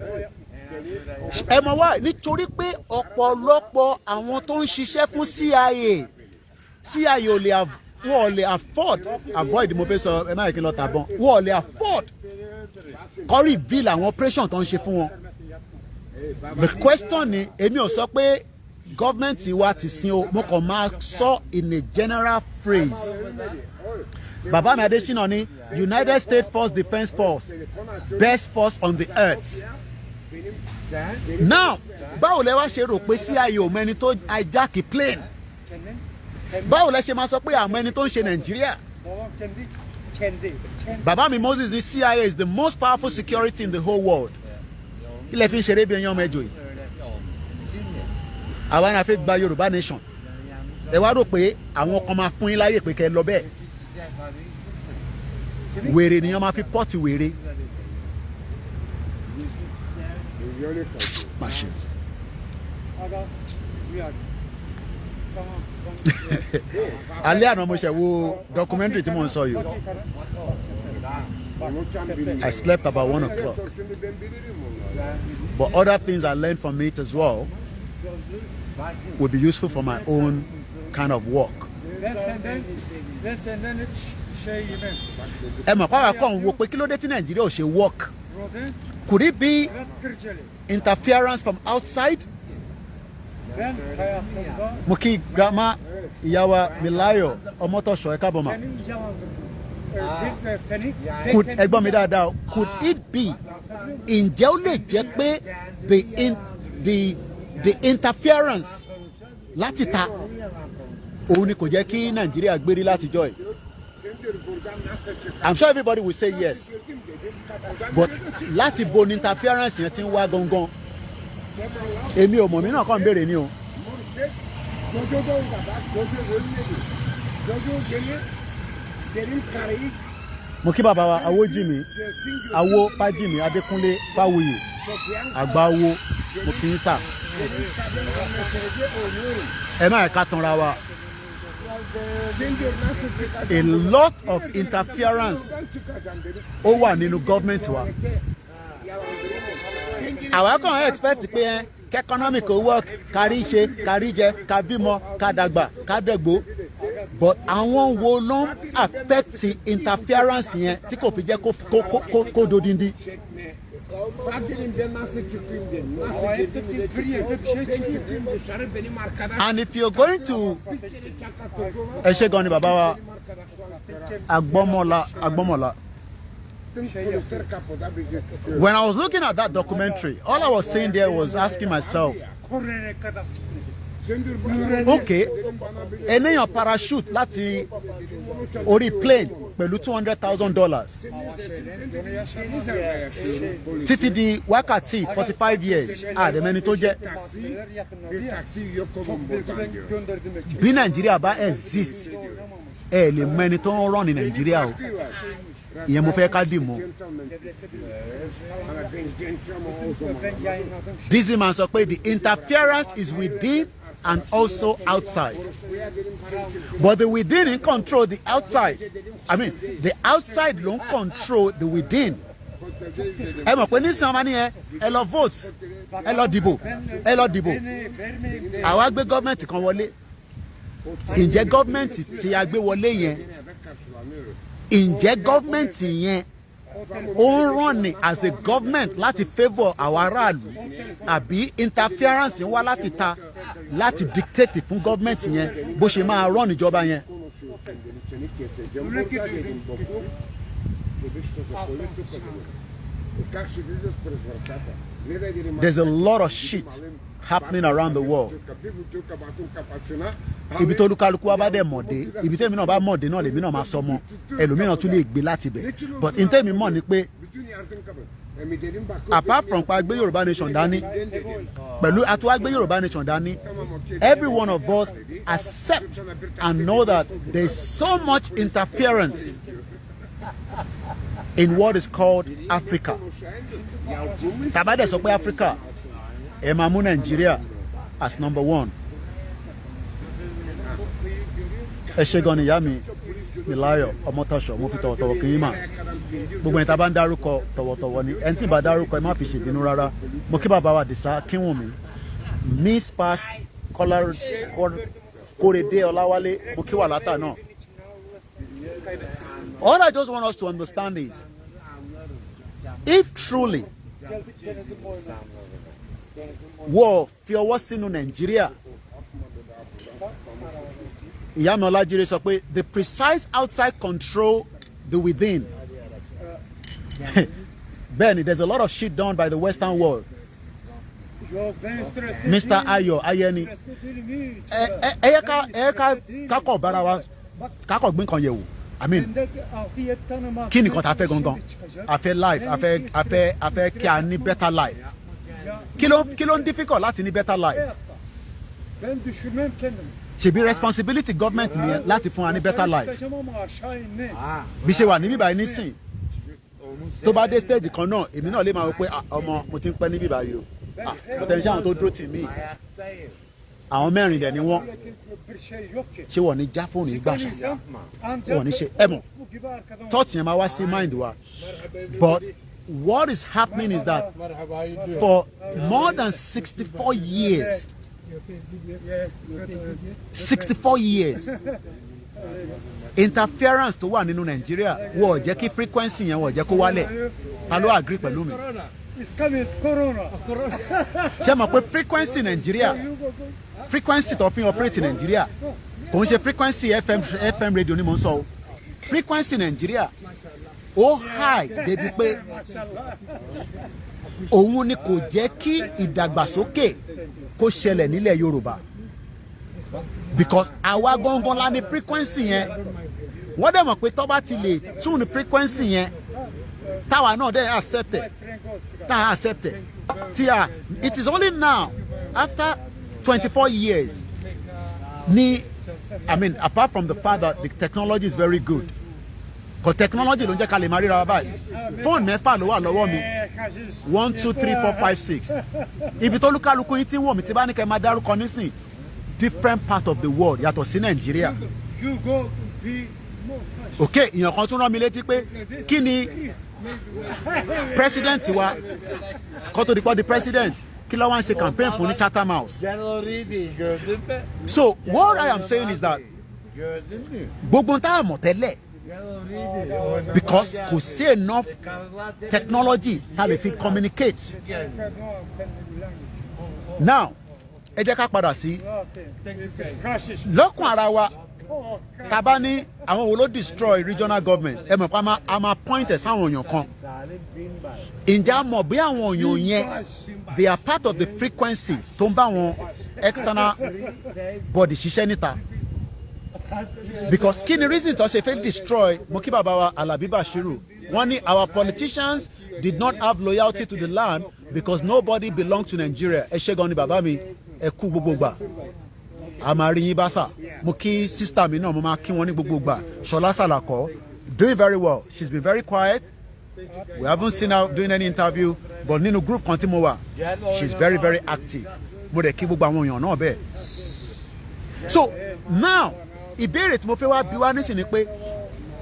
ẹ mọ̀ wá nítorí pé ọ̀pọ̀lọpọ̀ àwọn tó ń ṣiṣẹ́ fún CIA ò lè wọ́n ò lè avoid mo fẹ́ sọ ẹ má yẹ kí n lọ tàbọn wọ́n ò lè afford kọ́ reveal àwọn operation tó ń ṣe fún wọn. The question ni èmi ò sọ pé gọ́ọ̀mẹ̀ntì wa ti sin o mo kàn máa sọ in a general phrase. Bàbá mi Adésínà ní United States Force Defence Force best force on the earth. Now báwo lẹ wá ṣe rò pé CIA ò mẹni tó hijack plane báwo lẹ ṣe máa sọ pé àmọ́ ẹni tó ń ṣe Nàìjíríà. babam kendi Bàbá mi Moses ní CIA is the most powerful security in the whole world. Ilẹ̀ fi ń ṣeré bí ẹyán ọmọ ẹjọ́ yìí. Àwa náà fẹ́ gba Yorùbá nation. Ẹ wá rò pé àwọn kan máa fún yín láyè pé kẹ́ ẹ lọ bẹ́ẹ̀. Wèrè nìyẹn máa fi pọ́ọ̀tì wèrè. Màṣẹ. adam uyar. Tamam. Alẹ́ àná mo ṣe wo documentary tí mo ń sọ yìí. I slept about 1 o'clock. Şimdi ben bilirim onları. But other things I learned from it as well will be useful for my own kind of work. Ben senden hiç şey yemem. Ẹ mọ̀ pàrọ̀ kan wo pé kí ló dé tí Nàìjíríà ò ṣe work? Roden, Could it be Murat Kırcalı. interference from outside? Ben hayatımda mo kí grandma ìyá wa Milayo Ọmọtọ́ṣọ̀ ẹ káàbọ̀ mà. seni yalancı. Bir de seni Could ẹ gbọ́ mi dáadáa o, could it be ǹjẹ́ ó lè jẹ́ pé the interference láti ta òun ni kò jẹ́ kí Nàìjíríà gbérí látijọ́ yìí. I'm sure everybody will say yes, but láti bo ni interference yẹn ti ń wá gangan èmi ò mọ̀ mí náà kàn ń béèrè ni o. Mo kí bàbá wa Awójìmí Awó Fájìmí Adékúnlé Fáwuyì àgbà owó mo kì í sà. Ẹ má ẹ̀ka tanra wa. A lot of interference ó wà nínú government wa. Àwa kàn expect pé economic work kárí ṣe kárí jẹ ká bímọ ká dàgbà ká dẹ̀gbó, but àwọn wo ló ń affect interference yẹn tí kò fi jẹ́ kó dodindi. And if you're going to ẹ ṣe gan ni bàbá wa Agbọ́mọ̀lá. When I was looking at that documentary, all I was saying there was asking myself, okay, ènìyàn parachute láti orí plane pẹ̀lú $200,000 títí di wákàtí 45 years àdèmẹ́ni tó jẹ́. Bí Nàìjíríà bá exist ẹ lè mọ ẹni tó ń rán ní Nàìjíríà o, ìyẹn mo fẹ́ ká dì mọ́. Dizzy man sọ pé the interference is within and also outside, but the within in control the outside. I mean the outside don't control the within. Ẹ mọ̀ pé ní sanwó ni ẹ lọ vote ẹ lọ dìbò àwa gbé gọ́ọ̀mẹ̀ntì kan wọlé. Ǹjẹ́ gọ́ọ̀mẹ̀ntì tí a gbé wọlé yẹn ǹjẹ́ gọ́ọ̀mẹ̀ntì yẹn ó ń ràn ní as a government láti favour àwọn aráàlú àbí interference wá láti ta láti dictate fún gọ́ọ̀mẹ̀ntì yẹn bó ṣe máa ràn níjọba yẹn. There's a lot of shit happening around the world. Ibi tó olúkálukú wa bá dẹ̀ mọ̀dé, ibi tẹ́mi náà bá mọ̀dé náà lèmi náà máa sọ mọ́, ẹlòmíràn tún lè gbé láti bẹ̀. But in tẹ́mi mọ̀ ni pé apart from pa gbé Yorùbá nation dání, pẹ̀lú àtúwá gbé Yorùbá nation dání, every one of us accept and know that there is so much interference in what is called Africa. Tàbá dẹ̀ sọ pé Africa ẹ máa mú Nàìjíríà as number one. Ẹ ṣé gan ni ìyá mi Milayo Ọmọtọ́ṣọ̀, mo fi tọ̀wọ̀tọ̀wọ̀ kí yín mà. Gbogbo ẹni tá a bá ń dárúkọ tọ̀wọ̀tọ̀wọ̀ ni, ẹni tí ì bá dárúkọ ẹ má fi ṣèbínú rárá. Mo kí bàbá wa Dìsá Kínwùmí, Miss Pash Kórèdé Ọláwálé, mo kí wà látà náà. All I just want us to understand is, if truly wọ́n fi ọwọ́ sínú Nàìjíríà, ìyá mi Ọlájíre sọ pé the precise outside control the within. Bẹ́ẹ̀ni, there's a lot of shit done by the Western world. Mr. Ayọ̀ Ayẹni, ẹ yẹ ká kọ̀ bára wa ká kọ̀ gbé nǹkan yẹ̀ wò. I mean, kí ni nǹkan tá a fẹ́ gangan? A fẹ́ life, a fẹ́ kí a ní better life. Kí ló ń difficult láti ní better life? Ṣebí responsibility government nìyẹn láti fún wa ní better life. Bí ṣe wà níbí báyìí nísìn, tó bá dé stage kan náà, èmi náà lè máa wọ pé ọmọ mo ti ń pẹ́ níbí báyìí o. Potential àwọn tó dúró tì mí, àwọn mẹ́rin dẹ̀ ni wọ́n. Ṣé wọ́n ní já fóònù yìí gbàṣà? Wọ́n ní ṣe ẹ mọ̀, thought yẹn máa wá sí mind wa. But what is happening is that for more than 64 years, 64 years, interference tó wà nínú Nàìjíríà wọ́n jẹ́ kí frequency yẹn wọ́n jẹ́ kó wálẹ̀. Ta ló agree pẹ̀lú mi? It's coming, it's corona. Ṣé mọ̀ pé frequency Nàìjíríà frequency tó fi operate in Nigeria kò ń ṣe frequency FM radio ni mo ń sọ o frequency Nigeria ó high débi pé òun ni kò jẹ́ kí ìdàgbàsókè kó ṣẹlẹ̀ nílẹ̀ Yorùbá because àwa gangan la ní frequency yẹn wọ́n dẹ̀ mọ̀ pé tó bá ti lè tune frequency yẹn táwa náà dẹ̀ accepted táwa accepted it is only now after 24 years ni I mean apart from the fact that the technology is very good because technology ló ń jẹ́ ká lè máa ríra wa báyìí fóònù mẹ́fà ló wà lọ́wọ́ mi 1 2 3 4 5 6 ibi tó lúkálukú yín tí ń wò mí tí bá ní kẹ́ máa dárúkọ nísìn different part of the world yàtọ̀ sí Nàìjíríà ok ìyàn kan tún rán mi létí pé kí ni president wa kó tó di pọ́ di president kí ló wá ń ṣe campaign fún ní Chatham House so what I am saying is that gbogbo tá a mọ̀ tẹ́lẹ̀ because kò sí enough technology tá a lè fi communicate now ẹ jẹ́ ká padà sí lọ́kùn ara wa tá bá ní àwọn wo ló destroy regional government ẹ mọ̀ pé a máa point ẹ̀ sáwọn èèyàn kan ǹjẹ́ a mọ̀ bí àwọn èèyàn yẹn they are part of the frequency tó ń bá àwọn external body ṣiṣẹ́ níta because kí ni reason tó ṣe fẹ́ destroy mo kí bàbá wa Alabi Bashiru wọ́n ní our politicians did not have loyalty to the land because nobody belonged to Nigeria ẹ ṣé gan ni bàbá mi ẹ kú gbogbo gbà a máa rí yín bá sà mo kí sister mi náà mo máa kí wọn ní gbogbo gbà Ṣọlá Sàlàkọ́ doing very well she's been very quiet we haven't seen her doing any interview but nínú group kan tí mo wà she's very very active mo dẹ̀ kí gbogbo àwọn èèyàn náà bẹ́ẹ̀ so now ìbéèrè tí mo fẹ́ wá bí wá nísìnyí pé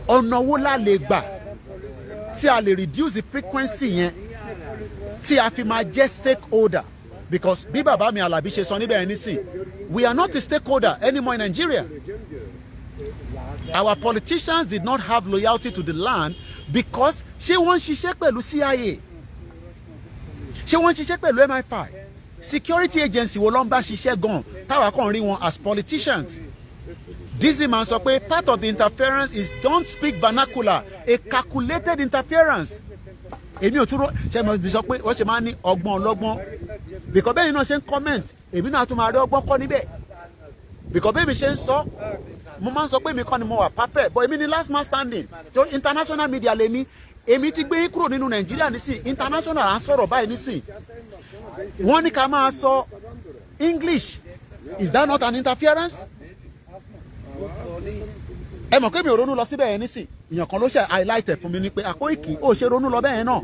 ọ̀nà wo la lè gbà tí a lè reduce the frequency yẹn tí a fi máa jẹ́ stakeholder because bí bàbá mi Alabi ṣe sọ níbẹ̀ yẹn nísìn we are not a stakeholder anymore in Nigeria our politicians did not have loyalty to the land because ṣé wọ́n ń ṣiṣẹ́ pẹ̀lú CIA ṣé wọ́n ń ṣiṣẹ́ pẹ̀lú MI5 security agency wo ló ń bá ṣiṣẹ́ gan táwa kàn rí wọn as politicians Dizzy man sọ pé part of the interference is don't speak vernacular a calculated interference èmi ò tún ṣe mo fi sọ pé wọ́n ṣe máa ń ní ọgbọ́n ọlọ́gbọ́n because bẹ́ẹ̀ ni náà ṣe ń comment èmi náà tún máa rí ọgbọ́n kọ́ níbẹ̀ because bẹ́ẹ̀ mi ṣe ń sọ mo máa ń sọ pé èmi kọ́ ni mo wà perfect but èmi ni last man standing tó international media lèmi èmi ti gbé yín kúrò nínú Nàìjíríà nísìn international à ń sọ̀rọ̀ báyìí nísìn wọ́n ní ká máa sọ English is that not an interference? ẹ mọ̀ pé mi ò ronú lọ síbẹ̀ yẹn nísìn èèyàn kan ló ṣe highlight ẹ̀ fún mi ní pé Àkóìkí ó ṣe ronú lọ bẹ́ẹ̀ náà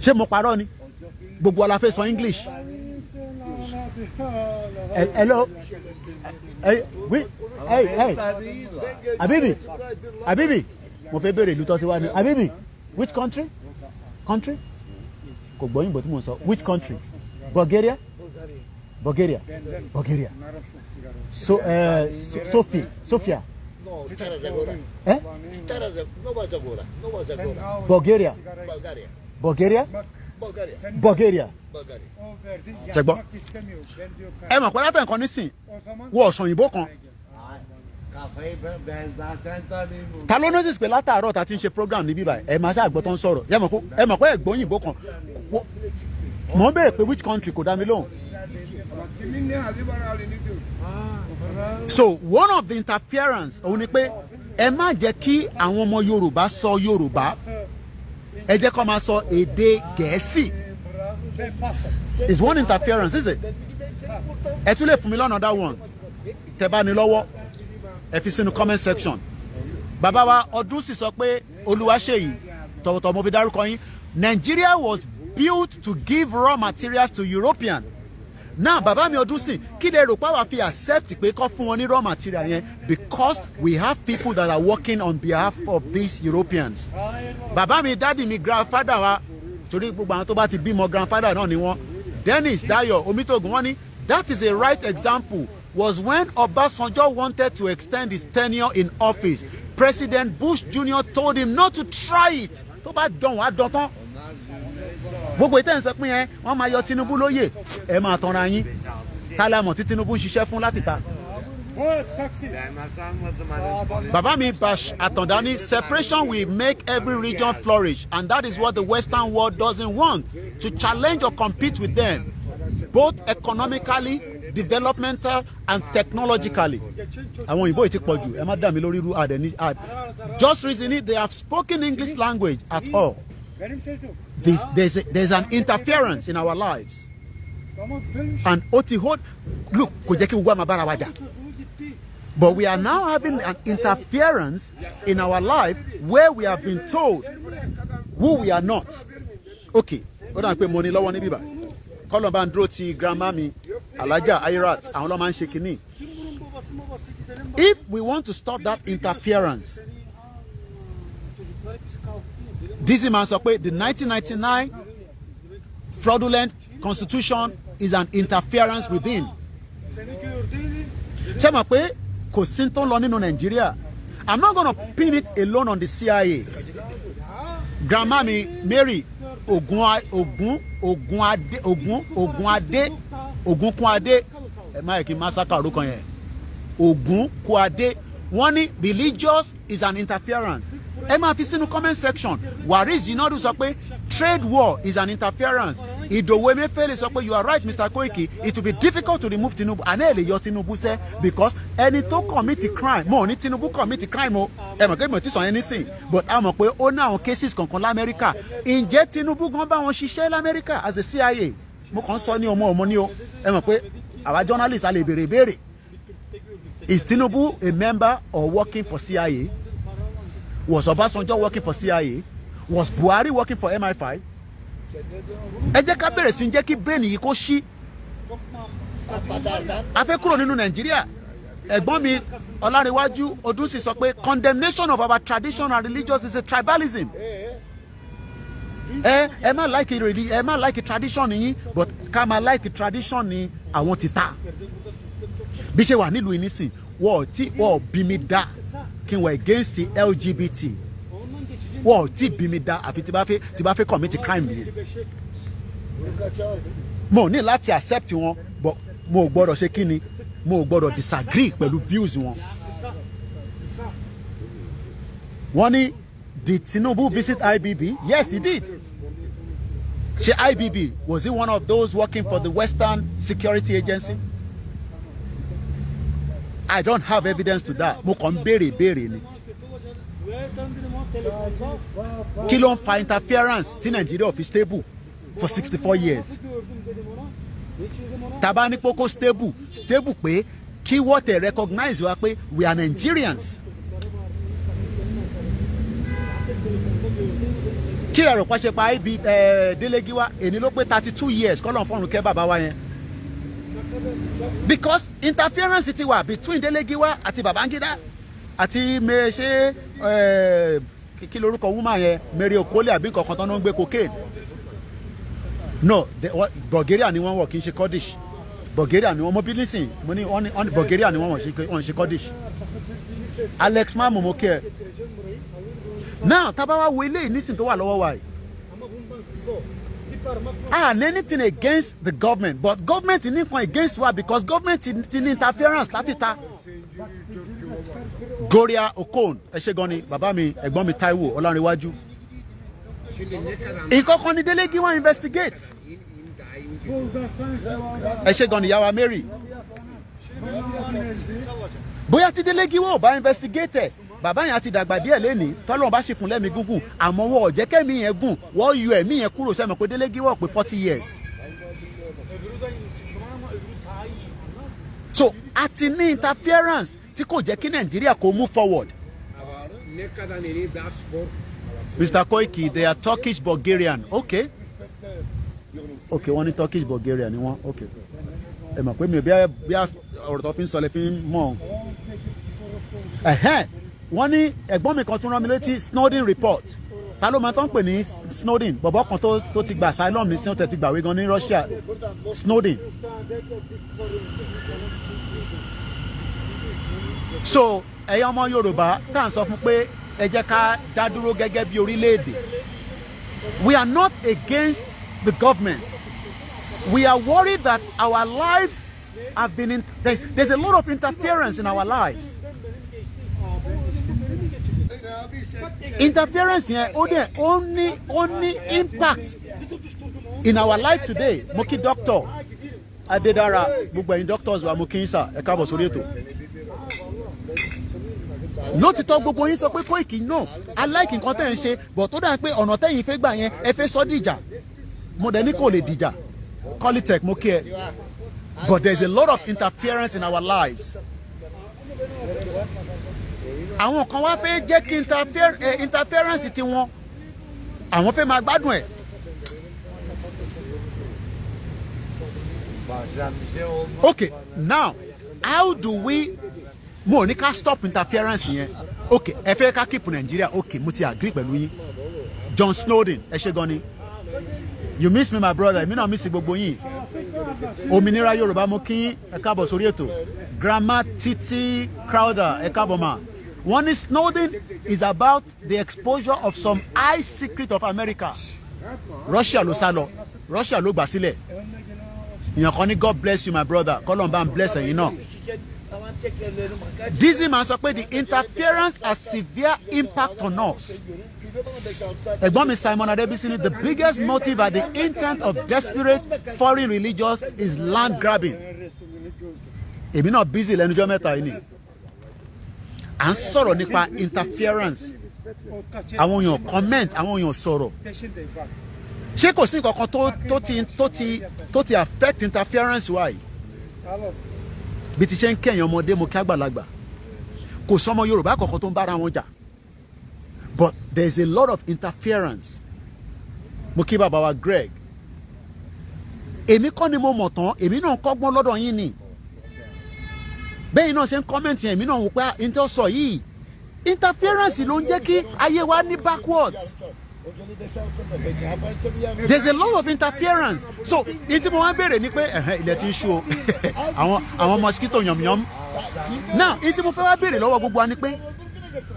ṣé mo parọ́ ni gbogbo wa la fẹ́ sọ English hello hey Habibi mo fẹ́ béèrè ìlú tó ti wá ní Habibi which country kò gbọ́ yìnbọn tí mo sọ which country Bulgaria so Sofia Bulgaria ṣẹgbọ́ ẹ mọ̀ pé látọ̀ nǹkan nísìn wọ́n ọ̀sán òyìnbó kan ta ló notice pé látàárọ̀ ta ti ń ṣe program níbí báyìí ẹ máa ṣe àgbọ̀ tó ń sọ̀rọ̀ ẹ mọ̀ pé ẹ̀gbọ́n òyìnbó kan mọ̀ ń béèrè pé which country kò dá mi lóhùn. So one of the interference òun ni pé ẹ má jẹ́ kí àwọn ọmọ Yorùbá sọ Yorùbá ẹ jẹ́ kó máa sọ èdè Gẹ̀ẹ́sì is one interference is it? ẹ tún lè fún mi lọ́nà that one tẹ́ bá ní lọ́wọ́ ẹ fi sínú comment section bàbá wa ọdún sì sọ pé Olúwaṣèyí tọ̀wọ̀tọ̀ mo fi dárúkọ yín Nigeria was built to give raw materials to European now bàbá mi ọdún sìn kí lè rò pé àwa fi accept pé kọ́ fún wọn ní raw material yẹn because we have people that are working on behalf of these Europeans bàbá mi dádì mi grandfather wa torí gbogbo àwọn tó bá ti bímọ grandfather náà ni wọ́n Dennis Dayo Omitogun wọ́n ní that is a right example was when Obasanjo wanted to extend his tenure in office President Bush Jr. told him not to try it tó bá dán wàá dán tán gbogbo ìtẹ́ ń sọ pé yẹn wọ́n máa yọ Tinubu lóyè ẹ máa tanra yín tálámọ̀ tí Tinubu ń ṣiṣẹ́ fún láti ta. Bàbá mi Bash Atandani, separation will make every region flourish, and that is what the Western world doesn't want, to challenge or compete with them, both economically, developmental and technologically. Àwọn òyìnbó ti pọ̀ jù, ẹ má dà mí lórí irú àdẹ̀ní. Just reasoning, they have spoken English language at all. There's an interference in our lives. And look, kò jẹ́ kí gbogbo àmà bára wa jà. But we are now having an interference in our life where we have been told who we are not. Okay, ó dà pé mo ní lọ́wọ́ níbí báyìí. Kọ́lọ̀ bá ń dúró ti grandma mi, Alaja Ayrat, àwọn ló máa ń ṣe kínní. If we want to stop that interference, Dizzy man sọ pé the 1999 fraudulent constitution is an interference within. Ṣé mọ̀ pé kò sí tó ń lọ nínú Nàìjíríà? I'm not going to pin it alone on the CIA. Grandma mi Mary Ogunkunade, ẹ má yẹ kí n massacre orúkọ yẹn. Ogunkunade, wọ́n ní religious is an interference. Ẹ máa fi sínú comment section. Waris Jinadu sọ pé trade war is an interference. Ìdòwò Emefiele sọ pé you are right Mr. Koiki, it will be difficult to remove Tinubu. Àná ẹ̀ lè yọ Tinubu sẹ́ because ẹni tó commit crime mo ní Tinubu commit crime o. Ẹ mọ̀ pé mo ti sọ yẹn nísìn but a mọ̀ pé ó ní àwọn cases kankan l'Amẹ́ríkà. Ǹjẹ́ Tinubu gan bá wọn ṣiṣẹ́ l'Amẹ́ríkà as a CIA? Mo kàn sọ ní ọmọ ní o. Ẹ mọ̀ pé àwa journalist a lè béèrè béèrè. Is Tinubu a member or working for CIA? Was Obasanjo working for CIA? Was Buhari working for MI5? Ẹ jẹ́ ká bẹ̀rẹ̀ sí jẹ́ kí brain yìí kó ṣí. A fẹ́ kúrò nínú Nàìjíríà. Ẹ̀gbọ́n mi Ọlárewájú Odúnsì sọ pé condemnation of our tradition and religions is a tribalism. Ẹ má like tradition yín but ká máa like tradition ní àwọn ti ta. Bí ṣe wà nílùú ìnísìn wọ́n bí mi dá kí n wà against the LGBT. Wọ́n tí bí mi dá àfi tí bá fẹ́ commit crime yẹn. Mo ní láti accept wọn but mo gbọ́dọ̀ ṣe kí ni mo gbọ́dọ̀ disagree pẹ̀lú views wọn. Wọ́n ní did Tinubu visit IBB? Yes, he did. Ṣé IBB, was he one of those working for the Western Security Agency? I don't have evidence to that. Mo kàn béèrè ni. Kí ló ń fa interference tí Nigeria fi stable for 64 years? Tàbá ní poko stable pé kí wọ́n tẹ̀ recognize wa pé we are Nigerians. Kí ẹ̀rọ pàṣẹ pa ibi Delegiwa èní ló pé 32 years kọ́lọ̀ fọ́run kẹ́ bàbá wa yẹn. Because interference ti wà between Delegiwa àti Babangida àti ṣe kí lorúkọ woman yẹn Mary Okole àbí nǹkan kan tó ń gbé cocaine. No, Bulgaria ni wọ́n wọ̀ kì í ṣe Kurdish. Bulgaria ni wọ́n mọ bílísìn mo ní Bulgaria ni wọ́n ṣe Kurdish. Alex Mamu mo kẹ́ ẹ. Now tabawa wo eléyìí nísìn tó wà lọ́wọ́ wa yìí. Anything against the government but government ní nǹkan against wa because government ti ní interference láti ta. Goria Okon ẹ ṣé gan ni bàbá mi ẹ̀gbọ́n mi Taiwo Ọlárewájú. Ìkọ̀kan ni Delegiwa investigate. Ẹ ṣé gan ni yàwá Mary. Bóyá tí Delegiwa ò bá investigate bàbá yẹn ti dàgbà díẹ̀ lẹ́ni tọ́lọ́run bá ṣe fún lẹ́mí gúngùn àmọ́ wọ́n ò jẹ́ kẹ́mi yẹn gùn wọ́n yọ ẹ̀mí yẹn kúrò sẹ́mi pé Delegiwa pé 40 years. So a ti ní interference tí kò jẹ́ kí Nàìjíríà kó move forward. Mr. Koiki, they are Turkish Bulgarian. Okay. Okay, wọ́n ní Turkish Bulgarian ni wọ́n. Okay. Ẹ mọ̀ pé mi bí ọ̀rọ̀ tó fi ń sọ lẹ́ fi ń mọ̀. Wọ́n ní ẹ̀gbọ́n mi kan tún rán mi létí Snowden report. Ta ló máa tán pè ní Snowden? Bọ̀bọ̀ kan tó ti gba asylum ní sí ọ̀tẹ̀ ti gbàwé gan ní Russia. Snowden. So ẹ̀yin ọmọ Yorùbá tá à ń sọ fún pé ẹ jẹ́ ká dá dúró gẹ́gẹ́ bí orílẹ̀-èdè. We are not against the government. We are worried that our lives have been there's a lot of interference in our lives. Interference here only impact in our life today. Moki doctor Adedara, gbogbo ẹ̀yin doctors wa mo kí yín sir, ẹ káàbọ̀ sórí ètò. Lótìtọ́ gbogbo yín sọ pé Koiki náà I like nǹkan tẹ́ ń ṣe but tó dáa pé ọ̀nà tẹ́yìn fẹ́ gbà yẹn ẹ fẹ́ sọ dìjà. Mo dẹ̀ ní kò lè dìjà. Qualitech mo kí ẹ. But there's a lot of interference in our lives. Àwọn kan wá fẹ́ jẹ́ kí interference ti wọn. Àwọn fẹ́ máa gbádùn ẹ̀. Okay, now how do we mo ní ká stop interference yẹn? Okay, ẹ fẹ́ ká keep Nigeria. Okay, mo ti agree pẹ̀lú yín. John Snowden, ẹ ṣé gan ni. You miss me my brother, èmi náà miss gbogbo yín. Òmìnira Yorùbá mo kí ẹ káàbọ̀ sórí ètò. Grandma Titi Crowder, ẹ káàbọ̀ ma. One is Snowden is about the exposure of some high secret of America. Russia ló sá lọ. Russia ló gbà sílẹ̀. Ìyàn kan ní God bless you my brother. Kọ́lọ́n bá ń bless ẹ̀yin náà. Dizzy man sọ pé the interference has severe impact on us. Ẹ̀gbọ́n mi Simon Adebisi ni the biggest motive at the intent of desperate foreign religions is land grabbing. Èmi náà busy lẹ́nujọ́ mẹ́ta yìí ni. À ń sọ̀rọ̀ nípa interference. Àwọn èèyàn comment, àwọn èèyàn sọ̀rọ̀. Ṣé kò sí nǹkan tó ti affect interference wa yìí? Bí ti ṣe ń kẹ́yìn ọmọdé mo kí àgbàlagbà. Kò sọmọ Yorùbá kankan tó ń bára wọn jà. But there is a lot of interference. Mo kí bàbá wa Greg. Èmi kọ́ ni mo mọ̀ tán, èmi náà kọ́gbọ́n lọ́dọ̀ yín ni. Bẹ́ẹ̀ náà ṣe ń comment yẹn, èmi náà wò pé n tó sọ yìí. Interference ló ń jẹ́ kí ayé wa ní backwards. There's a lot of interference. So, ní tí mo wá béèrè ni pé ilẹ̀ ti ń ṣú o. Àwọn mosquito yànmùyànmù. Now, ní tí mo fẹ́ wá béèrè lọ́wọ́ gbogbo wa ni pé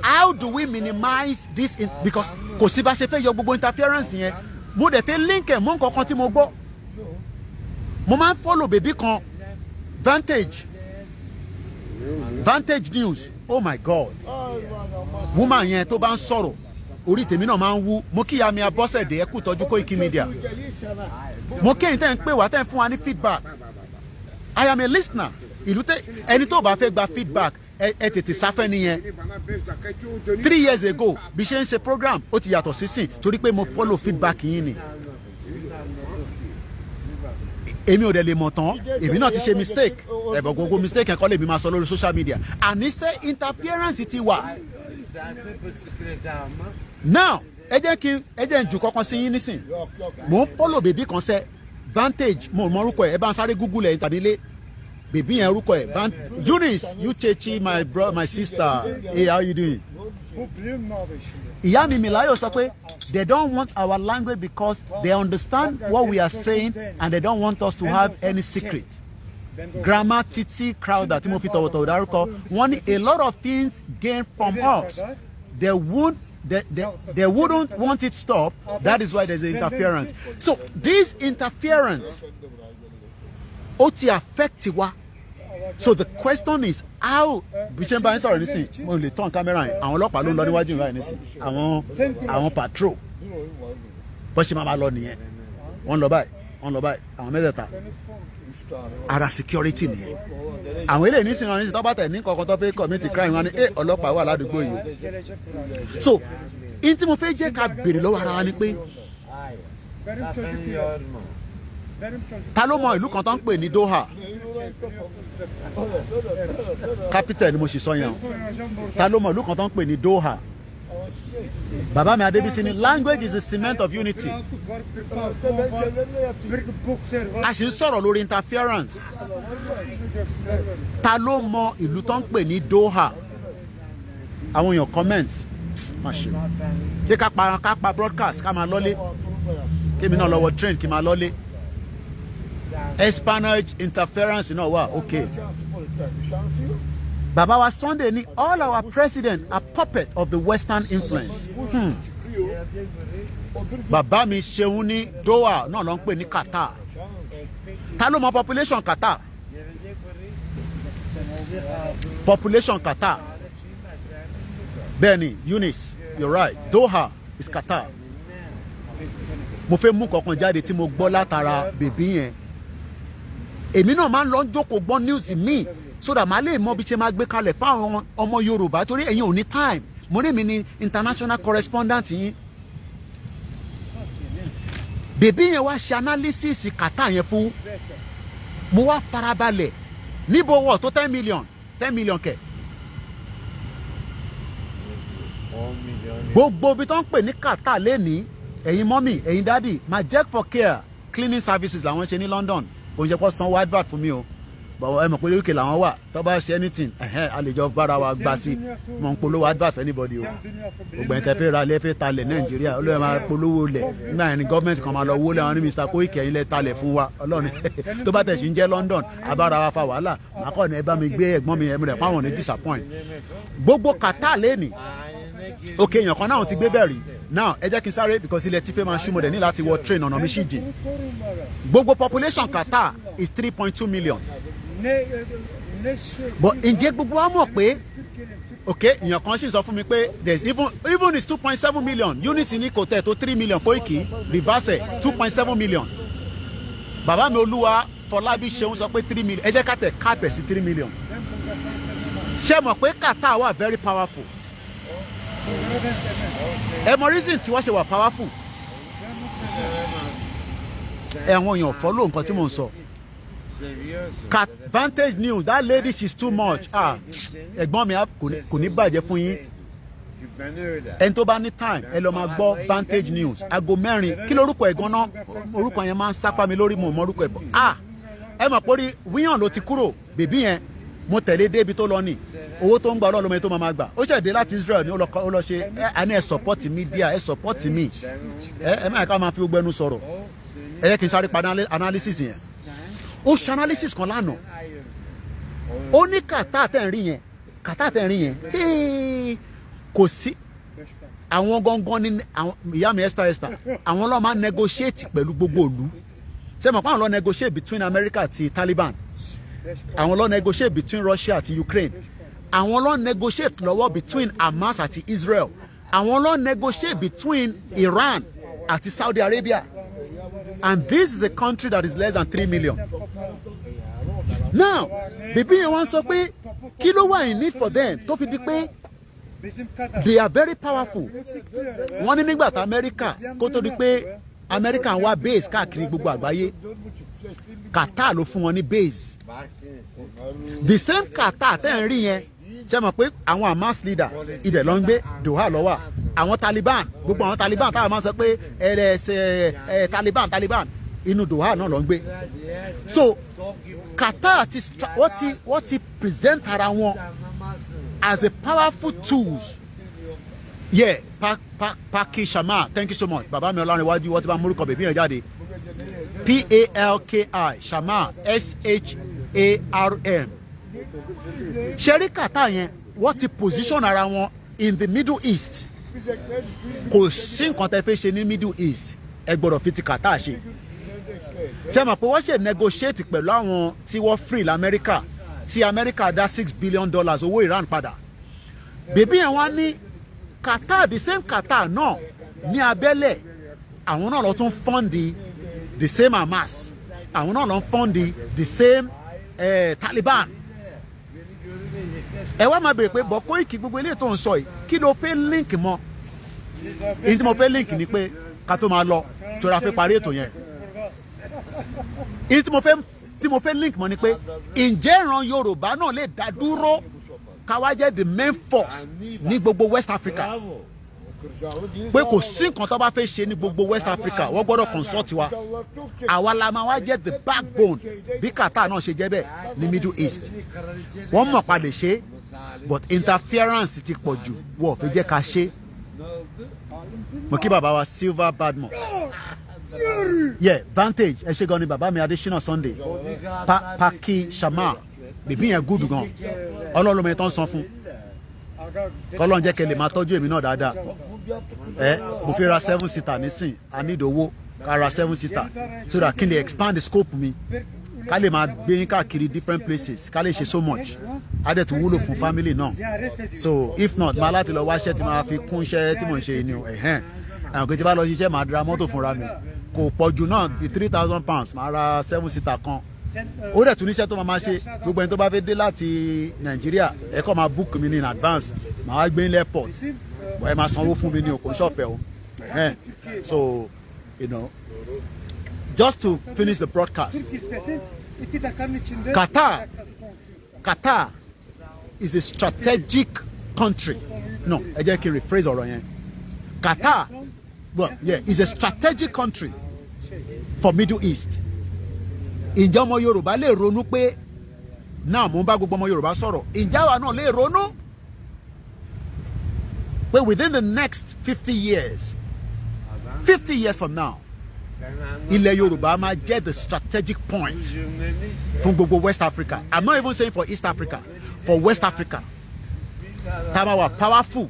how do we minimize this because kò sí bá ṣe fẹ́ yọ gbogbo interference yẹn. Mo dẹ̀ fẹ́ link ẹ̀ mọ́ nǹkan kan tí mo gbọ́. Mo máa ń follow bèbí kan Vantage News. Oh my God. Woman yẹn tó bá ń sọ̀rọ̀. Orí tèmi náà máa ń wú. Mo kí Yami Abọ́sẹ̀dé ẹ kú tọ́jú Koiki Media. Mo kẹ́yìn tẹ́ ń pè wá tẹ́ ń fún wa ní feedback. I am a listener. Ìlú tẹ ẹni tó bá fẹ́ gba feedback ẹ tètè sáfẹ́ nìyẹn. 3 years ago bí ṣe ń ṣe program ó ti yàtọ̀ sísìn torí pé mo follow feedback yín ni. Èmi ò dẹ̀ lè mọ̀ tán èmi náà ti ṣe mistake ẹ̀bọ̀ gbogbo mistake ẹ̀kọ́ lèmi máa sọ lórí social media. Àníṣe interference ti wà. Now ẹ jẹ́ ń jù kankan sí yín nísìn. Mo ń follow bèbí kan sẹ́ Vantage mo mọ orúkọ ẹ̀ ẹ bá ń sáré Google ẹ̀ ìtàdílé. Bèbí yẹn orúkọ ẹ̀ Eunice Uchechi my sister hey how you doing? Ìyá mi Milayo sọ pé they don't want our language because they understand what we are saying and they don't want us to have any secret. Grandma Titi Crowder tí mo fi tọ̀wọ̀tọ̀wọ̀ dárúkọ wọ́n ní a lot of things gain from us. They wouldn't want it stop. That is why there's an interference. So this interference ó ti affect wa. So the question is how bí ṣe ń bá yín sọ̀rọ̀ nísìn mo lè tán kámẹ́rà yẹn àwọn ọlọ́pàá ló ń lọ níwájú ìwà yẹn nísìn àwọn patrol bó ṣe máa lọ nìyẹn wọ́n lọ báyìí àwọn mẹ́tẹ̀ẹ̀ta ara security nìyẹn àwọn eléyìí nísìn wọn nísìn tó bá tẹ̀ ní kankan tó fẹ́ commit crime wọn ni ọlọ́pàá wà ládùúgbò yìí. So in tí mo fẹ́ jẹ́ ká béèrè lọ́wọ́ ara wa ni pé ta ló mọ ìlú kan tó ń pè ní Doha capital ni mo sì sọ yẹn o ta ló mọ ìlú kan tó ń pè ní Doha bàbá mi Adébísí ni language is the cement of unity a sì ń sọ̀rọ̀ lórí interference ta ló mọ ìlú tó ń pè ní Doha àwọn èèyàn comment má ṣe kí ká pa broadcast ká máa lọ́lé kí mi náà lọ́wọ́ train kí máa lọ́lé. Espionage interference náà wà okay. Bàbá wa Sunday ni all our presidents are puppet of the Western influence. Bàbá mi Ṣeun ní Doha náà ló ń pè ní Qatar. Ta ló mọ population Qatar? population Qatar. Bẹ́ẹ̀ni, Eunice, you're right. Doha is Qatar. Mo fẹ́ mú kankan jáde tí mo gbọ́ látara bèbí yẹn. Èmi náà máa ń lọ jókòó gbọ́ news mi so that màá lè mọ bí ṣe máa gbé kalẹ̀ fáwọn ọmọ Yorùbá torí ẹ̀yin ò ní time. Mo ní mi ní international correspondent yín. Bèbí yẹn wá ṣe analysis Qatar yẹn fún. Mo wá farabalẹ̀ níbo wọ̀ tó 10 million kẹ̀. Gbogbo bí tó ń pè ní Qatar lẹ́ni ẹ̀yin mọ́mì ẹ̀yin dádì Majek for care cleaning services làwọn ṣe ní London kò ń jẹ́ kó sanwó advert fún mi o bọ̀wọ̀ ẹ mọ̀ pé UK làwọn wà tó bá ṣe anything àlejò bára wa gbà sí mọ̀ ń polówó advert for anybody o gbogbo ẹ̀ tẹ́fẹ́ ra lẹ́fẹ́ talẹ̀ Nàìjíríà olóyè máa polówó lẹ̀ nígbà yẹn ni gọ́ọ̀mẹ̀ntì kan máa lọ wó lẹ́wọ̀n ní Mr. Koiki ẹ̀yin lẹ́ talẹ̀ fún wa Ọlọ́run tó bá tẹ̀sí ń jẹ́ London abára wa fa wàhálà màá kọ́ ni ẹ bá mi gbé ẹ̀gbọ́n mi ẹ̀mú rẹ̀ páwọn ní disappoint gbogbo Qatar lẹ́nìí ok èèyàn kan náà ti gbé bẹ́ẹ̀ rí now ẹ jẹ́ kí n sáré because ilẹ̀ tí fẹ́ máa ṣí mo dẹ̀ ní láti wọ train ọ̀nà mi ṣì jìn gbogbo population Qatar is 3.2 million but ǹjẹ́ gbogbo wa mọ̀ pé ok èèyàn kan sì sọ fún mi pé there's even is 2.7 million unity ní kò tẹ̀ tó 3 million Koiki reverse 2.7 million bàbá mi Olúwa Fọlábí Ṣeun sọ pé 3 million ẹ jẹ́ ká tẹ̀ kápẹ̀ sí 3 million ṣé mọ̀ pé Qatar wà very powerful ẹ mọ reason tí wọ́n ṣe wà powerful ẹ̀wọ̀n èèyàn follow nǹkan tí mò ń sọ Vantage News that lady she's too much ẹ̀gbọ́n mi kò ní bàjẹ́ fún yín ẹni tó bá ní time ẹ lọ máa gbọ́ Vantage News aago 4 kí lórúkọ ẹ̀ gan-an orúkọ yẹn máa ń sápá mi lórí mo mọ orúkọ ẹ̀ bọ̀ ẹ mọ̀ pé wíyàn ló ti kúrò bèbí yẹn mo tẹ̀lé débi tó lọ ní owó tó ń gba ọlọ́run mi tó máa gbà ó ṣẹ̀dé láti Israel ní ó lọ ṣe àní ẹ support media ẹ support mi ẹ máa ká máa fi gbogbo ẹnu sọ̀rọ̀ ẹ yẹ kí n sáré padà analysis yẹn ó ṣe analysis kan lánàá ó ní Qatar tẹ̀ ń rí yẹn kò sí àwọn gangan ní ìyá mi Esther àwọn ló máa negotiate pẹ̀lú gbogbo ìlú ṣé mo pa àwọn ló negotiate between America àti Taliban àwọn ló negotiate between Russia àti Ukraine àwọn ló negotiate lọ́wọ́ between Hamas àti Israel àwọn ló negotiate between Iran àti Saudi Arabia and this is a country that is less than 3 million now bíbí yẹn wọ́n sọ pé kí ló wà in need for them tó fi di pé they are very powerful wọ́n ní nígbà tí America kó tó di pé America wá base káàkiri gbogbo àgbáyé Qatar ló fún wọn ní base the same Qatar tẹ́ ń rí yẹn ṣe mọ̀ pé àwọn Hamas leader ibẹ̀ ló ń gbé Doha ló wà àwọn Taliban gbogbo àwọn Taliban táwọn máa ń sọ pé Taliban inú Doha náà ló ń gbé so Qatar wọ́n ti present ara wọn as a powerful tools yeah Paki Shama thank you so much bàbá mi Ọlárẹ̀wájú wọ́n ti bá múrúkọ bèbí yẹn jáde PALKI Shama SHARM ṣẹ́rí Qatar yẹn wọ́n ti position ara wọn in the Middle East kò sí nǹkan tẹ́ fẹ́ ṣe ní Middle East ẹ gbọ́dọ̀ fi ti Qatar ṣe ṣe mọ̀ pé wọ́n ṣe negotiate pẹ̀lú àwọn tí wọ́n free lamẹ́ríkà tí Amẹ́ríkà dá $6 billion owó Iran padà bèbí yẹn wá ní Qatar the same Qatar náà ní abẹ́lẹ̀ àwọn náà lọ tún fund the same Hamas àwọn náà lọ fund the same Taliban ẹ wá máa bèrè pé bọ́ Koiki gbogbo eléyìí tó ń sọ yìí kí ló fẹ́ link mọ́ èyí tí mo fẹ́ link ni pé ká tó máa lọ tóra fẹ́ parí ètò yẹn èyí tí mo fẹ́ link mọ́ ni pé ǹjẹ́ ìran Yorùbá náà lè dá dúró ká wá jẹ́ the main force ní gbogbo West Africa pé kò sí nǹkan tó bá fẹ́ ṣe ní gbogbo West Africa wọ́n gbọ́dọ̀ consult wa àwa la máa wá jẹ́ the backbone bí Qatar náà ṣe jẹ́ bẹ́ẹ̀ ní Middle East wọ́n mọ̀ pa lè ṣe but interference ti pọ̀ jù wọ́n fi jẹ́ ká ṣe mo kí bàbá wa Silver Badmus yeah Vantage ẹ ṣe gan ni bàbá mi Adesina Sunday Paki Shama bèbí yẹn gúdù gan ọlọ́run mi tán san fún kọ́lọ́n jẹ́ kẹ́ lè máa tọ́jú èmi náà dáadáa mo fi ra 7 seater nísìn I need owó ká ra 7 seater so that kí n lè expand the scope mi ká lè máa gbé yín káàkiri different places ká lè ṣe so much á dẹ̀ tún wúlò fún family náà so if not máa láti lọ wáṣẹ́ tí máa fi kún iṣẹ́ tí mò ń ṣe ni ẹ̀hẹ́n àwọn kejì bá lọ ṣiṣẹ́ máa dira mọ́tò fúnra mi kò pọ̀ jù náà £3,000 máa ra 7-seater kan ó dẹ̀ tún níṣẹ́ tó máa ṣe gbogbo ẹni tó bá fẹ́ dé láti Nàìjíríà ẹ kọ́ máa book mi ní in advance màá wá gbé ní airport ẹ máa sanwó fún mi ní òkò ṣọ̀fẹ́ o so you know just to finish the broadcast Qatar is a strategic country no ẹ jẹ́ kí n rephrase ọ̀rọ̀ yẹn Qatar well yeah is a strategic country for Middle East ǹjẹ́ ọmọ Yorùbá lè ronú pé náà mo ń bá gbogbo ọmọ Yorùbá sọ̀rọ̀ ǹjẹ́ àwa náà lè ronú pé within the next 50 years from now ilẹ̀ Yorùbá máa jẹ́ the strategic point fún gbogbo West Africa I'm not even saying for East Africa for West Africa tá a máa wà powerful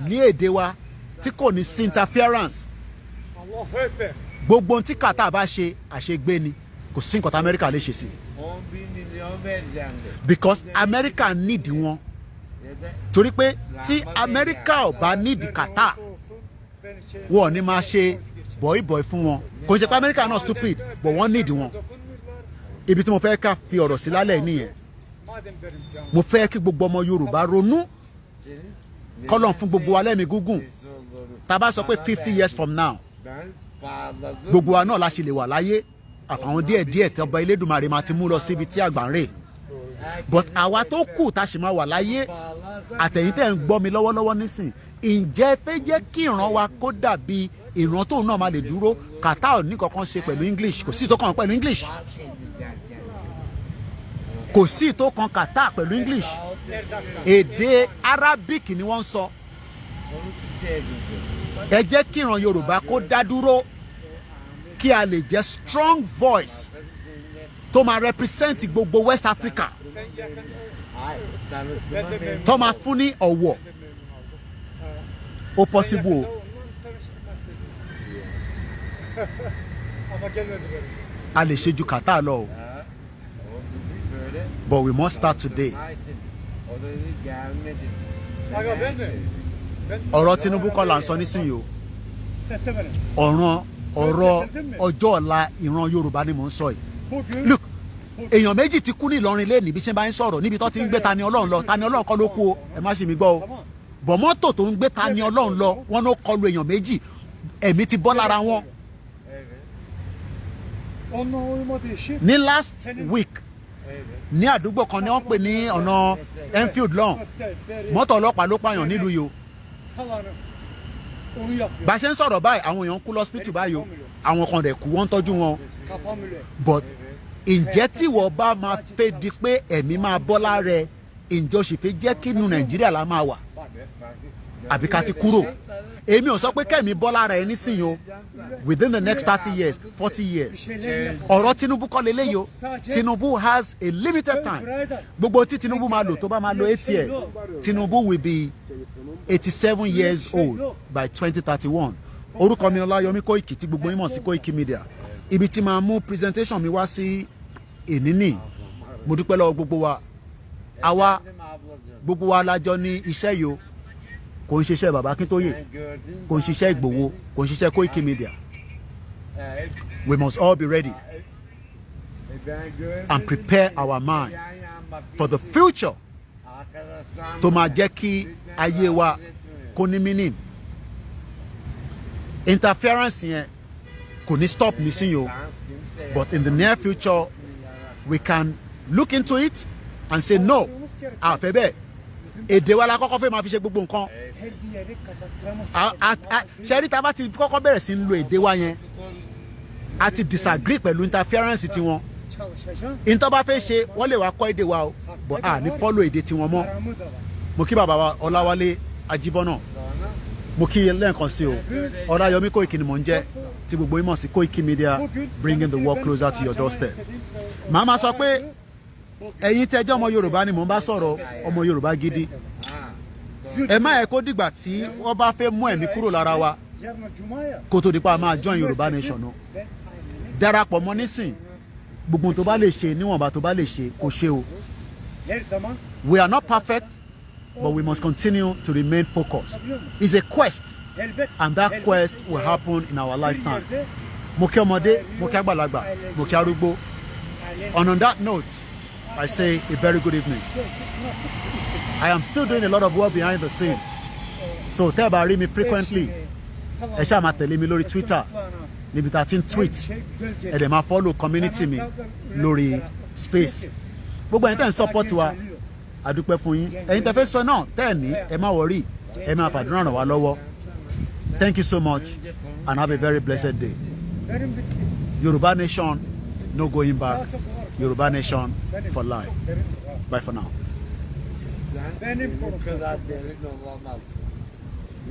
ní èdè wa tí kò ní sí interference gbogbo ohun tí Qatar bá ṣe àṣegbé ni kò sí nǹkan tí America lè ṣe sí because America need wọn torí pé tí America ò bá need Qatar wọn ò ní máa ṣe bọ̀ìbọ̀ì fún wọn kò ń ṣe pé America náà stupid but wọ́n need wọn ibi tí mo fẹ́ ká fi ọ̀rọ̀ sí lálẹ́ nìyẹn mo fẹ́ kí gbogbo ọmọ Yorùbá ronú kọ́lọ̀ fún gbogbo wa lẹ́mìí gúngùn tá a bá sọ pé 50 years from now gbogbo wa náà la ṣe lè wà láyé àfàwọn díẹ̀díẹ̀ tí ọba Elédùmarè máa ti mú lọ síbi tí àgbà ń rè but àwa tó kù tá a ṣì máa wà láyé àtẹ̀yìn tẹ̀ ń gbọ́ mi lọ́wọ́lọ́wọ́ nísìn ǹjẹ́ fẹ́ jẹ́ kí ìran wa kó dàbí ìran tóun náà máa lè dúró Qatar ní kankan ṣe pẹ̀lú English kò sí tó kàn pẹ̀lú English kò sí tó kan Qatar pẹ̀lú English èdè Arabic ni wọ́n ń sọ ẹ jẹ́ kí ìran Yorùbá kó dá dúró kí a lè jẹ́ strong voice tó máa represent gbogbo West Africa tó máa fún ní ọ̀wọ̀ ó possible o a lè ṣe ju Qatar lọ o but we must start today ọ̀rọ̀ Tinubu kọ́ là ń sọ nísìnyí o ọ̀rọ̀ ọjọ́ ọ̀la ìran Yorùbá ni mò ń sọ yìí look èèyàn méjì ti kú ní Ìlọrin lẹ́nìí bí ṣe bá ń sọ̀rọ̀ níbi tó ti ń gbé Tani Ọlọ́run lọ Tani Ọlọ́run kọ́ ló kú o ẹ má ṣe mí gbọ́ o bọ̀ mọ́tò tó ń gbé Tani Ọlọ́run lọ wọ́n ló kọlu èèyàn méjì ẹ̀mí ti bọ́ lára wọn ní last week ní àdúgbò kan ní wọ́n pè ní ọ̀nà Enfield lọ́hùn mọ́tò ọlọ́pàá ló pààyàn nílùú yìí o bá a ṣe ń sọ̀rọ̀ báyìí àwọn èèyàn kú lọ́sípítù báyìí o àwọn kan dẹ̀ kú wọ́n ń tọ́jú wọn but ǹjẹ́ tí wọ́n bá máa fẹ́ di pé ẹ̀mí máa bọ́ lára ẹ̀ ǹjẹ́ o sì fẹ́ jẹ́ kí inú Nàìjíríà la máa wà àbí ká ti kúrò èmi ò sọ pé kẹ́mi bọ́ lára ẹ̀ nísìnyí o within the next 30 years 40 years ọ̀rọ̀ Tinubu kọ́ leléyìí o Tinubu has a limited time gbogbo tí Tinubu máa lò tó bá máa lò 8 years Tinubu will be 87 years old by 2031 orúkọ mi Ọláyọmí Kóìkì tí gbogbo yín mọ̀ sí Kóìkì Media ibi tí máa mú presentation mi wá sí ìníní mo dúpẹ́ lọ́wọ́ gbogbo wa àwa gbogbo wa lájọ ní iṣẹ́ yìí o kò ń ṣiṣẹ́ bàbá Akíntóyè kò ń ṣiṣẹ́ Ìgbòho kò ń ṣiṣẹ́ Kóìkì Media we must all be ready and prepare our mind for the future tó máa jẹ́ kí ayé wa kó ní meaning interference yẹn kò ní stop nísìnyí o but in the near future we can look into it and say no àfẹ́ bẹ́ẹ̀ èdè wa la kọ́kọ́ fẹ́ máa fi ṣe gbogbo nǹkan ṣẹ́rí tá a bá ti kọ́kọ́ bẹ̀rẹ̀ sí ń lo èdè wa yẹn a ti disagree pẹ̀lú interference tiwọn ìtọ́ bá fẹ́ ṣe wọ́n lè wá kọ́ èdè wa o but a ní follow èdè tiwọn mọ́ mo kí bàbá wa Ọláwálé Ajíbọ́nà mo kí lẹ́ẹ̀kan sí o Ọláyọmí Kóìkì ni mò ń jẹ́ tí gbogbo yín mọ̀ sí Kóìkì Media bringing the world closer to your doorstep màá ma sọ pé ẹ̀yin tẹ́jọ́ ọmọ Yorùbá ni mò ń bá sọ̀rọ̀ ọmọ Yorùbá gidi ẹ má yẹ kó dìgbà tí wọ́n bá fẹ́ mú ẹ̀mí kúrò lára wa kó tó di pa máa join Yorùbá nation no darapọ̀ mọ́ nísìn gbogbo ohun tó bá lè ṣe níwọ̀nba tó bá lè ṣe kó ṣe o. Her zaman We are not perfect, but we must continue to remain focused. It's a quest, elbet and that quest will happen in our lifetime. Mo kí ọmọdé, mo kí àgbàlagbà, mo kí arúgbó. And on that note, I say a very good evening. I am still doing a lot of work behind the scene. So tẹ́ ẹ bá rí mi frequently, ẹ ṣáà máa tẹ̀lé mi lórí Twitter, níbi tá a ti ń tweet, ẹ dẹ̀ máa follow community mi lórí Space. Gbogbo ẹ̀yin tẹ́ ń support wa, a dúpẹ́ fún yín. Ẹ̀yin tẹ́ fẹ́ sọ náà, tẹ́ ẹ̀ ní, ẹ má worry, ẹ máa fàdúrà ràn wá lọ́wọ́. Thank you so much and have a very blessed day. benim bitti. Yoruba nation, no going back. Yoruba nation for life. Bye for now. Benim Bu konuşmam. kadar derin olamaz.